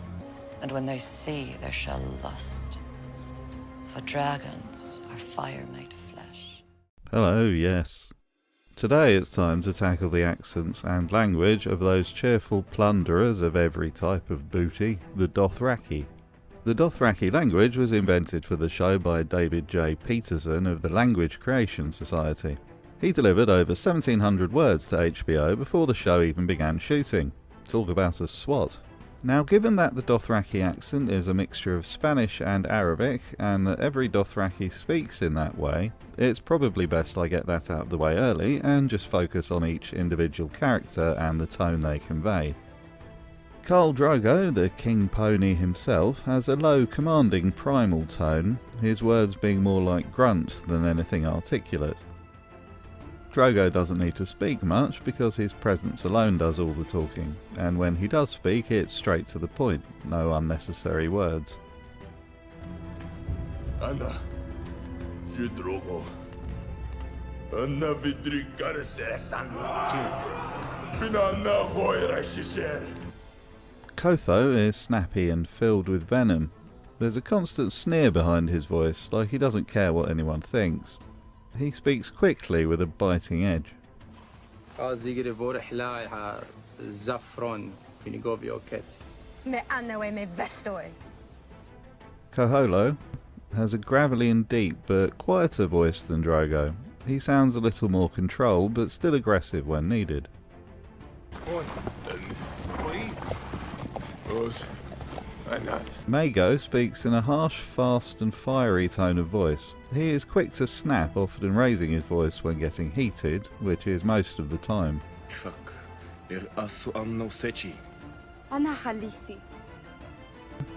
And when they see, they shall lust. For dragons are fire-made flesh. Hello, yes. Today it's time to tackle the accents and language of those cheerful plunderers of every type of booty, the Dothraki. The Dothraki language was invented for the show by David J. Peterson of the Language Creation Society. He delivered over 1,700 words to HBO before the show even began shooting. Talk about a swat. Now, given that the Dothraki accent is a mixture of Spanish and Arabic, and that every Dothraki speaks in that way, it's probably best I get that out of the way early and just focus on each individual character and the tone they convey. Khal Drogo, the king pony himself, has a low, commanding primal tone, his words being more like grunts than anything articulate. Drogo doesn't need to speak much because his presence alone does all the talking, and when he does speak it's straight to the point, no unnecessary words. Anna, je Drogo. Anna vidri garsesan. Binanna hoira shisher. Kotho is snappy and filled with venom. There's a constant sneer behind his voice, like he doesn't care what anyone thinks. He speaks quickly with a biting edge. Koholo has a gravelly and deep but quieter voice than Drogo. He sounds a little more controlled but still aggressive when needed. Mago speaks in a harsh, fast and fiery tone of voice. He is quick to snap, often raising his voice when getting heated, which is most of the time.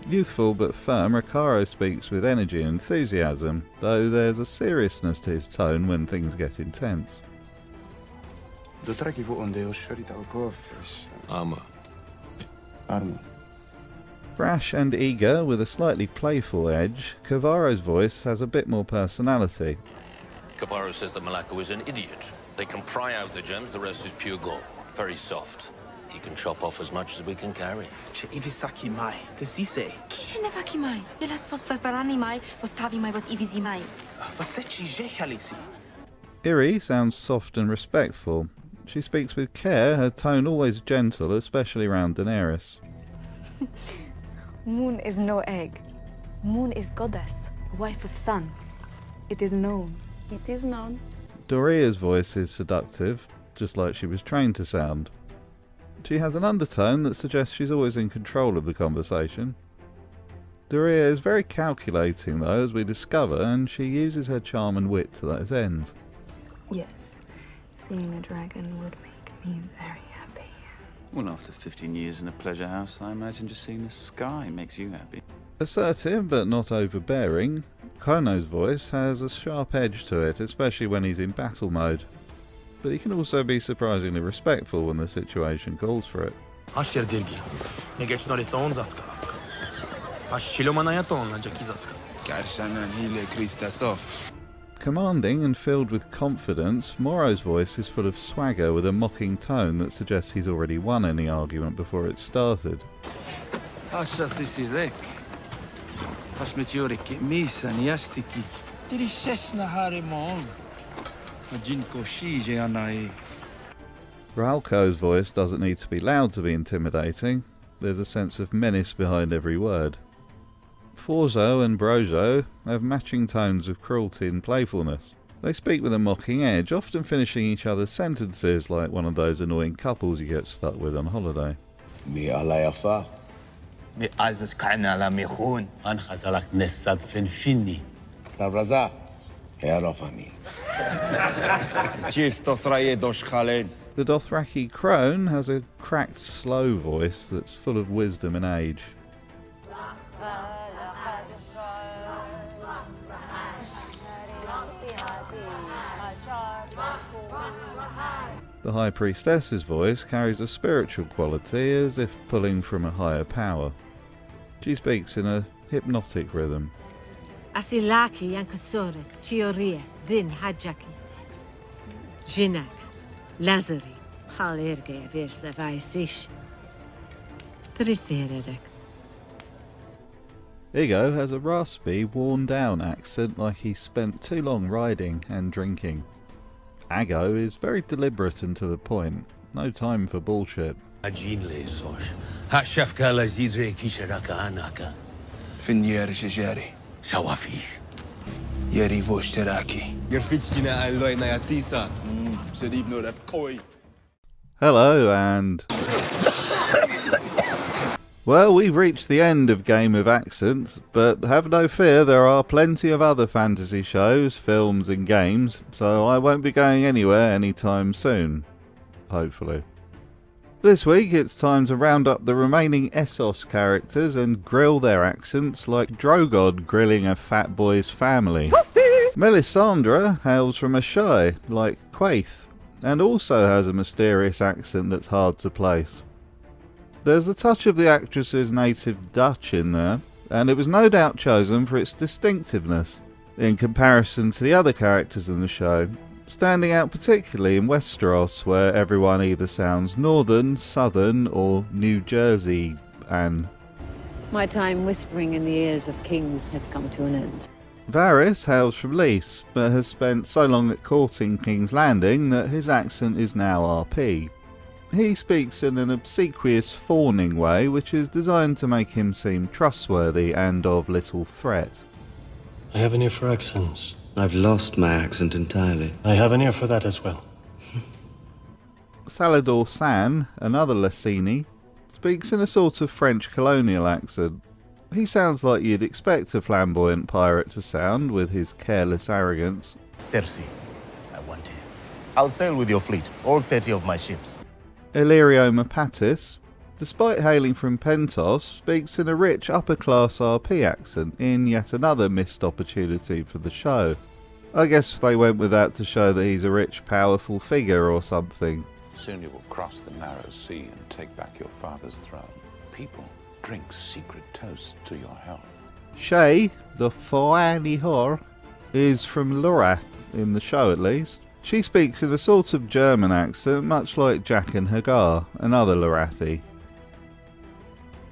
Youthful but firm, Rakaro speaks with energy and enthusiasm, though there's a seriousness to his tone when things get intense. Brash and eager, with a slightly playful edge, Kavaro's voice has a bit more personality. Kavaro says that Malako is an idiot. They can pry out the gems, the rest is pure gold. Very soft. He can chop off as much as we can carry. Iri sounds soft and respectful. She speaks with care, her tone always gentle, especially around Daenerys. Moon is no egg. Moon is goddess, wife of sun. It is known. It is known. Doria's voice is seductive, just like she was trained to sound. She has an undertone that suggests she's always in control of the conversation. Doria is very calculating though, as we discover, and she uses her charm and wit to that end. Yes, seeing a dragon would make me very happy. Well, after 15 years in a pleasure house, I imagine just seeing the sky makes you happy. Assertive but not overbearing, Kono's voice has a sharp edge to it, especially when he's in battle mode. But he can also be surprisingly respectful when the situation calls for it. Commanding and filled with confidence, Moro's voice is full of swagger with a mocking tone that suggests he's already won any argument before it started. Ralco's voice doesn't need to be loud to be intimidating. There's a sense of menace behind every word. Forzo and Brozo have matching tones of cruelty and playfulness. They speak with a mocking edge, often finishing each other's sentences like one of those annoying couples you get stuck with on holiday. The Dothraki crone has a cracked, slow voice that's full of wisdom and age. The High Priestess's voice carries a spiritual quality, as if pulling from a higher power. She speaks in a hypnotic rhythm. Asilaki Yankasores, Chiorias, Zin Hajaki, Jinak, Lazari, Halerge Versa Vaisish, Triserek. Igo has a raspy, worn-down accent like he spent too long riding and drinking. Ago is very deliberate and to the point. No time for bullshit. Hello and... Well, we've reached the end of Game of Accents, but have no fear, there are plenty of other fantasy shows, films and games, so I won't be going anywhere anytime soon. Hopefully. This week it's time to round up the remaining Essos characters and grill their accents like Drogon grilling a fat boy's family. Melisandre hails from Ashai, like Quaithe, and also has a mysterious accent that's hard to place. There's a touch of the actress's native Dutch in there, and it was no doubt chosen for its distinctiveness, in comparison to the other characters in the show, standing out particularly in Westeros, where everyone either sounds northern, southern, or New Jersey, and My time whispering in the ears of kings has come to an end. Varys hails from Lys, but has spent so long at court in King's Landing that his accent is now RP. He speaks in an obsequious fawning way, which is designed to make him seem trustworthy and of little threat. I have an ear for accents. I've lost my accent entirely. I have an ear for that as well. Salador San, another Lacini, speaks in a sort of French colonial accent. He sounds like you'd expect a flamboyant pirate to sound, with his careless arrogance. Cersei, I want you. I'll sail with your fleet, all 30 of my ships. Illyrio Mapatis, despite hailing from Pentos, speaks in a rich upper-class RP accent in yet another missed opportunity for the show. I guess they went with that to show that he's a rich, powerful figure or something. Soon you will cross the narrow sea and take back your father's throne. People drink secret toasts to your health. Shay, the Foani whore, is from Lorath, in the show at least. She speaks in a sort of German accent, much like Jack and Hagar, another Lorathi.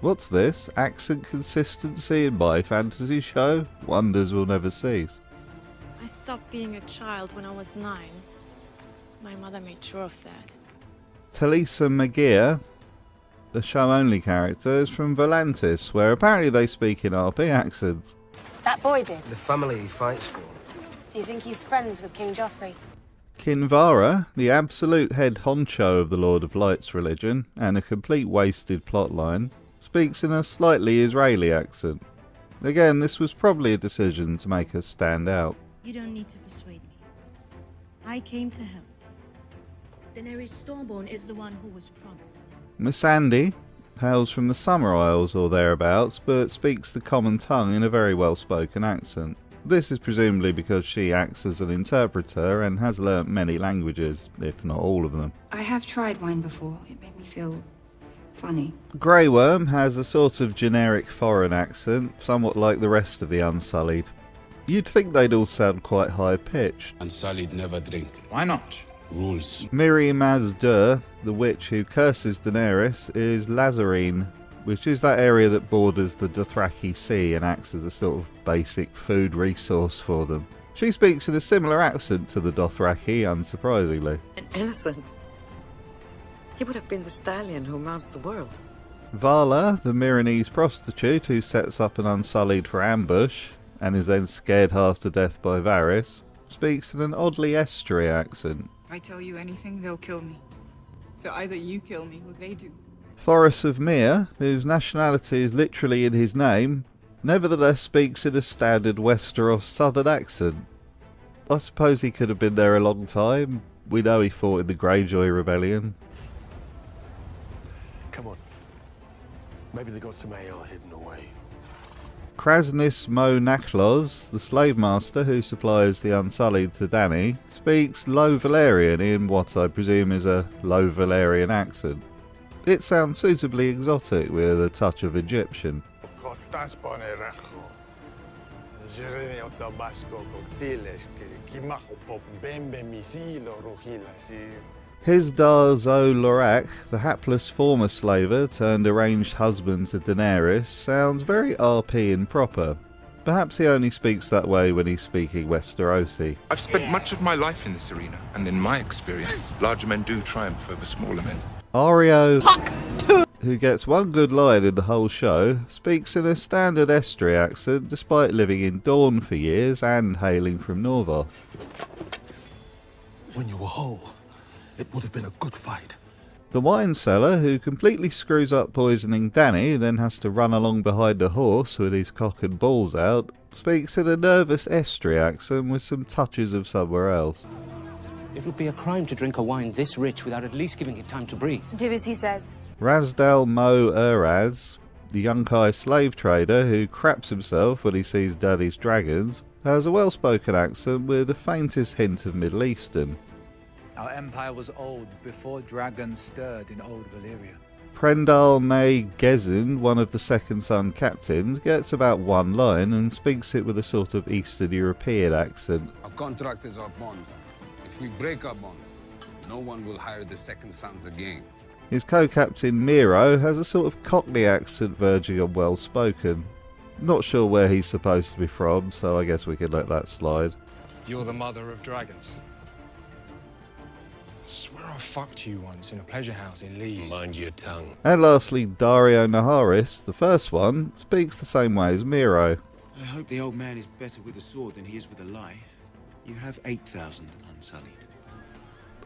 What's this? Accent consistency in my fantasy show? Wonders will never cease. I stopped being a child when I was 9. My mother made sure of that. Talisa Magia, the show-only character, is from Volantis, where apparently they speak in RP accents. That boy did. The family he fights for. Do you think he's friends with King Joffrey? Kinvara, the absolute head honcho of the Lord of Light's religion, and a complete wasted plotline, speaks in a slightly Israeli accent. Again, this was probably a decision to make us stand out. You don't need to persuade me. I came to help. Daenerys Stormborn is the one who was promised. Missandei hails from the Summer Isles or thereabouts, but speaks the common tongue in a very well-spoken accent. This is presumably because she acts as an interpreter and has learnt many languages, if not all of them. I have tried wine before. It made me feel funny. Grey Worm has a sort of generic foreign accent, somewhat like the rest of the Unsullied. You'd think they'd all sound quite high-pitched. Unsullied never drink. Why not? Rules. Miri Maz-Dur, the witch who curses Daenerys, is Lazarine, which is that area that borders the Dothraki Sea and acts as a sort of basic food resource for them. She speaks in a similar accent to the Dothraki, unsurprisingly. Innocent. He would have been the stallion who mounts the world. Vala, the Myronese prostitute who sets up an Unsullied for ambush, and is then scared half to death by Varys, speaks in an oddly estuary accent. If I tell you anything, they'll kill me. So either you kill me or they do. Thoros of Myr, whose nationality is literally in his name, nevertheless speaks in a standard Westeros southern accent. I suppose he could have been there a long time. We know he fought in the Greyjoy Rebellion. Come on. Maybe they got some ale hidden away. Krasnis Mo Naklos, the slave master who supplies the Unsullied to Dany, speaks Low Valyrian in what I presume is a Low Valyrian accent. It sounds suitably exotic with a touch of Egyptian. Hizdar Zo Lorak, the hapless former slaver turned arranged husband to Daenerys, sounds very RP and proper. Perhaps he only speaks that way when he's speaking Westerosi. I've spent much of my life in this arena, and in my experience, larger men do triumph over smaller men. Ario, who gets one good line in the whole show, speaks in a standard estuary accent despite living in Dorne for years and hailing from Norvoth. When you were whole, it would have been a good fight. The wine seller, who completely screws up poisoning Dany, then has to run along behind a horse with his cock and balls out, speaks in a nervous estuary accent with some touches of somewhere else. It would be a crime to drink a wine this rich without at least giving it time to breathe. Do as he says. Razdal Mo Uraz, the Yunkai slave trader who craps himself when he sees Daddy's dragons, has a well-spoken accent with the faintest hint of Middle Eastern. Our empire was old before dragons stirred in old Valyria. Prendal Ne Gezin, one of the second son captains, gets about one line and speaks it with a sort of Eastern European accent. Our contract is our bond. If we break our bond, no one will hire the second sons again. His co-captain Miro has a sort of Cockney accent verging on well-spoken. Not sure where he's supposed to be from, so I guess we can let that slide. You're the mother of dragons. I swear I fucked you once in a pleasure house in Leeds. Mind your tongue. And lastly, Dario Naharis, the first one, speaks the same way as Miro. I hope the old man is better with a sword than he is with a lie. You have 8,000 unsullied.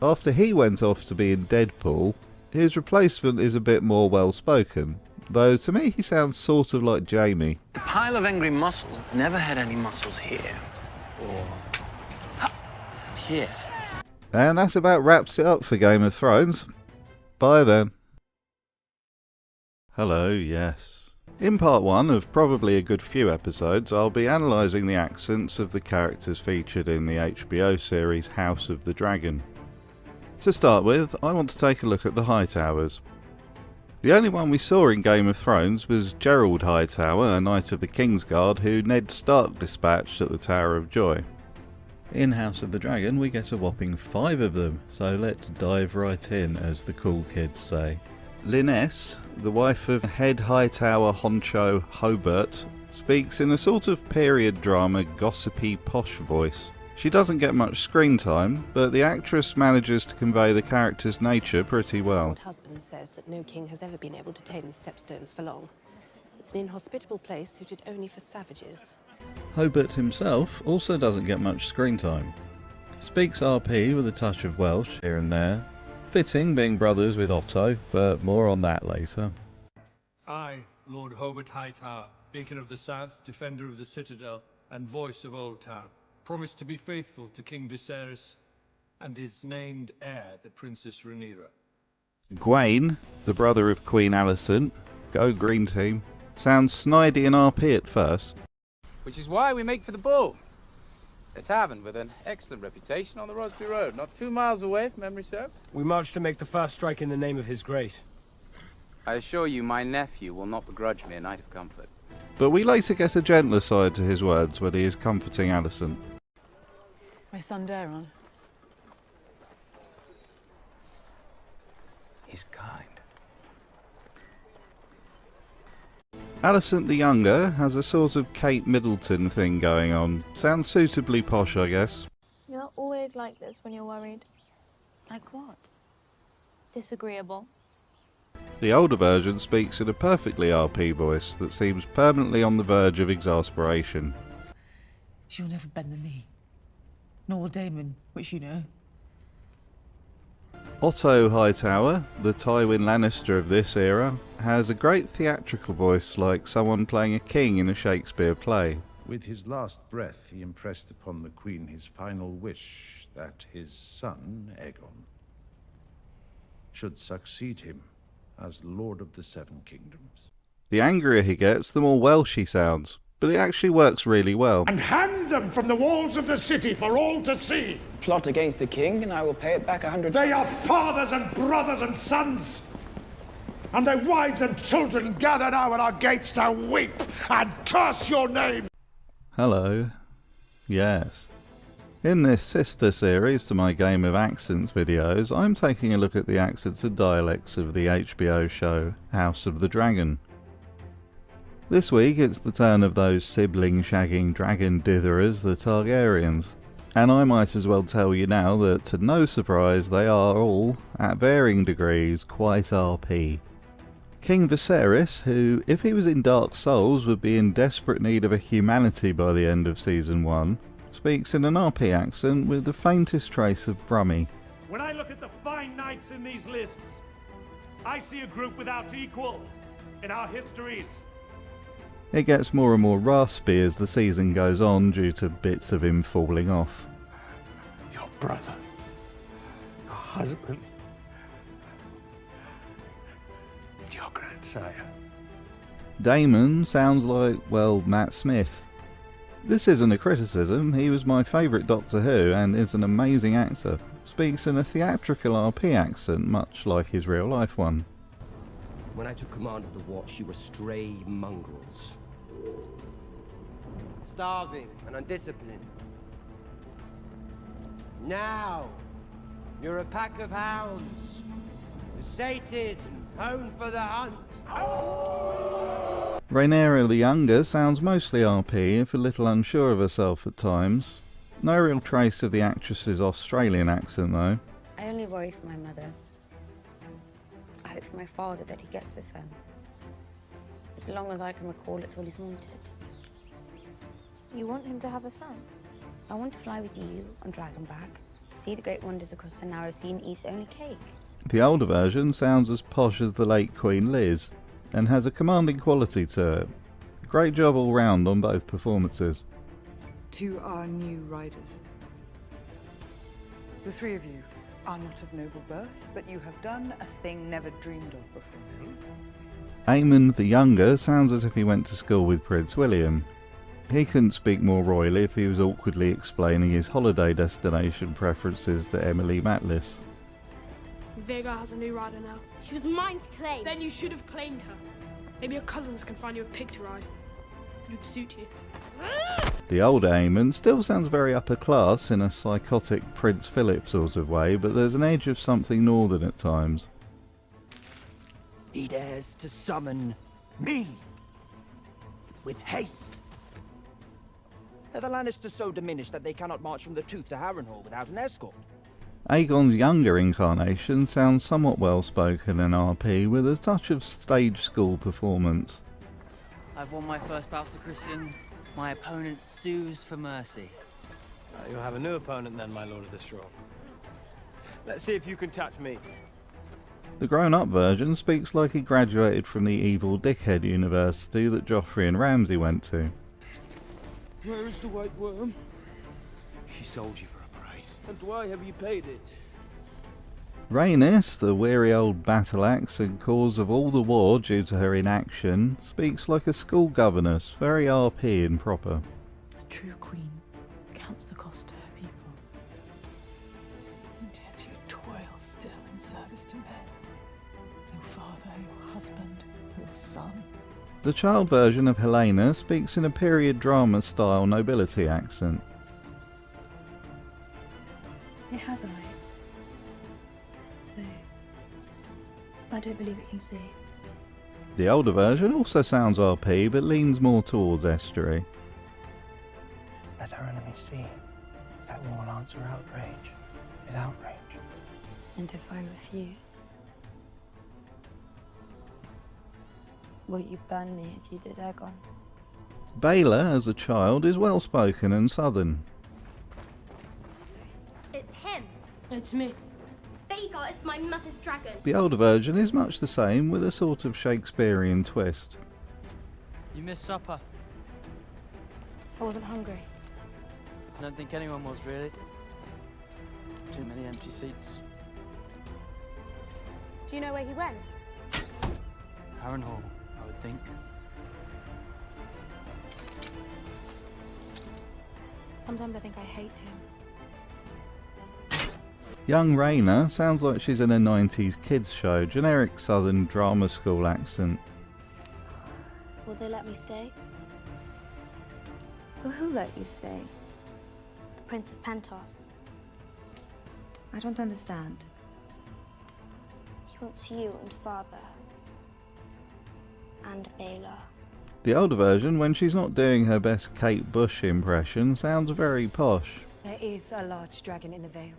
After he went off to be in Deadpool, his replacement is a bit more well-spoken, though to me he sounds sort of like Jamie. The pile of angry muscles never had any muscles here. Or here. And that about wraps it up for Game of Thrones. Bye then. Hello, yes. In part 1 of probably a good few episodes, I'll be analysing the accents of the characters featured in the HBO series House of the Dragon. To start with, I want to take a look at the Hightowers. The only one we saw in Game of Thrones was Gerald Hightower, a Knight of the Kingsguard who Ned Stark dispatched at the Tower of Joy. In House of the Dragon we get a whopping 5 of them, so let's dive right in, as the cool kids say. Liness, the wife of head Hightower honcho Hobart, speaks in a sort of period drama gossipy posh voice. She doesn't get much screen time, but the actress manages to convey the character's nature pretty well. My husband says that no king has ever been able to tame the Stepstones for long. It's an inhospitable place suited only for savages. Hobart himself also doesn't get much screen time. Speaks RP with a touch of Welsh here and there, fitting being brothers with Otto, but more on that later. I, Lord Hobart Hightower, Beacon of the South, Defender of the Citadel, and Voice of Old Town, promise to be faithful to King Viserys and his named heir, the Princess Rhaenyra. Gwaine, the brother of Queen Alicent, go green team, sounds snidey and RP at first. Which is why we make for the Bull, a tavern with an excellent reputation on the Rosby Road, not 2 miles away, if memory serves. We march to make the first strike in the name of His Grace. I assure you, my nephew will not begrudge me a night of comfort. But we later get a gentler side to his words when he is comforting Alicent. My son Daron. He's kind. Alicent the Younger has a sort of Kate Middleton thing going on. Sounds suitably posh, I guess. You're always like this when you're worried. Like what? Disagreeable. The older version speaks in a perfectly RP voice that seems permanently on the verge of exasperation. She'll never bend the knee. Nor will Daemon, which you know. Otto Hightower, the Tywin Lannister of this era, has a great theatrical voice like someone playing a king in a Shakespeare play. With his last breath, he impressed upon the Queen his final wish that his son, Aegon, should succeed him as Lord of the Seven Kingdoms. The angrier he gets, the more Welsh he sounds, but it actually works really well. And hand them from the walls of the city for all to see. Plot against the king, and I will pay it back 100 They are fathers and brothers and sons, and their wives and children gather now at our gates to weep and curse your name. Hello. Yes. In this sister series to my Game of Accents videos, I'm taking a look at the accents and dialects of the HBO show House of the Dragon. This week it's the turn of those sibling-shagging dragon ditherers, the Targaryens. And I might as well tell you now that, to no surprise, they are all, at varying degrees, quite RP. King Viserys, who, if he was in Dark Souls, would be in desperate need of a humanity by the end of Season 1, speaks in an RP accent with the faintest trace of Brummie. When I look at the fine knights in these lists, I see a group without equal in our histories. It gets more and more raspy as the season goes on due to bits of him falling off. Your brother husband, and your grandsire. Damon sounds like, well, Matt Smith. This isn't a criticism, he was my favourite Doctor Who and is an amazing actor. Speaks in a theatrical RP accent, much like his real life one. When I took command of the watch, you were stray mongrels. Starving and undisciplined. Now, you're a pack of hounds, sated and honed for the hunt. Rhaenyra the Younger sounds mostly RP, if a little unsure of herself at times. No real trace of the actress's Australian accent though. I only worry for my mother. I hope for my father that he gets a son. As long as I can recall, it's all he's wanted. You want him to have a son? I want to fly with you on Dragonback, see the great wonders across the narrow sea and eat only cake. The older version sounds as posh as the late Queen Liz, and has a commanding quality to it. Great job all round on both performances. To our new riders. The three of you are not of noble birth, but you have done a thing never dreamed of before. Aemon the Younger sounds as if he went to school with Prince William. He couldn't speak more royally if he was awkwardly explaining his holiday destination preferences to Emily Matlis. Vega has a new rider now. She was mine to claim. Then you should have claimed her. Maybe your cousins can find you a pig to ride. It would suit you. The older Aemon still sounds very upper class in a psychotic Prince Philip sort of way, but there's an edge of something northern at times. He dares to summon me with haste. Are the Lannisters so diminished that they cannot march from the Tooth to Harrenhal without an escort? Aegon's younger incarnation sounds somewhat well spoken in RP with a touch of stage school performance. I've won my first bout to Christian. My opponent sues for mercy. You'll have a new opponent then, my Lord of the Straw. Let's see if you can touch me. The grown-up version speaks like he graduated from the evil dickhead university that Joffrey and Ramsay went to. Where is the White Worm? She sold you for a price. And why have you paid it? Rhaenys, the weary old battle-axe and cause of all the war due to her inaction, speaks like a school governess, very RP and proper. A true queen counts the cost to her people. And yet you toil still in service to men. Your father, your husband, your son. The child version of Helena speaks in a period drama style nobility accent. It has eyes. No. I don't believe it can see. The older version also sounds RP but leans more towards estuary. Let our enemies see that we will answer outrage with outrage. And if I refuse, will you burn me as you did Aegon? Baela, as a child, is well spoken and southern. It's him. It's me. Vhagar is my mother's dragon. The older version is much the same with a sort of Shakespearean twist. You missed supper. I wasn't hungry. I don't think anyone was, really. Too many empty seats. Do you know where he went? Harrenhal, I would think. Sometimes I think I hate him. Young Rhaena sounds like she's in a 90s kids show, generic southern drama school accent. Will they let me stay? Well, who let you stay? The Prince of Pentos. I don't understand. He wants you and Father. And Baela. The older version, when she's not doing her best Kate Bush impression, sounds very posh. There is a large dragon in the Vale.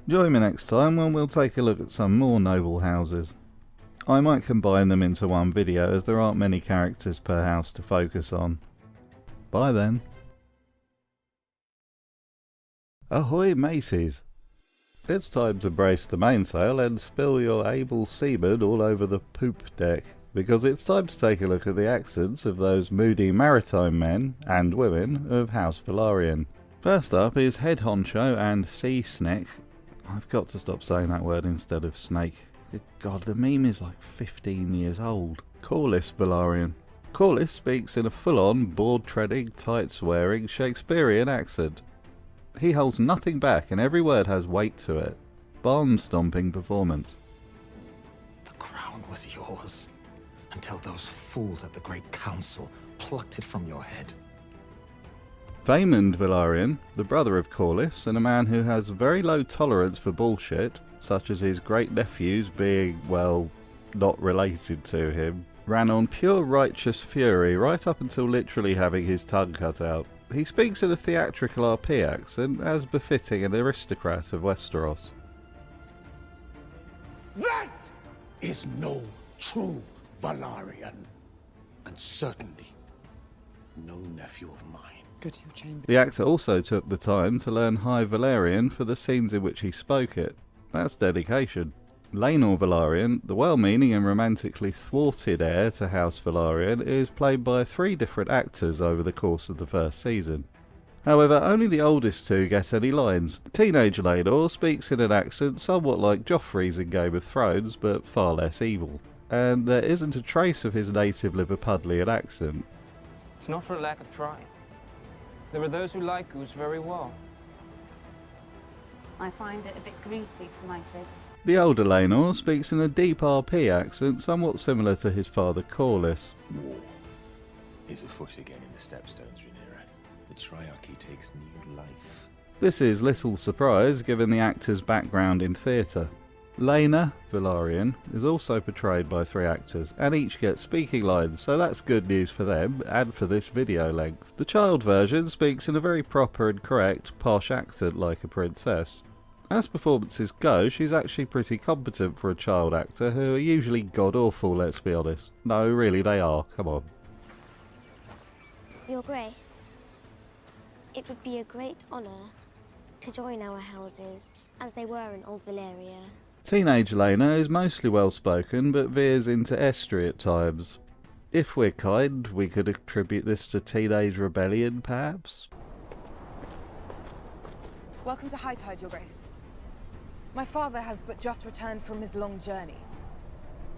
Join me next time when we'll take a look at some more noble houses. I might combine them into one video as there aren't many characters per house to focus on. Bye then. Ahoy mateys! It's time to brace the mainsail and spill your able seamen all over the poop deck, because it's time to take a look at the accents of those moody maritime men and women of House Velaryon. First up is head honcho and sea snake. I've got to stop saying that word instead of snake. Good God, the meme is like 15 years old. Corlys Velaryon. Corlys speaks in a full-on, board-treading, tight-swearing, Shakespearean accent. He holds nothing back and every word has weight to it. Barn-stomping performance. The crown was yours, until those fools at the Great Council plucked it from your head. Vaemond Velaryon, the brother of Corlys, and a man who has very low tolerance for bullshit, such as his great-nephews being, well, not related to him, ran on pure righteous fury right up until literally having his tongue cut out. He speaks in a theatrical RP accent, as befitting an aristocrat of Westeros. That is no true Valarian, and certainly no nephew of mine. Good your chamber. The actor also took the time to learn High Valyrian for the scenes in which he spoke it. That's dedication. Laenor Velaryon, the well-meaning and romantically thwarted heir to House Velaryon, is played by 3 different actors over the course of the first season. However, only the oldest 2 get any lines. Teenage Laenor speaks in an accent somewhat like Joffrey's in Game of Thrones, but far less evil. And there isn't a trace of his native Liverpudlian accent. It's not for a lack of trying. There are those who like goose very well. I find it a bit greasy for my taste. The older Laenor speaks in a deep RP accent somewhat similar to his father Corlys. War is afoot again in the Stepstones, Rhaenyra. The Triarchy takes new life. This is little surprise given the actor's background in theatre. Laena Velaryon is also portrayed by 3 actors, and each gets speaking lines, so that's good news for them, and for this video length. The child version speaks in a very proper and correct, posh accent like a princess. As performances go, she's actually pretty competent for a child actor, who are usually god-awful, let's be honest. No, really, they are, come on. Your Grace, it would be a great honour to join our houses, as they were in Old Valyria. Teenage Laena is mostly well-spoken, but veers into estuary at times. If we're kind, we could attribute this to teenage rebellion, perhaps? Welcome to High Tide, Your Grace. My father has but just returned from his long journey,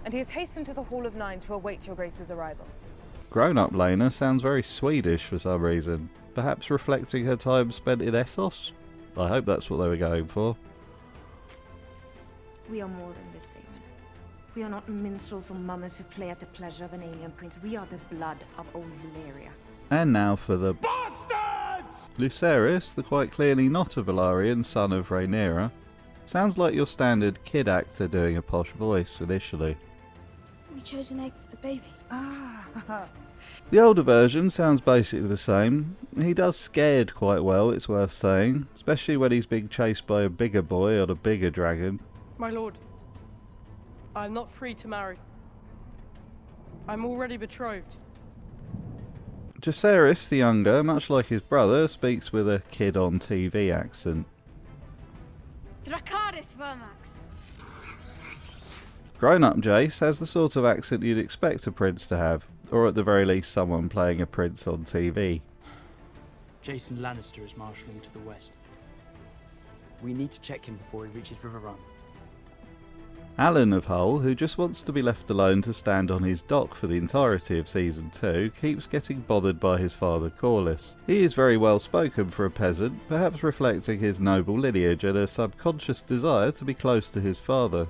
and he has hastened to the Hall of Nine to await Your Grace's arrival. Grown-up Laena sounds very Swedish for some reason, perhaps reflecting her time spent in Essos? I hope that's what they were going for. We are more than this, Damon. We are not minstrels or mummers who play at the pleasure of an alien prince. We are the blood of Old Valyria. And now for the bastards! Lucerys, the quite clearly not a Velaryon son of Rhaenyra, sounds like your standard kid actor doing a posh voice initially. We chose an egg for the baby. The older version sounds basically the same. He does scared quite well, it's worth saying, especially when he's being chased by a bigger boy on a bigger dragon. My lord, I'm not free to marry. I'm already betrothed. Jacaerys the younger, much like his brother, speaks with a kid-on-TV accent. Dracarys Vermax. Grown-up Jace has the sort of accent you'd expect a prince to have, or at the very least someone playing a prince on TV. Jason Lannister is marshalling to the west. We need to check him before he reaches River Run. Alan of Hull, who just wants to be left alone to stand on his dock for the entirety of Season 2, keeps getting bothered by his father Corlys. He is very well spoken for a peasant, perhaps reflecting his noble lineage and a subconscious desire to be close to his father.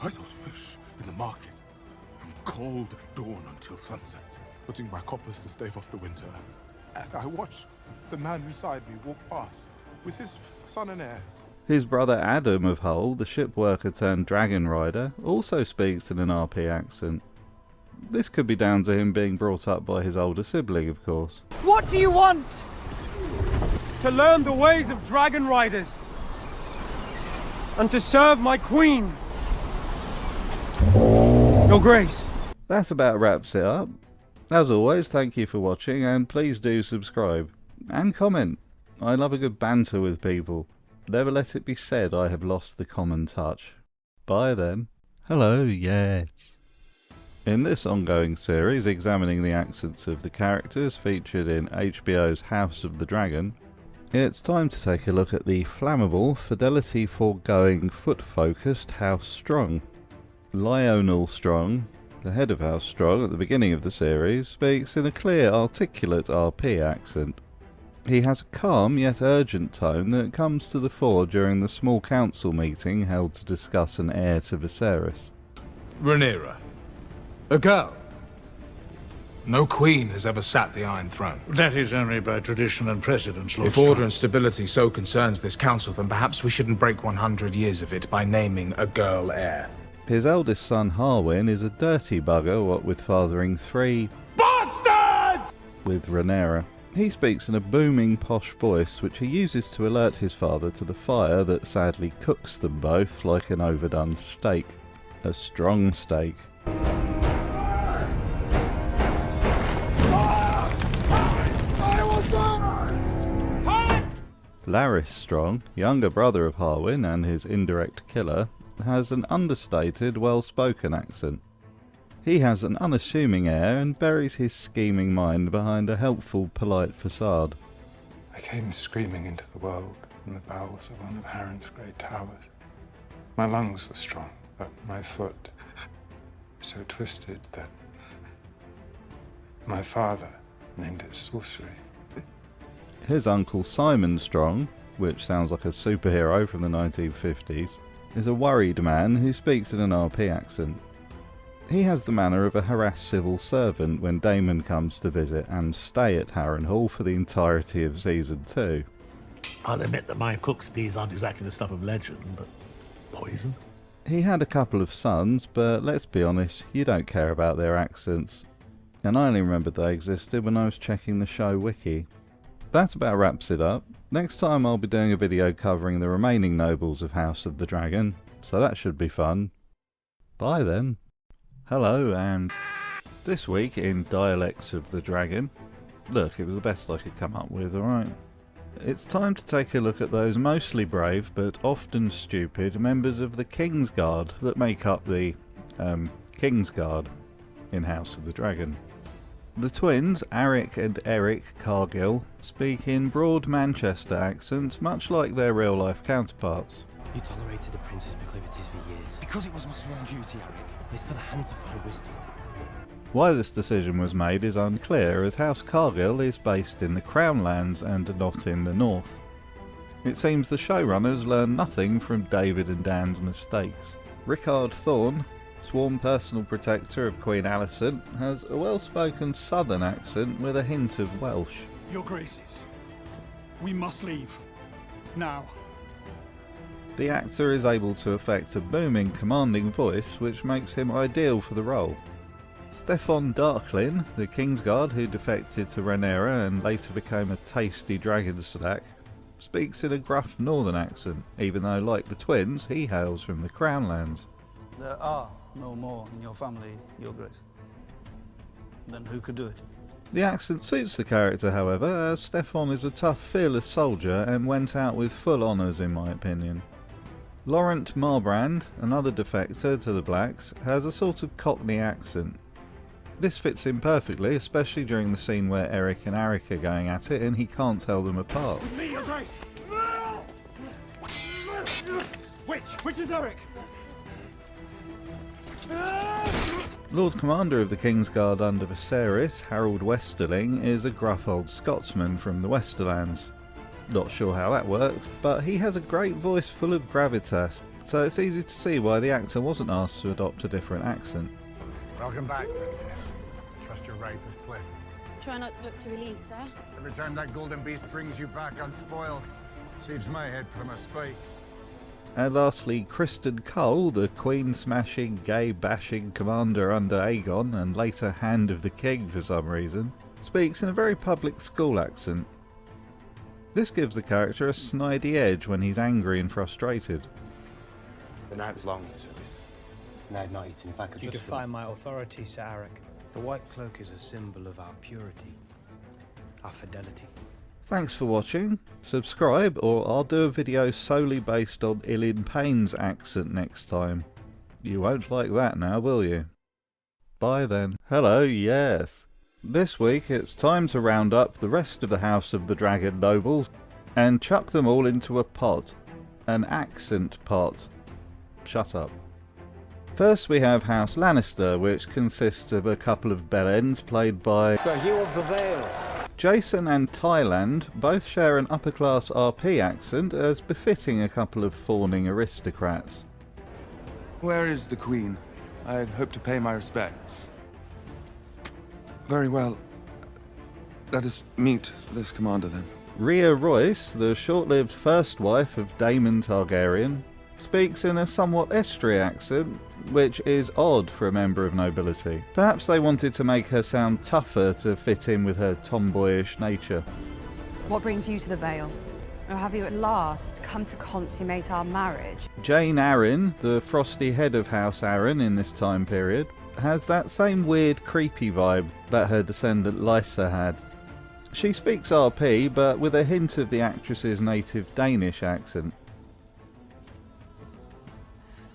I thought fish in the market, from cold dawn until sunset, putting my coppers to stave off the winter. And I watched the man beside me walk past, with his son and heir. His brother Adam of Hull, the ship worker turned dragon rider, also speaks in an RP accent. This could be down to him being brought up by his older sibling, of course. What do you want? To learn the ways of dragon riders, and to serve my queen. Your Grace. That about wraps it up. As always, thank you for watching, and please do subscribe. And comment. I love a good banter with people. Never let it be said I have lost the common touch. Bye then. Hello, yes. In this ongoing series examining the accents of the characters featured in HBO's House of the Dragon, It's time to take a look at the flammable, fidelity-foregoing, foot-focused House Strong. Lionel Strong, the head of House Strong at the beginning of the series, speaks in a clear, articulate RP accent. He has a calm yet urgent tone that comes to the fore during the small council meeting held to discuss an heir to Viserys. Rhaenyra. A girl. No queen has ever sat the Iron Throne. That is only by tradition and precedence, Lord If order and stability so concerns this council, then perhaps we shouldn't break 100 years of it by naming a girl heir. His eldest son Harwin is a dirty bugger, what with fathering 3 bastards with Rhaenyra. He speaks in a booming posh voice which he uses to alert his father to the fire that sadly cooks them both like an overdone steak. A strong steak. Larys Strong, younger brother of Harwin and his indirect killer, has an understated, well-spoken accent. He has an unassuming air and buries his scheming mind behind a helpful, polite facade. I came screaming into the world from the bowels of one of Harren's great towers. My lungs were strong, but my foot so twisted that my father named it sorcery. His uncle Simon Strong, which sounds like a superhero from the 1950s, is a worried man who speaks in an RP accent. He has the manner of a harassed civil servant when Daemon comes to visit and stay at Harrenhal for the entirety of Season 2. I'll admit that my cook's peas aren't exactly the stuff of legend, but poison? He had a couple of sons, but let's be honest, you don't care about their accents. And I only remembered they existed when I was checking the show wiki. That about wraps it up. Next time I'll be doing a video covering the remaining nobles of House of the Dragon, so that should be fun. Bye then. Hello, and this week in Dialects of the Dragon. Look, it was the best I could come up with, alright? It's time to take a look at those mostly brave but often stupid members of the Kingsguard that make up the Kingsguard in House of the Dragon. The twins, Arik and Eric Cargill, speak in broad Manchester accents much like their real-life counterparts. You tolerated the prince's proclivities for years. Because it was my sworn duty, Arik. It's for the hand to find wisdom. Why this decision was made is unclear, as House Cargill is based in the Crown Lands and not in the North. It seems the showrunners learned nothing from David and Dan's mistakes. Rickard Thorne, sworn personal protector of Queen Alicent, has a well-spoken southern accent with a hint of Welsh. Your Graces, we must leave. Now. The actor is able to affect a booming, commanding voice which makes him ideal for the role. Stefan Darklin, the Kingsguard who defected to Rhaenyra and later became a tasty dragon snack, speaks in a gruff northern accent, even though, like the twins, he hails from the Crown Lands. There are no more in your family, Your Grace. Then who could do it? The accent suits the character, however, as Stefan is a tough, fearless soldier and went out with full honours in my opinion. Laurent Marbrand, another defector to the Blacks, has a sort of Cockney accent. This fits in perfectly, especially during the scene where Eric and Arik are going at it and he can't tell them apart. With me, Your Grace! Which is Eric? Lord Commander of the Kingsguard under Viserys, Harold Westerling, is a gruff old Scotsman from the Westerlands. Not sure how that works, but he has a great voice full of gravitas, so it's easy to see why the actor wasn't asked to adopt a different accent. Welcome back, Princess. Trust your ride was pleasant. Try not to look too relieved, sir. Every time that golden beast brings you back unspoiled, saves my head from a spike. And lastly, Kristen Cole, the queen-smashing, gay-bashing commander under Aegon and later Hand of the King for some reason, speaks in a very public school accent. This gives the character a snidey edge when he's angry and frustrated. The night was long, Sir. And I had not eaten. If I could You just... defy my authority, Sir Arik. The white cloak is a symbol of our purity, our fidelity. Thanks for watching. Subscribe or I'll do a video solely based on Ilyn Payne's accent next time. You won't like that now, will you? Bye then. Hello, yes. This week it's time to round up the rest of the House of the Dragon nobles. and chuck them all into a pot. An accent pot. Shut up. First we have House Lannister, which consists of a couple of bellends played by Sir Hugh of the Vale. Jason and Thailand both share an upper-class RP accent as befitting a couple of fawning aristocrats. Where is the Queen? I had hoped to pay my respects. Very well. Let us meet this commander then. Rhea Royce, the short-lived first wife of Daemon Targaryen, speaks in a somewhat estuary accent, which is odd for a member of nobility. Perhaps they wanted to make her sound tougher to fit in with her tomboyish nature. What brings you to the Vale? Or have you at last come to consummate our marriage? Jane Arryn, the frosty head of House Arryn in this time period, has that same weird creepy vibe that her descendant Lysa had. She speaks RP, but with a hint of the actress's native Danish accent.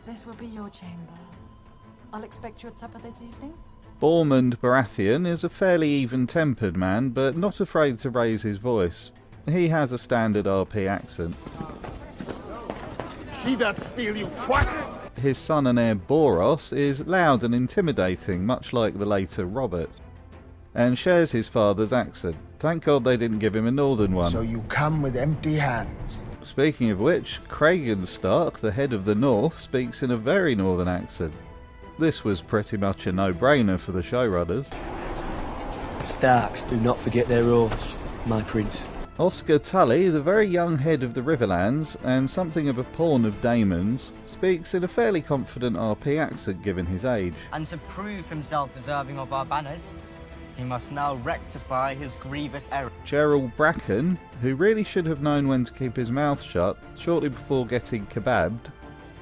This will be your chamber. I'll expect you at supper this evening. Bormund Baratheon is a fairly even-tempered man, but not afraid to raise his voice. He has a standard RP accent. She that steal, you twat! His son and heir Boros is loud and intimidating, much like the later Robert, and shares his father's accent. Thank God they didn't give him a northern one. So you come with empty hands. Speaking of which, Kragan Stark, the head of the North, speaks in a very northern accent. This was pretty much a no-brainer for the showrunners. Starks do not forget their oaths, my prince. Oscar Tully, the very young head of the Riverlands, and something of a pawn of Daemon's, speaks in a fairly confident RP accent given his age. And to prove himself deserving of our banners, he must now rectify his grievous error. Gerald Bracken, who really should have known when to keep his mouth shut shortly before getting kebabbed,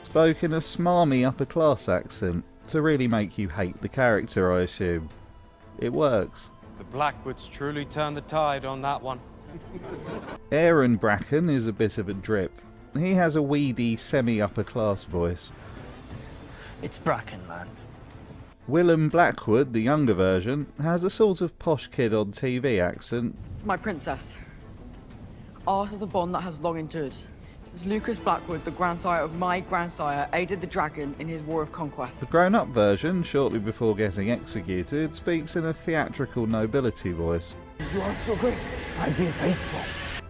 spoke in a smarmy upper-class accent to really make you hate the character, I assume. It works. The Blackwoods truly turned the tide on that one. Aaron Bracken is a bit of a drip. He has a weedy, semi-upper-class voice. It's Brackenland. Willem Blackwood, the younger version, has a sort of posh kid on TV accent. My princess. Ours is a bond that has long endured. Since Lucas Blackwood, the grandsire of my grandsire, aided the dragon in his war of conquest. The grown-up version, shortly before getting executed, speaks in a theatrical nobility voice. You are so good. I've been faithful.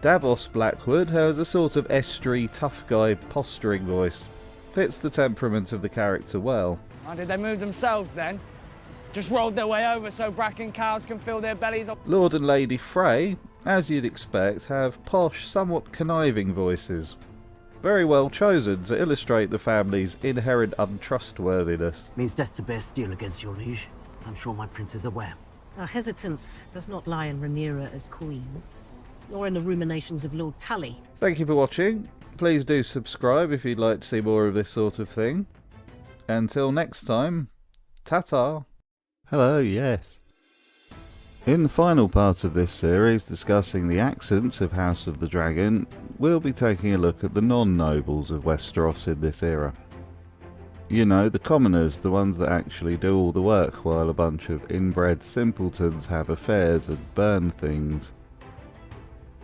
Davos Blackwood has a sort of estuary, tough guy, posturing voice. Fits the temperament of the character well. Oh, did they move themselves then? Just rolled their way over so Bracken cows can fill their bellies up. Lord and Lady Frey, as you'd expect, have posh, somewhat conniving voices. Very well chosen to illustrate the family's inherent untrustworthiness. Means death to bear steel against your liege, as I'm sure my prince is aware. Our hesitance does not lie in Rhaenyra as queen, nor in the ruminations of Lord Tully. Thank you for watching. Please do subscribe if you'd like to see more of this sort of thing. Until next time, ta-ta. Hello, yes. In the final part of this series, discussing the accents of House of the Dragon, we'll be taking a look at the non-nobles of Westeros in this era. You know, the commoners, the ones that actually do all the work while a bunch of inbred simpletons have affairs and burn things.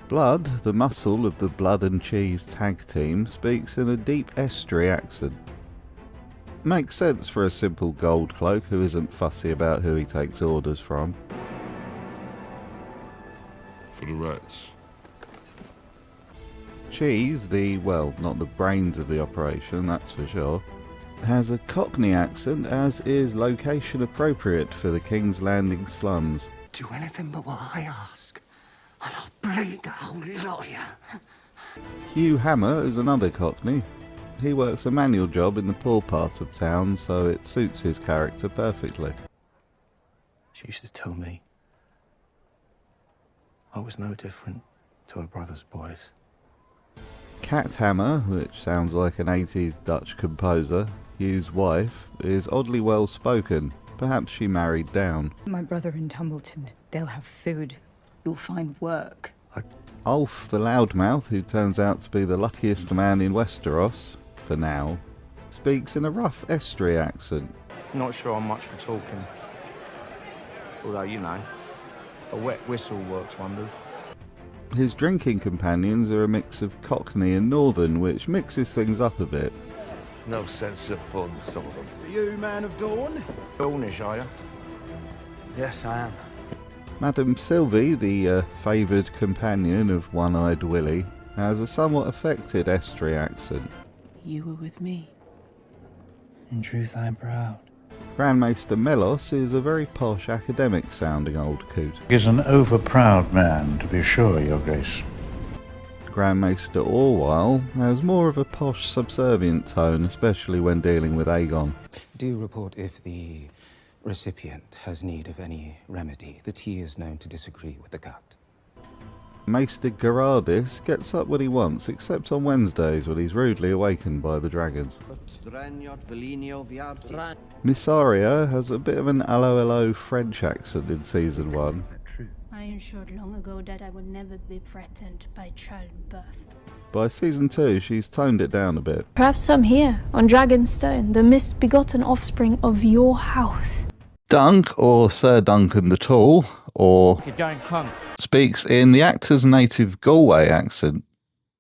Blood, the muscle of the Blood and Cheese tag team, speaks in a deep estuary accent. Makes sense for a simple gold cloak who isn't fussy about who he takes orders from. For the rats. Cheese, well, not the brains of the operation, that's for sure, has a Cockney accent, as is location appropriate for the King's Landing slums. Do anything but what I ask, and I'll bleed the whole lot of you. Hugh Hammer is another Cockney. He works a manual job in the poor part of town, so it suits his character perfectly. She used to tell me I was no different to her brother's boys. Cat Hammer, which sounds like an 80s Dutch composer, Hugh's wife, is oddly well spoken. Perhaps she married down. My brother in Tumbleton, they'll have food. You'll find work. Ulf the Loudmouth, who turns out to be the luckiest man in Westeros, for now, speaks in a rough estuary accent. Not sure I'm much for talking. Although, you know, a wet whistle works wonders. His drinking companions are a mix of Cockney and Northern, which mixes things up a bit. No sense of fun, some of them. Are you man of dawn? Dawnish, are you? Yes, I am. Madame Sylvie, the favoured companion of One-Eyed Willie, has a somewhat affected Estuary accent. You were with me. In truth, I am proud. Grand Maester Melos is a very posh academic-sounding old coot. He is an over-proud man, to be sure, Your Grace. Grand Maester Orwell has more of a posh, subservient tone, especially when dealing with Aegon. Do report if the recipient has need of any remedy, that he is known to disagree with the gut. Maester Gerardis gets up when he wants, except on Wednesdays when he's rudely awakened by the dragons. Missaria has a bit of an allo French accent in Season 1. I ensured long ago that I would never be threatened by childbirth. By Season 2, she's toned it down a bit. Perhaps I'm here, on Dragonstone, the misbegotten offspring of your house. Dunk, or Sir Duncan the Tall, or If you're going hunt. speaks in the actor's native Galway accent.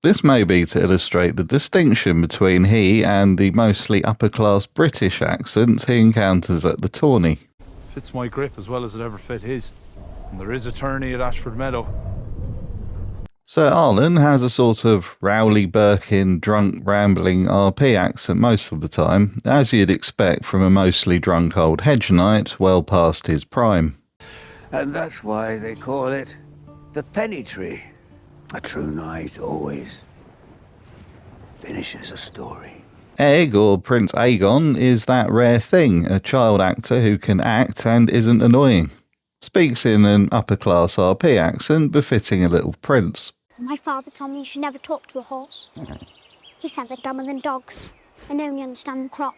This may be to illustrate the distinction between he and the mostly upper-class British accents he encounters at the tourney. Fits my grip as well as it ever fit his. And there is a tourney at Ashford Meadow. Sir Arlen has a sort of Rowley Birkin, drunk, rambling RP accent most of the time, as you'd expect from a mostly drunk old hedge knight well past his prime. And that's why they call it the penny tree. A true knight always finishes a story. Egg, or Prince Aegon, is that rare thing, a child actor who can act and isn't annoying. Speaks in an upper-class RP accent befitting a little prince. My father told me you should never talk to a horse. He said they're dumber than dogs and only understand the crop.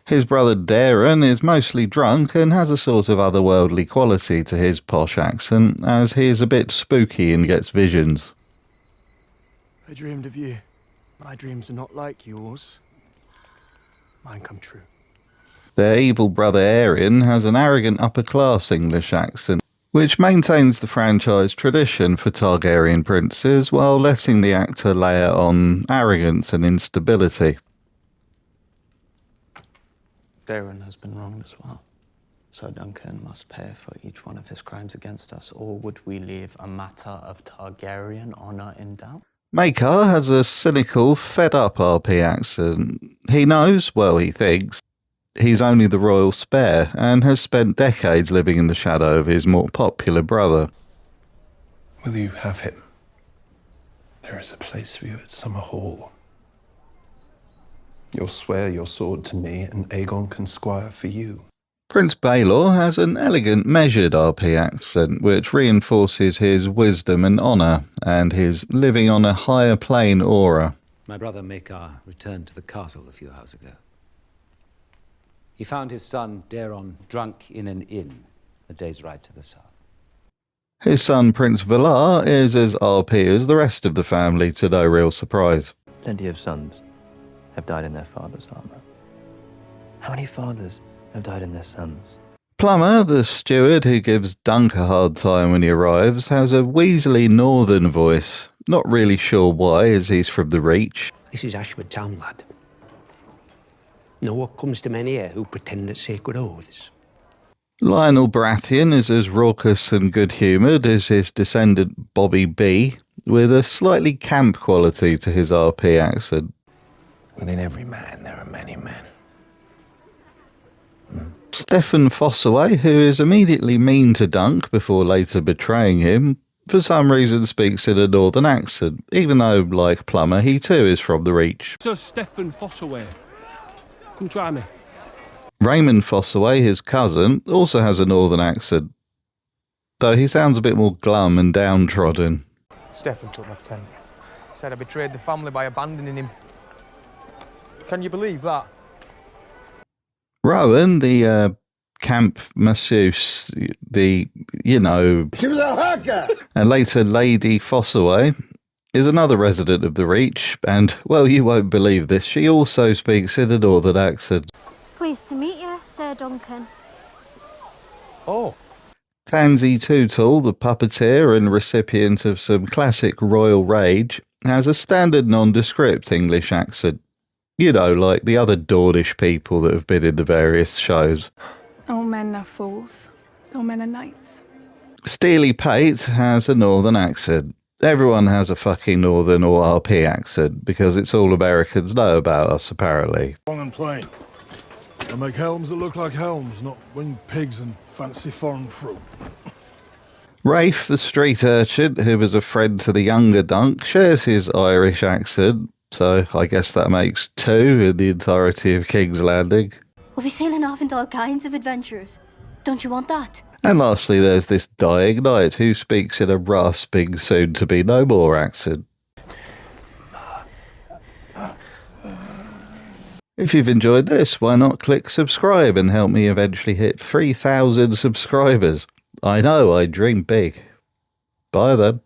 His brother Darren is mostly drunk and has a sort of otherworldly quality to his posh accent, as he is a bit spooky and gets visions. I dreamed of you. My dreams are not like yours. Mine come true. Their evil brother Aerion has an arrogant upper-class English accent, which maintains the franchise tradition for Targaryen princes while letting the actor layer on arrogance and instability. Darren has been wronged as well. So Duncan must pay for each one of his crimes against us, or would we leave a matter of Targaryen honour in doubt? Maekar has a cynical, fed-up RP accent. He knows, well he thinks, he's only the royal spare, and has spent decades living in the shadow of his more popular brother. Will you have him? There is a place for you at Summer Hall. You'll swear your sword to me, and Aegon can squire for you. Prince Baelor has an elegant, measured RP accent, which reinforces his wisdom and honour, and his living on a higher plane aura. My brother Maekar returned to the castle a few hours ago. He found his son Daeron drunk in an inn, a day's ride to the south. His son Prince Valar is as RP as the rest of the family, to no real surprise. Plenty of sons have died in their father's armor. How many fathers have died in their sons? Plummer, the steward who gives Dunk a hard time when he arrives, has a Weasley northern voice. Not really sure why, as he's from the Reach. This is Ashford Town, lad. Know what comes to men here who pretend at sacred oaths? Lionel Baratheon is as raucous and good-humoured as his descendant Bobby B, with a slightly camp quality to his RP accent. Within every man there are many men. Stefan Fossaway, who is immediately mean to Dunk before later betraying him, for some reason speaks in a northern accent, even though, like Plummer, he too is from the Reach. Sir Stefan Fossaway. Come try me. Raymond Fossaway, his cousin, also has a northern accent, though he sounds a bit more glum and downtrodden. Stefan took my tent. Said I betrayed the family by abandoning him. Can you believe that? Rowan, the camp masseuse, the, you know... She was a hooker! And later Lady Fossaway is another resident of the Reach, and, well, you won't believe this, she also speaks in a northern accent. Pleased to meet you, Sir Duncan. Oh. Tansy Tootle, the puppeteer and recipient of some classic royal rage, has a standard nondescript English accent. You know, like the other Dornish people that have been in the various shows. All men are fools. All men are knights. Steely Pate has a northern accent. Everyone has a fucking northern or RP accent because it's all Americans know about us, apparently. Long and plain. I make helms that look like helms, not winged pigs and fancy foreign fruit. Rafe, the street urchin, who was a friend to the younger Dunk, shares his Irish accent, so I guess that makes 2 in the entirety of King's Landing. We'll be sailing off into all kinds of adventures. Don't you want that? And lastly, there's this dying knight who speaks in a rasping, soon-to-be-no-more accent. If you've enjoyed this, why not click subscribe and help me eventually hit 3,000 subscribers? I know, I dream big. Bye then.